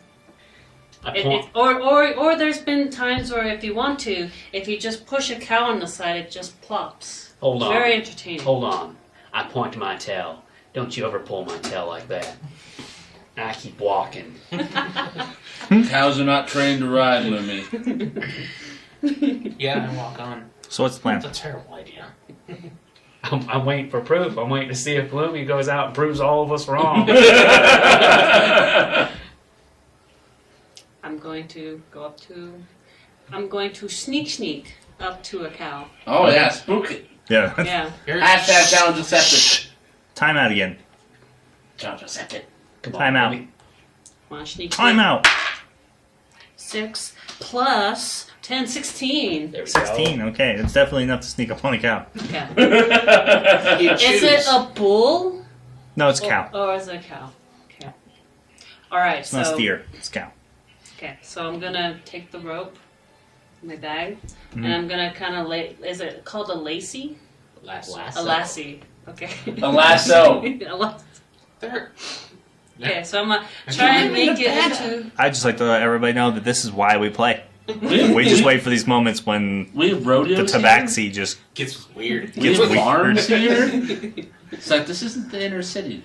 Or there's been times where if you want to, if you just push a cow on the side, it just plops. Hold on. Very entertaining. Hold on. I point to my tail. Don't you ever pull my tail like that. And I keep walking. Cows are not trained to ride, Lumi. Yeah, I walk on. So what's the plan? That's a terrible idea. I'm waiting for proof. I'm waiting to see if Bloomy goes out and proves all of us wrong. I'm going to go up to. I'm going to sneak up to a cow. Oh yeah, spooky. Yeah. Yeah. Hashtag challenge accepted. Time out again. Challenge accepted. Come on. Time out. baby. Want to sneak? Time out. 6 plus 10, 16. There we 16. Okay, it's definitely enough to sneak up on a cow. Yeah. go. Is it a bull? No, it's a cow. Or is it a cow? Okay. All right. It's so. not steer. It's a cow. Okay, so I'm gonna take the rope, my bag, Mhm. and I'm gonna kind of lay. Is it called a lacy? A lassie. Okay. A lasso. A lasso. There. Okay, so I'm gonna try and make it into. I'd just like to let everybody know that this is why we play. We just wait for these moments when We have rodeos the here. tabaxi just Gets weird. We gets have weird. farms here. It's like this isn't the inner city.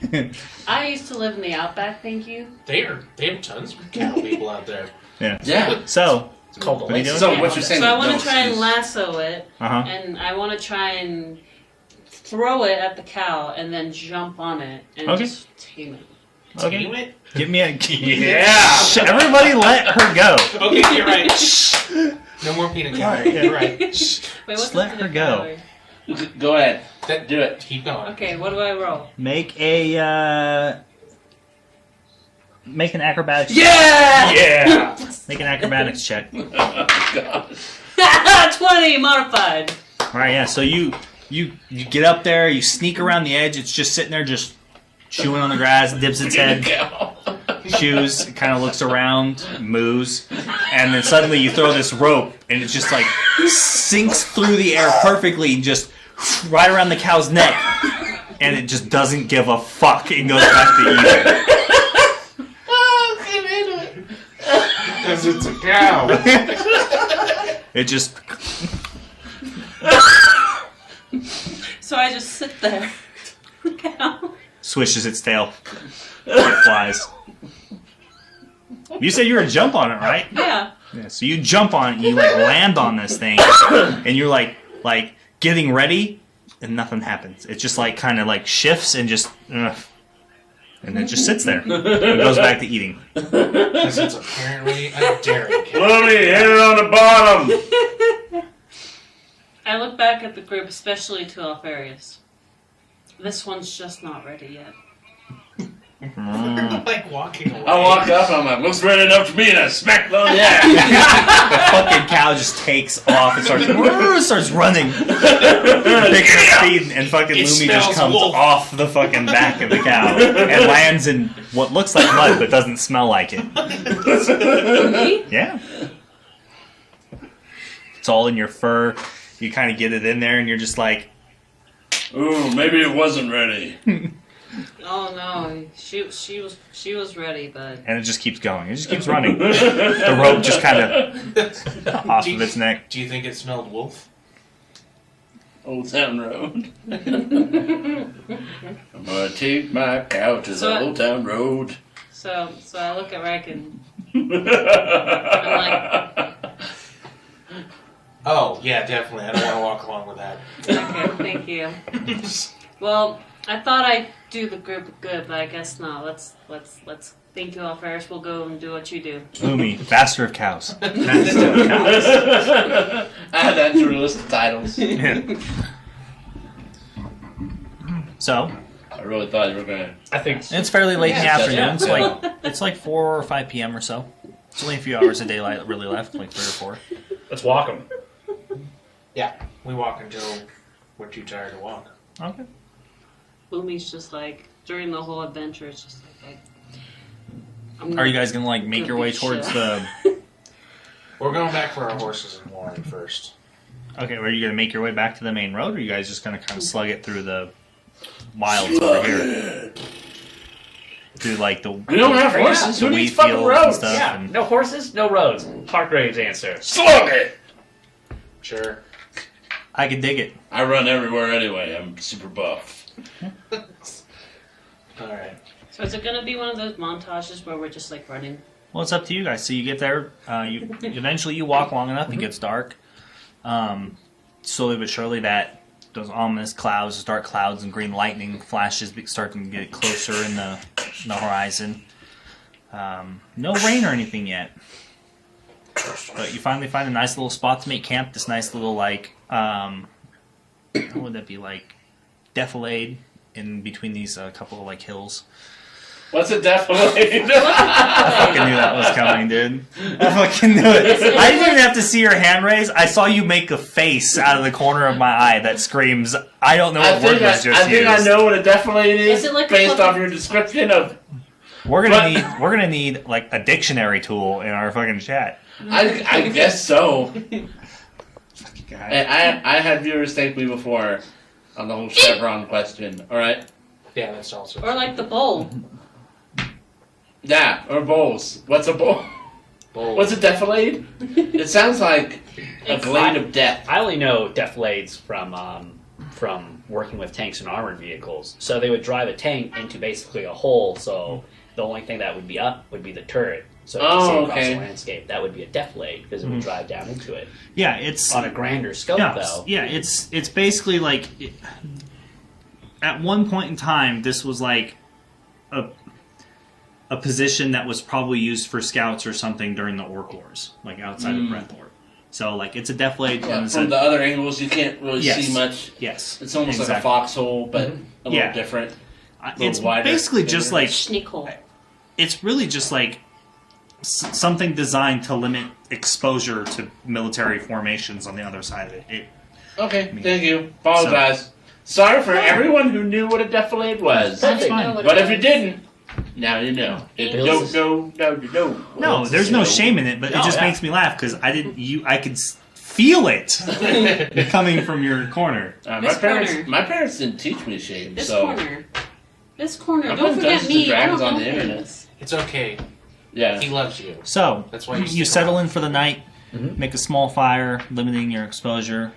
I used to live in the outback. Thank you. They have tons of cow people out there. Yeah. Yeah. So, It's called What are you doing? So what you're saying? So I want no to try and excuse. lasso it, uh-huh. and I want to try and throw it at the cow, and then jump on it and Okay. just tame it. Okay. Tame it? Give me a. Yeah. Everybody let her go. Okay, you're right. No more peanut gallery. Yeah. You're right. Wait, what's Just the let her peanut go. gallery? Go ahead. Do it. Keep going. Okay, what do I roll? Make a. Make an acrobatics. Yeah. Yeah. Make an acrobatics check. God. 20 modified. All right. Yeah. So you get up there. You sneak around the edge. It's just sitting there, just chewing on the grass. Dips its head. Chews. Kind of looks around. Moves. And then suddenly you throw this rope, and it just like sinks through the air perfectly, and just right around the cow's neck, and it just doesn't give a fuck and goes back to eating. Because it's a cow. It just So I just sit there. Cow. swishes its tail. It flies. You said you were to jump on it, right? Yeah. Yeah. So you jump on it, and you like land on this thing, and you're like getting ready, and nothing happens. It just like kind of like shifts and just, and then just sits there. And goes back to eating. Because it's apparently a dairy cow. Let me hit it on the bottom. I look back at the group, especially to Alfarius. This one's just not ready yet. Like walking away. I walk up. I'm like, looks ready enough for me, and I smack it on the ass. The fucking cow just takes off and starts running. Picking up speed, and fucking It Lumi just smells comes wolf. off the fucking back of the cow and lands in what looks like mud but doesn't smell like it. Me? Yeah. It's all in your fur. You kind of get it in there, and you're just like, Ooh, maybe it wasn't ready. Oh no, she was ready, but and it just keeps going. It just keeps running. The rope just kind of off of its neck. Do you think it smelled wolf? Old Town Road. I'm gonna take my cow to So the I- Old Town Road. so I look at Rick and Oh, yeah, definitely. I don't want to walk along with that. okay, thank you. Well, I thought I'd do the group good, but I guess not. Let's thank you all first. We'll go and do what you do. Lumi, master of cows. Master of cows. I had that to list of titles. Yeah. So I really thought you were gonna. I think it's fairly late in the Yeah, afternoon. yeah. It's like 4 or 5 p.m. or so. It's only a few hours of daylight really left, like 3 or 4. let's walk them. Yeah, we walk until we're too tired to walk. Okay. Lumi's just like during the whole adventure. It's just like I'm Are you guys gonna like make Gonna your be way towards chill. the? We're going back for our horses in the morning first. Okay, are you gonna make your way back to the main road, or are you guys just gonna kind of slug it through the wilds over here? Through like the We don't have horses. the Who wheat needs fucking fields and roads? stuff. Yeah, And, no horses, no roads. Hargrave's answer. Slug it! Sure. I can dig it. I run everywhere anyway. I'm super buff. Alright. So is it gonna be one of those montages where we're just like running? Well, it's up to you guys. So you get there. You eventually you walk long enough. It gets dark. Slowly but surely, that those ominous clouds, dark clouds, and green lightning flashes starting to get closer in the horizon. No rain or anything yet. But you finally find a nice little spot to make camp. This nice little what would that be like? Defilade in between these couple of hills. What's a defilade? I fucking knew that was coming, dude. I fucking knew it. I didn't even have to see your hand raise. I saw you make a face out of the corner of my eye that screams, I don't know what word was just I think used. I know what a defilade is, Is it like a based fucking- off your description of... We're gonna need like a dictionary tool in our fucking chat. I guess so. Guy. I had viewers thank me before on the whole chevron question, alright? Yeah, that's also. Or like the bowl. Yeah, or bowls. What's a bowl? Bowl. What's a defilade? It sounds like a It's blade like- of death. I only know defilades from working with tanks and armored vehicles. So they would drive a tank into basically a hole. So the only thing that would be up would be the turret. So if you see across okay. the landscape, that would be a defilade because it would drive down into it. Yeah, it's On a grander scope, though. Yeah, it's basically like at one point in time, this was like a position that was probably used for scouts or something during the Orc Wars, like outside of Breathort. So like it's a defilade. Yeah, and from the other angles, you can't really Yes. see much. yes, It's almost like a exactly. foxhole, but a little Yeah. different. It's wider, basically just bigger. like Sneak hole. it's really just like something designed to limit exposure to military formations on the other side of it. Okay, thank you. Apologize. Sorry for everyone who knew what a defilade was. I didn't fine. know what But it if you was. didn't, now you know. No. No, there's no shame in it, but it just makes me laugh because I could feel it coming from your corner. This corner. My parents didn't teach me shame, This so corner. This corner. I'm Don't putting forget Dungeons me. and Dragons I on don't the know internet. things. It's okay. yeah. He loves you. So That's why you you stick settle around. in for the night, make a small fire, limiting your exposure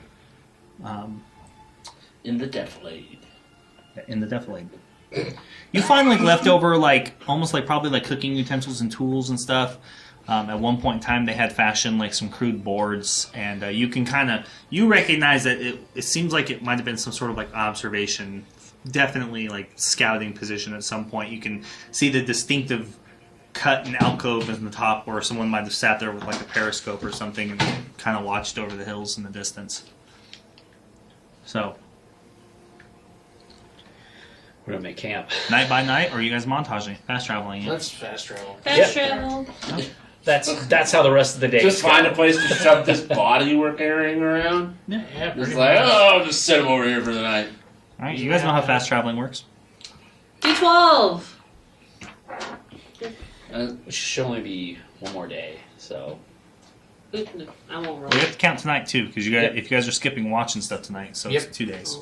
In the defilade. in the defilade. You find like leftover, almost like probably like cooking utensils and tools and stuff. At one point in time, they had fashioned like some crude boards, and you can you recognize that it seems like it might have been some sort of like observation, definitely like scouting position at some point. You can see the distinctive cut and alcove in the top where someone might have sat there with like a periscope or something and kind of watched over the hills in the distance. So We're going to make camp. night by night, or are you guys montaging, fast traveling? Yeah? Let's fast travel. Fast travel. That's how the rest of the day Just find a place to shove this body we're carrying around. Yeah. Yeah, It's pretty like, much. oh, I'll just set him over here for the night. All right, you guys know how fast traveling works. D12. Which should only be one more day. So I won't roll. We have to count tonight too, because Yep. if you guys are skipping watching stuff tonight, so Yep. it's 2 days.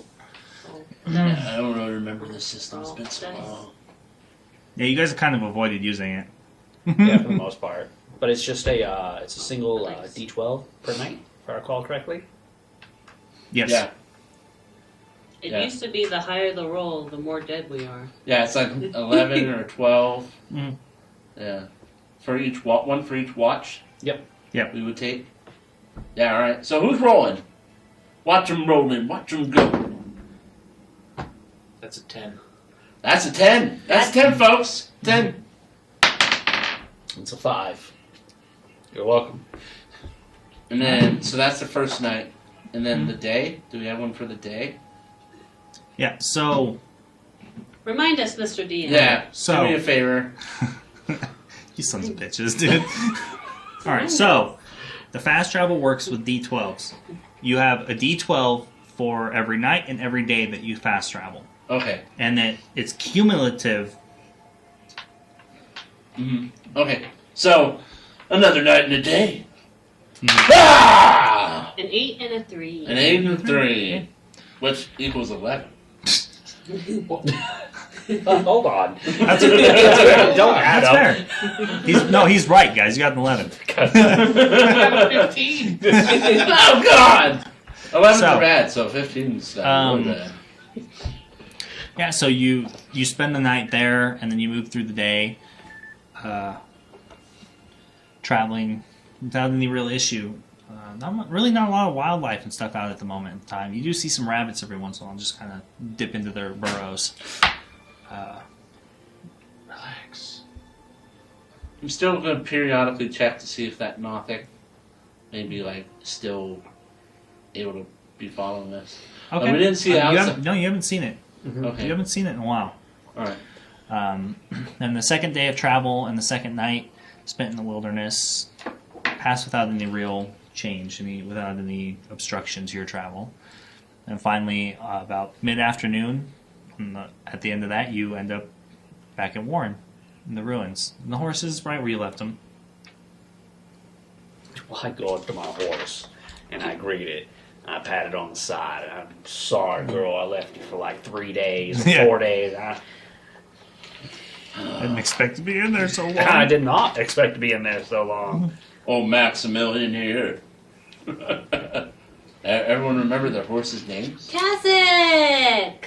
I don't really remember this system. It's been so long. Yeah, you guys have kind of avoided using it. yeah, for the most part. But it's just it's a single D12 per night, if I recall correctly. Yes. Yeah. It Yeah. used to be the higher the roll, the more dead we are. Yeah, it's like 11 or 12. Mhm. Yeah. For each one for each watch. Yep. Yep. We would take. Yeah, all right. So who's rolling? Watch them rolling. Watch them go. That's a 10. That's a 10. That's 10, folks. 10. It's a 5. You're welcome. And then, so that's the first night. And then the day. Do we have one for the day? Yeah. So Remind us, Mr. D. Yeah. So- do me a favor. you sons of bitches, dude. All right. So the fast travel works with D12s. You have a D12 for every night and every day that you fast travel, Okay. and that it's cumulative. Okay. So another night and a day. Ah! An 8 and a 3. An 8 and a 3, which equals 11. Hold on. That's, Don't add that's up. fair. He's right, guys. You got an 11. 15. Oh God. 11's So, bad, so 15's really bad. Yeah, so you spend the night there, and then you move through the day, traveling without any real issue. Not a lot of wildlife and stuff out at the moment in time. You do see some rabbits every once in a while, just kind of dip into their burrows. Relax. I'm still going to periodically check to see if that Nothic maybe like still able to be following us. Okay. We didn't see it you outside. haven't, no, you haven't seen it. Okay. You haven't seen it in a while. All right. And the second day of travel and the second night spent in the wilderness passed without any real change, without any obstruction to your travel. And finally, about mid-afternoon, at the end of that, you end up back in Warren, in the ruins. And the horse is right where you left him. Well, I go up to my horse and I greet it. I pat it on the side. I'm sorry, girl. I left you for like 3 days, Yeah. 4 days. I didn't expect to be in there so long. I did not expect to be in there so long. Oh, Maximilian here. Everyone remember their horses' names? Kasich!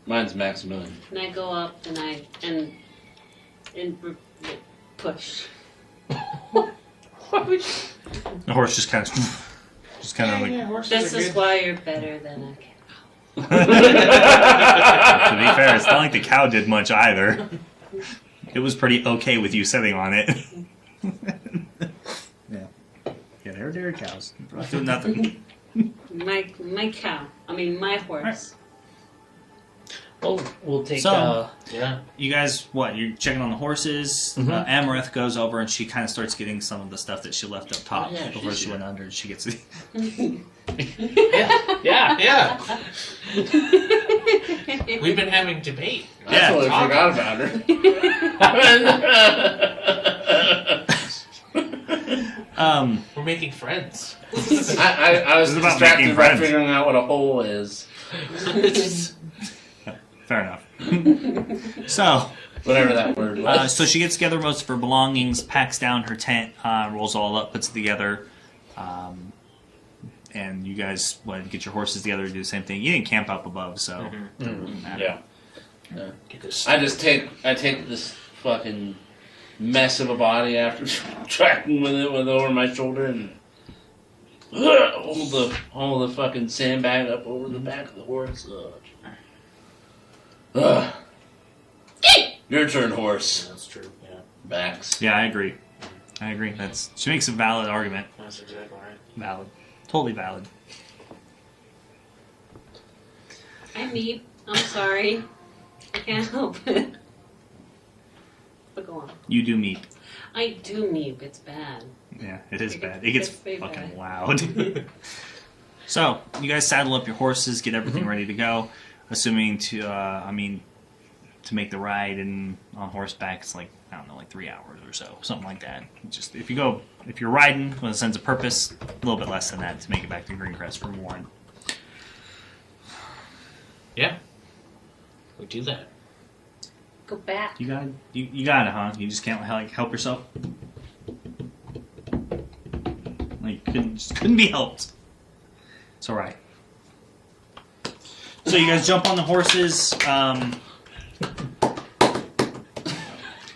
Mine's Maximilian. And I go up and I push. What would you? The horse just kind of like. This is why you're better than a cow. To be fair, it's not like the cow did much either. It was pretty okay with you sitting on it. Yeah, they're dairy cows. Not doing nothing. My cow. I mean, my horse. Well, we'll take. So- Yeah. You guys, you're checking on the horses. Amarith goes over and she kind of starts getting some of the stuff that she left up top yeah, before she's she here. went under. She gets Yeah. Yeah. We've been having debate. I Yeah. totally forgot about her. We're making friends. I was This is about distracted making by friends. figuring out what a hole is. Fair enough. So, Whatever that word was. so she gets together most of her belongings, packs down her tent, rolls all up, puts it together. And you guys get your horses together, do the same thing. You didn't camp up above, so it doesn't matter. Yeah. Get this. I take this fucking mess of a body after tracking with it over my shoulder and hold the fucking sandbag up over the back of the horse. Your turn, horse. That's true. Yeah. Backs. Yeah, I agree. She makes a valid argument. That's exactly right. Valid. Totally valid. I meep. I'm sorry. I can't help it. But go on. You do meet. I do meep. It's bad. Yeah, it is It bad. gets- It gets it's very fucking bad. loud. So, you guys saddle up your horses, get everything ready to go. Assuming to make the ride and on horseback, it's like 3 hours or so, something like that. Just if you're riding with a sense of purpose, a little bit less than that to make it back to Greencrest from Warren. Yeah. We do that. Go back. You got it, huh? You just can't help yourself. Like couldn't be helped. It's all right. So you guys jump on the horses.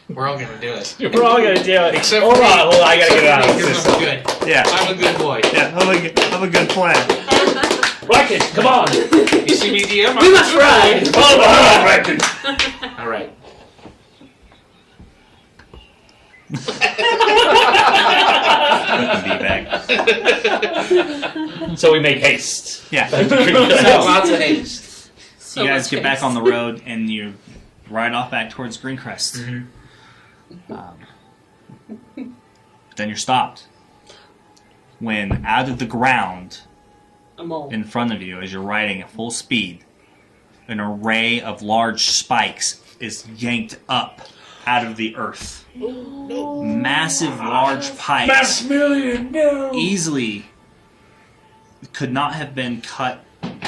We're all gonna do it. We're all gonna do it. Except hold for me. on, I gotta get it out of the Because system. I'm good. Yeah, I'm a good boy. yeah. I'm a good plan. Bracken, come on. You see me, DM? We must ride. Hold on, Bracken. All right. B-bag. So we make haste. Yeah. Lots of haste. So You guys much get back haste. on the road and you ride off back towards Greencrest. But then you're stopped when out of the ground A mole. in front of you, as you're riding at full speed, an array of large spikes is yanked up out of the earth. Massive, large pipes. Maximilian, no! Easily could not have been cut,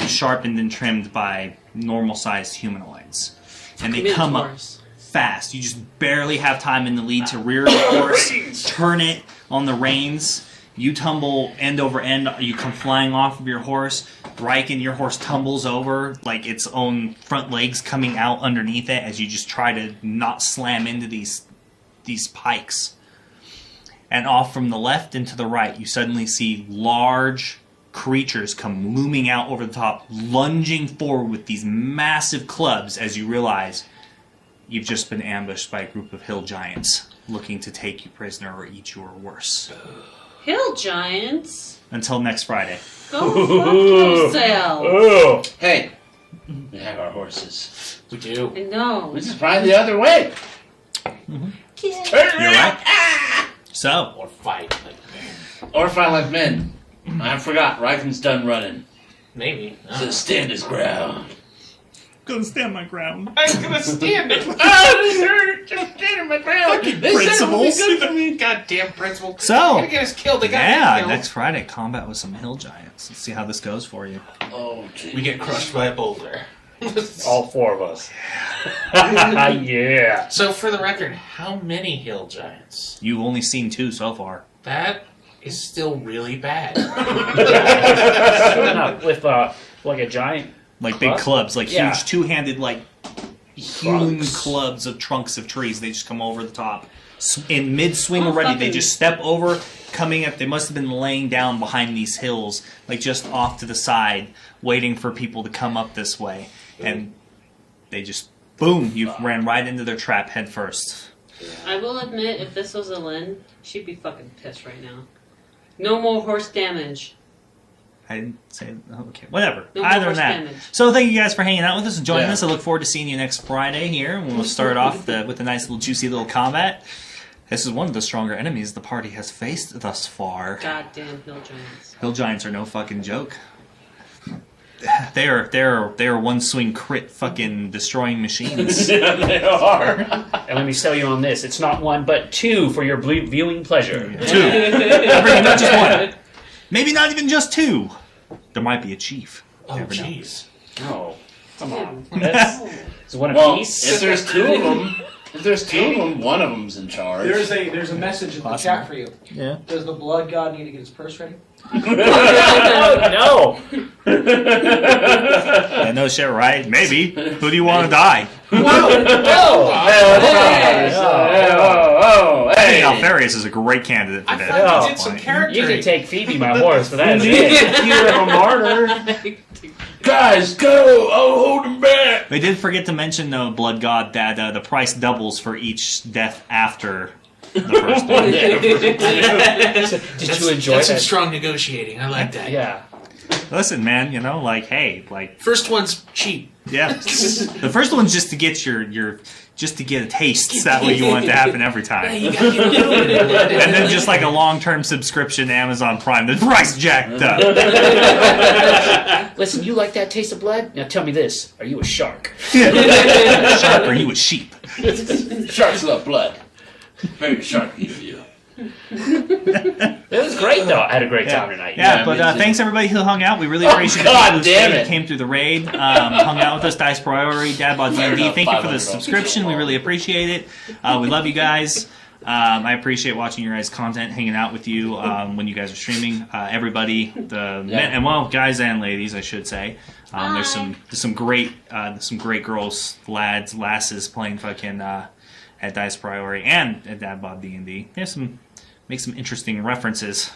sharpened, and trimmed by normal-sized humanoids. And they come up Minotaurs. fast. You just barely have time in the lead to rear the horse, turn it on the reins. You tumble end over end. You come flying off of your horse. Riken, your horse tumbles over, like its own front legs coming out underneath it as you just try to not slam into these pikes. And off from the left and to the right, you suddenly see large creatures come looming out over the top, lunging forward with these massive clubs as you realize you've just been ambushed by a group of hill giants looking to take you prisoner or eat you or worse. Hill giants? Until next Friday. Go fuck yourself. Oh, Hey, we have our horses. we do. I know. We just ride the other way. You're right. So, Or fight. Like, Or fight like men. I forgot. Riken's done running. maybe. So stand his ground. gonna stand my ground. I'm gonna stand it. Just standing my ground. Fucking They said it would be principles. good for me. Goddamn principle. So, They're gonna get us killed. They gotta yeah, get killed. next Friday, combat with some hill giants. Let's see how this goes for you. Oh, geez. We get crushed by a boulder. All four of us. Yeah. So, for the record, how many hill giants? You've only seen 2 so far. That is still really bad. With like a giant. Like big Club? clubs, like Yeah. huge two-handed, like hewn Trunks. clubs of trunks of trees. They just come over the top. In mid-swing Oh, already, they fucking- just step over, coming up. They must have been laying down behind these hills, like just off to the side, waiting for people to come up this way. And they just, boom, you ran right into their trap head first. I will admit, if this was a Lynn, she'd be fucking pissed right now. No more horse damage. I didn't say, okay, whatever. No more Either than horse that. damage. So thank you guys for hanging out with us and joining Yeah. us. I look forward to seeing you next Friday here. And we'll start off with a nice little juicy little combat. This is one of the stronger enemies the party has faced thus far. Goddamn hill giants. Hill giants are no fucking joke. They're one swing crit fucking destroying machines. Yeah, they are. And let me sell you on this. It's not 1, but 2 for your viewing pleasure. 2. Not just 1. Maybe not even just 2. There might be a chief. Oh, Never know. jeez. No. Come on. That's it's one Well, apiece. if there's 2 of them, one of them's in charge. There's a message in the chat for you. Yeah. Does the blood god need to get his purse ready? No. Yeah, no shit, right? Maybe. Who do you want to die? Hey. Alfarius is a great candidate for I that. finally Oh, did some point. character. You can take Phoebe, my horse, but that's You it. get Peter a martyr. Guys, go! I'll hold him back. We did forget to mention, though, Blood God, that the price doubles for each death after the first one. Did you enjoy That's some that? strong negotiating. I like that. Yeah. Listen, man, you know, like, hey, like, First one's cheap. yeah. The first one's just to get your just to get a taste. That way you want it to happen every Yeah, time. you gotta get a little bit of that. And then just like a long-term subscription to Amazon Prime, the price jacked up. Listen, you like that taste of blood? Now tell me this: are you a shark? Shark, or you a sheep? Sharks love blood. Very sharky of you. It was great, though. I had a great time tonight. Yeah, Yeah, but me too. thanks everybody who hung out. We really appreciate God the people damn who it. came through the raid, hung out with us. Dice Priority, Dadbot Fair D&D. enough, Thank you for the 500 subscription. We really appreciate it. We love you guys. I appreciate watching your guys' content, hanging out with you when you guys are streaming. Everybody, men, and well, guys and ladies, I should say. There's some great girls, lads, lasses playing fucking at Dice Priority and at Dadbot D&D. There's make some interesting references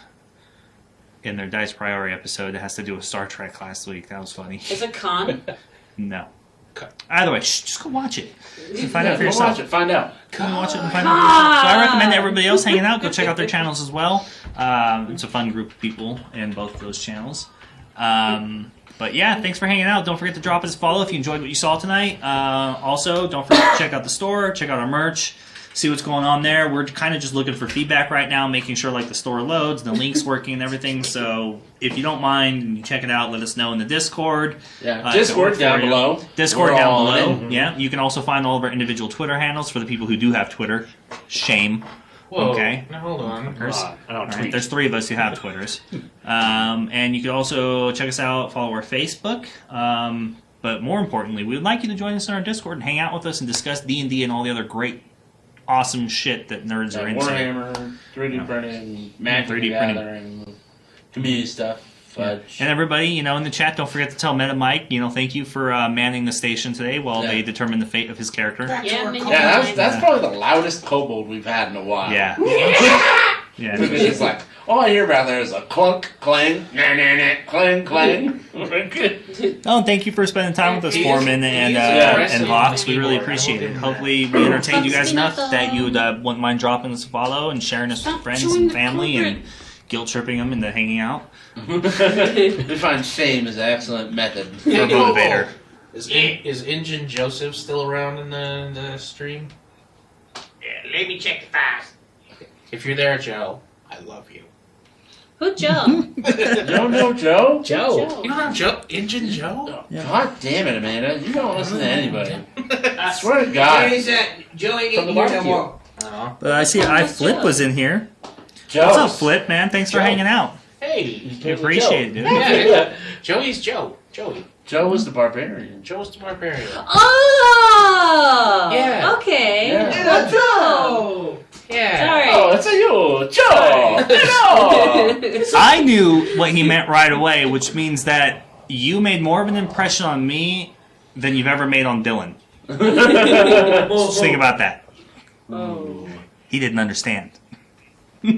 in their Dice Priority episode that has to do with Star Trek last week. That was funny. Is it con? No. Either way, just go watch it. And find out for Go yourself. watch it. Find out. Go watch it and find out for yourself. So I recommend everybody else hanging out, go check out their channels as well. It's a fun group of people in both of those channels. But yeah, thanks for hanging out. Don't forget to drop us a follow if you enjoyed what you saw tonight. Also, don't forget to check out the store, check out our merch, see what's going on there. We're kind of just looking for feedback right now, making sure like the store loads, the link's working and everything. So if you don't mind and you check it out, let us know in the Discord. Yeah, Discord down below. Discord We're down all below. in. Yeah, you can also find all of our individual Twitter handles for the people who do have Twitter. Shame. Whoa. Okay. Now hold on. There's, I don't all right, tweet. there's 3 of us who have Twitters. And you can also check us out, follow our Facebook. But more importantly, we would like you to join us in our Discord and hang out with us and discuss D&D and all the other great, awesome shit that nerds are into. Warhammer, 3D printing, Magic 3D Gathering, community stuff, fudge. And everybody, in the chat, don't forget to tell Meta Mike, thank you for manning the station today while they determine the fate of his character. Yeah, me Yeah, that's probably the loudest kobold we've had in a while. Yeah. Yeah. Because it's like, all I hear about there is a clunk, clang, nah, nah, nah, clang, clang. Oh, thank you for spending time with us, Foreman and Vox. We really appreciate it. Hopefully, we entertained you guys enough that you wouldn't mind dropping us a follow and sharing us with friends and family and guilt tripping them into hanging out. We find shame is an excellent method. Or motivator. Is Injun Joseph still around in the stream? Yeah, let me check the files. If you're there, Joe, I love you. Who, Joe? You don't know Joe? Joe. You don't know Joe? Injun Joe? God damn it, Amanda. You don't listen to anybody. I swear to God. Joe ain't From the getting here no barbecue. more. Oh. But I see Flip was in here. Joe. What's up, Flip, man? Thanks for Joe. hanging out. Hey. We appreciate it, dude. Yeah. Joey's Joe. Joey. Joe was the barbarian. Joe's the barbarian. Oh! Yeah. Okay. Yeah. What's up? Yeah. Sorry. Oh, it's a you, Joe. I knew what he meant right away, which means that you made more of an impression on me than you've ever made on Dylan. Just think about that. Oh. He didn't understand. But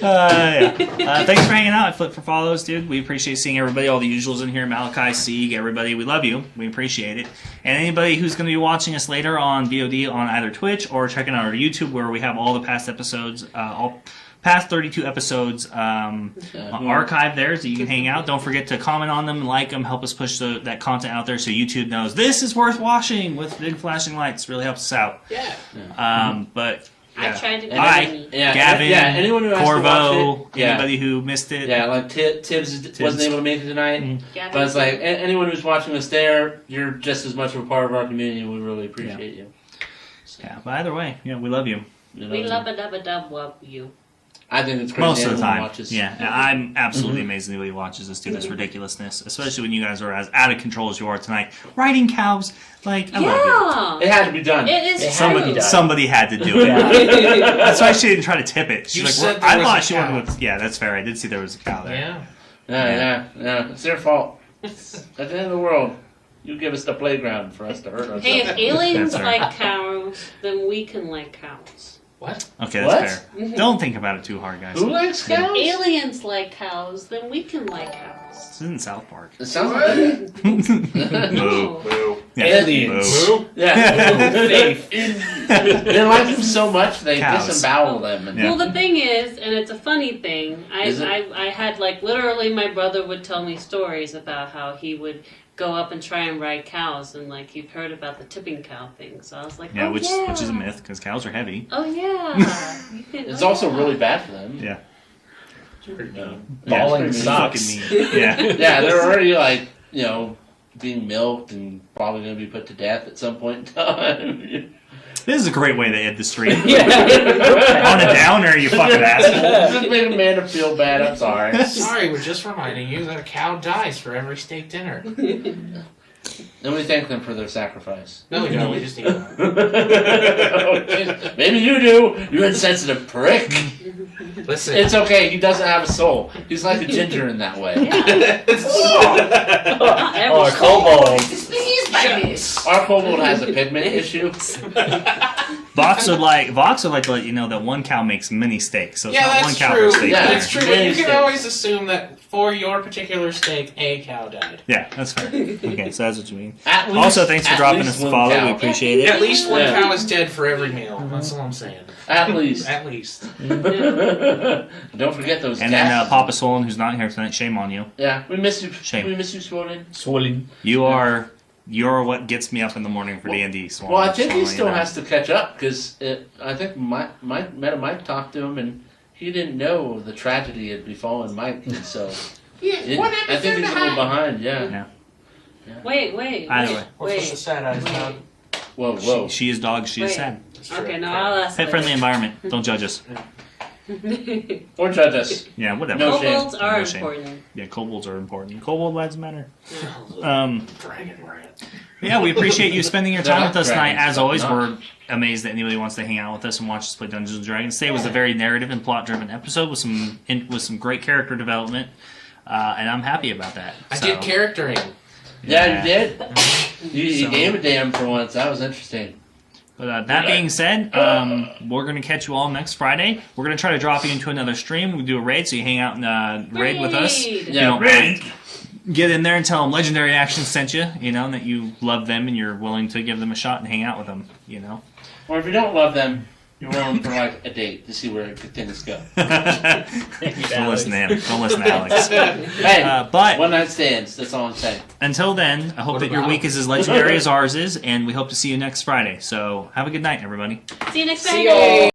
yeah, thanks for hanging out at Flip for Follows, dude. We appreciate seeing everybody, all the usuals in here, Malachi, Sieg, everybody. We love you. We appreciate it. And anybody who's going to be watching us later on VOD on either Twitch or checking out our YouTube, where we have all the past episodes, all past 32 episodes archived there, so you can hang out. Don't forget to comment on them, like them, help us push that content out there so YouTube knows this is worth watching with big flashing lights. Really helps us out. Yeah. But I tried to get Hi, money. Gavin, anyone who has to watch Corvo, it, anybody who missed it. Yeah, like Tibbs wasn't able to make it tonight. Gavin. But it's like, anyone who's watching us there, you're just as much of a part of our community, and we really appreciate you. Yeah, but either way, we love you. You know, We love a dub you. I think it's crazy. Most of the everyone time. watches. Yeah, and I'm absolutely amazed that anybody watches this, dude. This ridiculousness. Especially when you guys are as out of control as you are tonight. Riding cows. Like, I love Yeah. It had to be done. It is It true. had to be Somebody had to do it. That's why she didn't try to tip it. You She's said like, there I was thought a she cow. wanted to. Yeah, that's fair. I did see there was a cow there. Yeah. Yeah. It's their fault. At the end of the world, you give us the playground for us to hurt ourselves. Hey, if aliens That's right. like cows, then we can like cows. What? Okay, What? that's fair. Don't think about it too hard, guys. Who likes cows? Aliens like cows, then we can like cows. This isn't South Park. It sounds like Boo. No. Yeah, Aliens. boo. Yeah. They like them so much they Cows. disembowel them. And Well, the thing is, and it's a funny thing, Is it? I had, like, literally my brother would tell me stories about how he would go up and try and ride cows, and, like, you've heard about the tipping cow thing, so I was like, Yeah, oh, which yeah. is a myth because cows are heavy. Oh, yeah. You can, It's oh, also yeah. really bad for them. Yeah. It's pretty mean. Yeah, Balling it's sucks. fucking mean. Yeah. Yeah, they're already like, being milked and probably going to be put to death at some point in time. This is a great way to end the stream. Yeah. On a downer, you fucking asshole. Just made Amanda feel bad. I'm sorry. Sorry, we're just reminding you that a cow dies for every steak dinner. And we thank them for their sacrifice. No, we don't. We just eat them. Maybe you do, you insensitive prick. Listen. It's okay, he doesn't have a soul. He's like a ginger in that way. Not every Or a soul. kobold. This thing is like this. Our kobold has a pigment issue. Vox would like to let you know that one cow makes many steaks, so it's Yeah, not one that's cow true. per steak. Yeah, dinner. That's true. Many But you steaks. can always assume that for your particular steak, a cow died. Yeah, that's fair. Okay, so that's what you mean. At least- Also, thanks for at dropping least us a one follow. cow. We appreciate it. At least one Yeah. cow is dead for every meal. That's all I'm saying. At least. At least. Don't forget those And then gases. Papa Swollen, who's not here tonight, shame on you. Yeah, we miss you. Shame. We miss you, Swollen. Swollen. You're what gets me up in the morning for D&D. Swollen. Well, I think he Swollen, still you know. has to catch up because I think Mike talked to him and he didn't know the tragedy had befallen Mike, and so Yeah, I think he's a little behind. Yeah. Wait. Either way. What's with the sad eyes, dog? Whoa. She is dog, she is Wait. sad. Okay, no, I'll ask. Pet friendly environment. Don't judge us. Or judge us. Yeah, whatever. No shame. Kobolds are No shame. important. Yeah, kobolds are important. Kobold lives matter. Dragon rat. Yeah, we appreciate you spending your They're time not with us tonight. dragons, As always, not. we're amazed that anybody wants to hang out with us and watch us play Dungeons and Dragons. Today was a very narrative and plot-driven episode with some great character development, and I'm happy about that. I So, did charactering. Yeah, you did. You So- gave a damn for once. That was interesting. But that being said, we're going to catch you all next Friday. We're going to try to drop you into another stream. We do a raid, so you hang out and raid with us. Raid. You Yeah, don't raid. mind. Get in there and tell them Legendary Action sent you, and that you love them and you're willing to give them a shot and hang out with them, Or if you don't love them, You're willing for like a date to see where things go. Don't listen to him. Don't listen to Alex. Hey, but one night stands. That's all I'm saying. until then, I hope What that your about- week is as legendary as ours is, and we hope to see you next Friday. So have a good night, everybody. See you next See Friday. you.